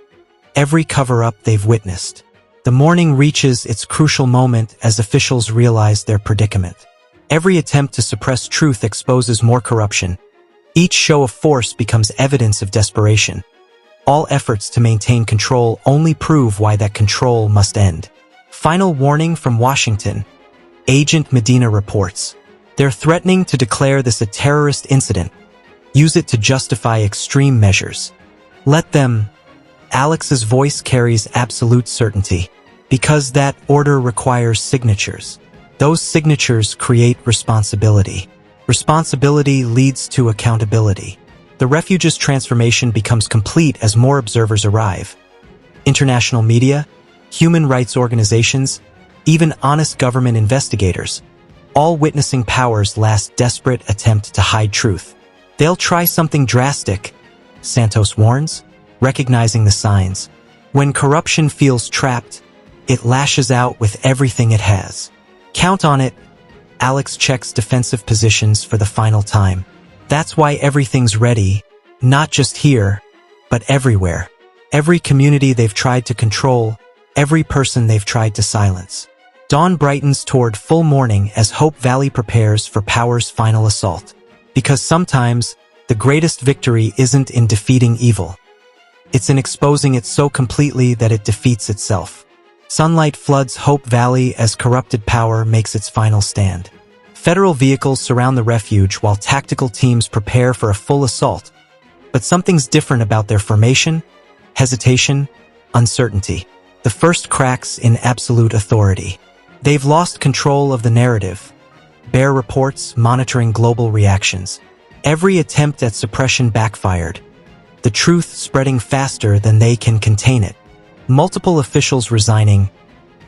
every cover-up they've witnessed. The morning reaches its crucial moment as officials realize their predicament. Every attempt to suppress truth exposes more corruption. Each show of force becomes evidence of desperation. All efforts to maintain control only prove why that control must end. Final warning from Washington. Agent Medina reports. They're threatening to declare this a terrorist incident. Use it to justify extreme measures. Let them. Alex's voice carries absolute certainty. Because that order requires signatures. Those signatures create responsibility. Responsibility leads to accountability. The refuge's transformation becomes complete as more observers arrive. International media, human rights organizations, even honest government investigators, all witnessing powers' last desperate attempt to hide truth. They'll try something drastic, Santos warns, recognizing the signs. When corruption feels trapped, it lashes out with everything it has. Count on it. Alex checks defensive positions for the final time. That's why everything's ready, not just here, but everywhere. Every community they've tried to control, every person they've tried to silence. Dawn brightens toward full morning as Hope Valley prepares for power's final assault. Because sometimes, the greatest victory isn't in defeating evil. It's in exposing it so completely that it defeats itself. Sunlight floods Hope Valley as corrupted power makes its final stand. Federal vehicles surround the refuge while tactical teams prepare for a full assault. But something's different about their formation, hesitation, uncertainty. The first cracks in absolute authority. They've lost control of the narrative. Bear reports, monitoring global reactions. Every attempt at suppression backfired, the truth spreading faster than they can contain it. Multiple officials resigning.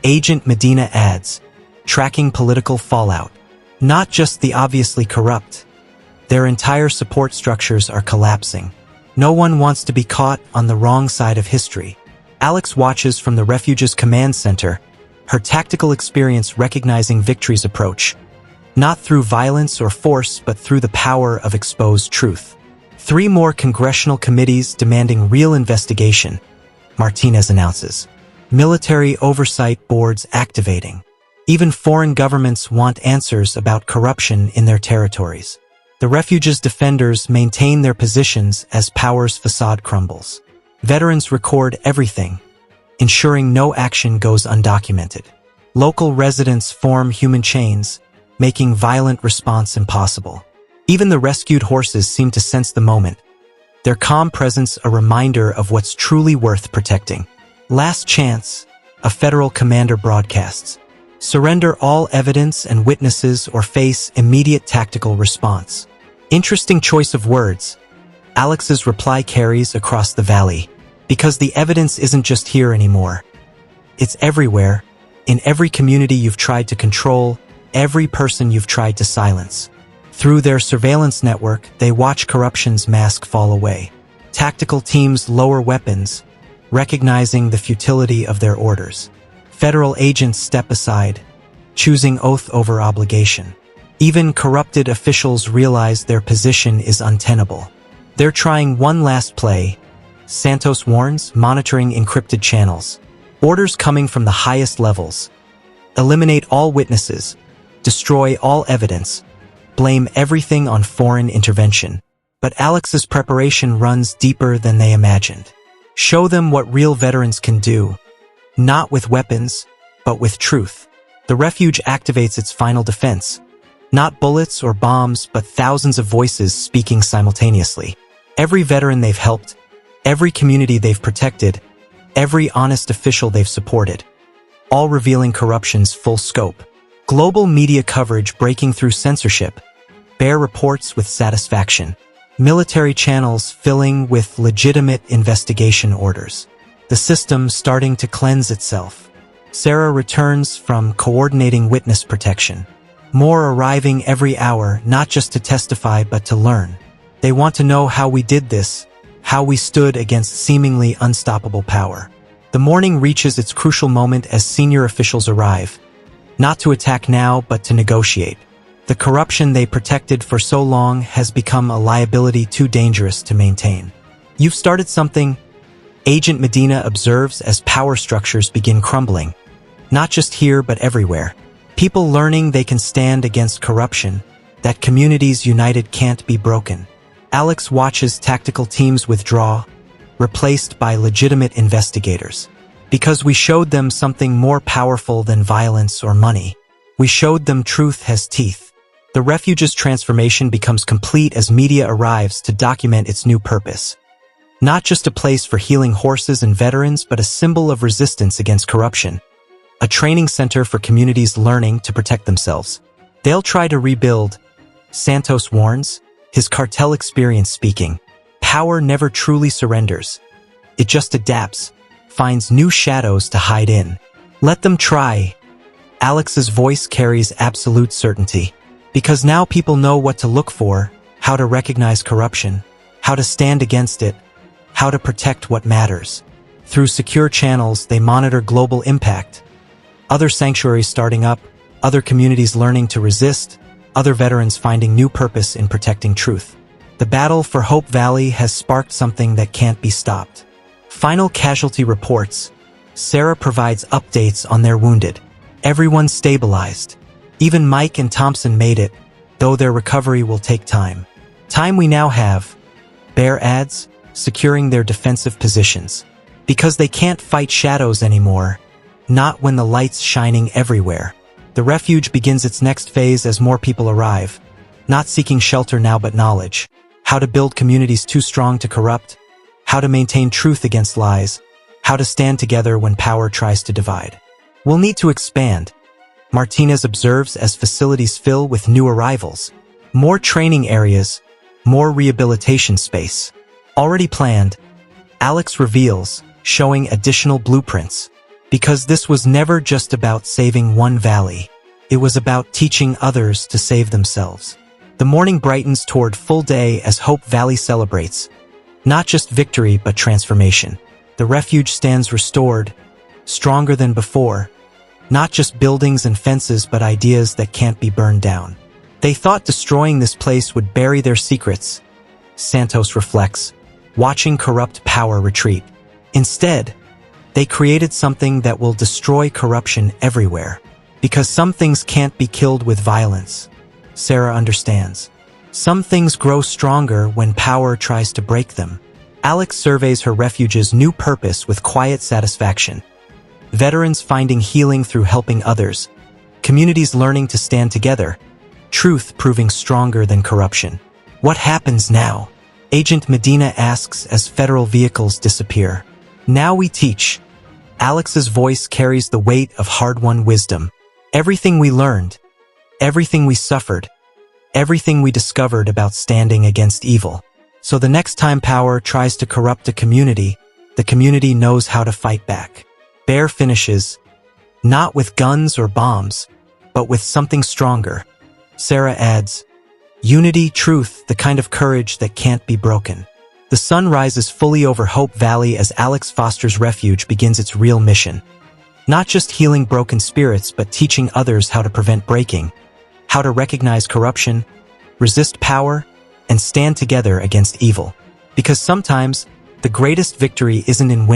Agent Medina adds, tracking political fallout. Not just the obviously corrupt. Their entire support structures are collapsing. No one wants to be caught on the wrong side of history. Alex watches from the refuge's command center, her tactical experience recognizing victory's approach. Not through violence or force, but through the power of exposed truth. 3 more congressional committees demanding real investigation, Martinez announces. Military oversight boards activating. Even foreign governments want answers about corruption in their territories. The refuge's defenders maintain their positions as power's facade crumbles. Veterans record everything, ensuring no action goes undocumented. Local residents form human chains, making violent response impossible. Even the rescued horses seem to sense the moment, their calm presence a reminder of what's truly worth protecting. Last chance, a federal commander broadcasts. Surrender all evidence and witnesses or face immediate tactical response. Interesting choice of words. Alex's reply carries across the valley, because the evidence isn't just here anymore. It's everywhere, in every community you've tried to control, every person you've tried to silence. Through their surveillance network, they watch corruption's mask fall away. Tactical teams lower weapons, recognizing the futility of their orders. Federal agents step aside, choosing oath over obligation. Even corrupted officials realize their position is untenable. They're trying one last play. Santos warns, monitoring encrypted channels. Orders coming from the highest levels. Eliminate all witnesses. Destroy all evidence. Blame everything on foreign intervention. But Alex's preparation runs deeper than they imagined. Show them what real veterans can do. Not with weapons, but with truth. The refuge activates its final defense. Not bullets or bombs, but thousands of voices speaking simultaneously. Every veteran they've helped, every community they've protected, every honest official they've supported. All revealing corruption's full scope. Global media coverage breaking through censorship. Bear reports with satisfaction. Military channels filling with legitimate investigation orders. The system starting to cleanse itself. Sarah returns from coordinating witness protection. More arriving every hour, not just to testify but to learn. They want to know how we did this, how we stood against seemingly unstoppable power. The morning reaches its crucial moment as senior officials arrive. Not to attack now, but to negotiate. The corruption they protected for so long has become a liability too dangerous to maintain. You've started something, Agent Medina observes as power structures begin crumbling. Not just here, but everywhere. People learning they can stand against corruption, that communities united can't be broken. Alex watches tactical teams withdraw, replaced by legitimate investigators. Because we showed them something more powerful than violence or money. We showed them truth has teeth. The refuge's transformation becomes complete as media arrives to document its new purpose. Not just a place for healing horses and veterans, but a symbol of resistance against corruption. A training center for communities learning to protect themselves. They'll try to rebuild, Santos warns, his cartel experience speaking. Power never truly surrenders. It just adapts, finds new shadows to hide in. Let them try. Alex's voice carries absolute certainty. Because now people know what to look for, how to recognize corruption, how to stand against it, how to protect what matters. Through secure channels, they monitor global impact. Other sanctuaries starting up, other communities learning to resist, other veterans finding new purpose in protecting truth. The battle for Hope Valley has sparked something that can't be stopped. Final casualty reports. Sarah provides updates on their wounded. Everyone stabilized. Even Mike and Thompson made it, though their recovery will take time. Time we now have. Bear adds, securing their defensive positions. Because they can't fight shadows anymore. Not when the light's shining everywhere. The refuge begins its next phase as more people arrive. Not seeking shelter now but knowledge. How to build communities too strong to corrupt. How to maintain truth against lies. How to stand together when power tries to divide. We'll need to expand. Martinez observes as facilities fill with new arrivals. More training areas, more rehabilitation space. Already planned, Alex reveals, showing additional blueprints. Because this was never just about saving one valley. It was about teaching others to save themselves. The morning brightens toward full day as Hope Valley celebrates. Not just victory, but transformation. The refuge stands restored, stronger than before. Not just buildings and fences, but ideas that can't be burned down. They thought destroying this place would bury their secrets, Santos reflects, watching corrupt power retreat. Instead, they created something that will destroy corruption everywhere. Because some things can't be killed with violence, Sarah understands. Some things grow stronger when power tries to break them. Alex surveys her refuge's new purpose with quiet satisfaction. Veterans finding healing through helping others. Communities learning to stand together. Truth proving stronger than corruption. What happens now? Agent Medina asks as federal vehicles disappear. Now we teach. Alex's voice carries the weight of hard-won wisdom. Everything we learned, everything we suffered, everything we discovered about standing against evil. So the next time power tries to corrupt a community, the community knows how to fight back. Bear finishes, not with guns or bombs, but with something stronger. Sarah adds, unity, truth, the kind of courage that can't be broken. The sun rises fully over Hope Valley as Alex Foster's refuge begins its real mission. Not just healing broken spirits, but teaching others how to prevent breaking, how to recognize corruption, resist power, and stand together against evil. Because sometimes, the greatest victory isn't in winning.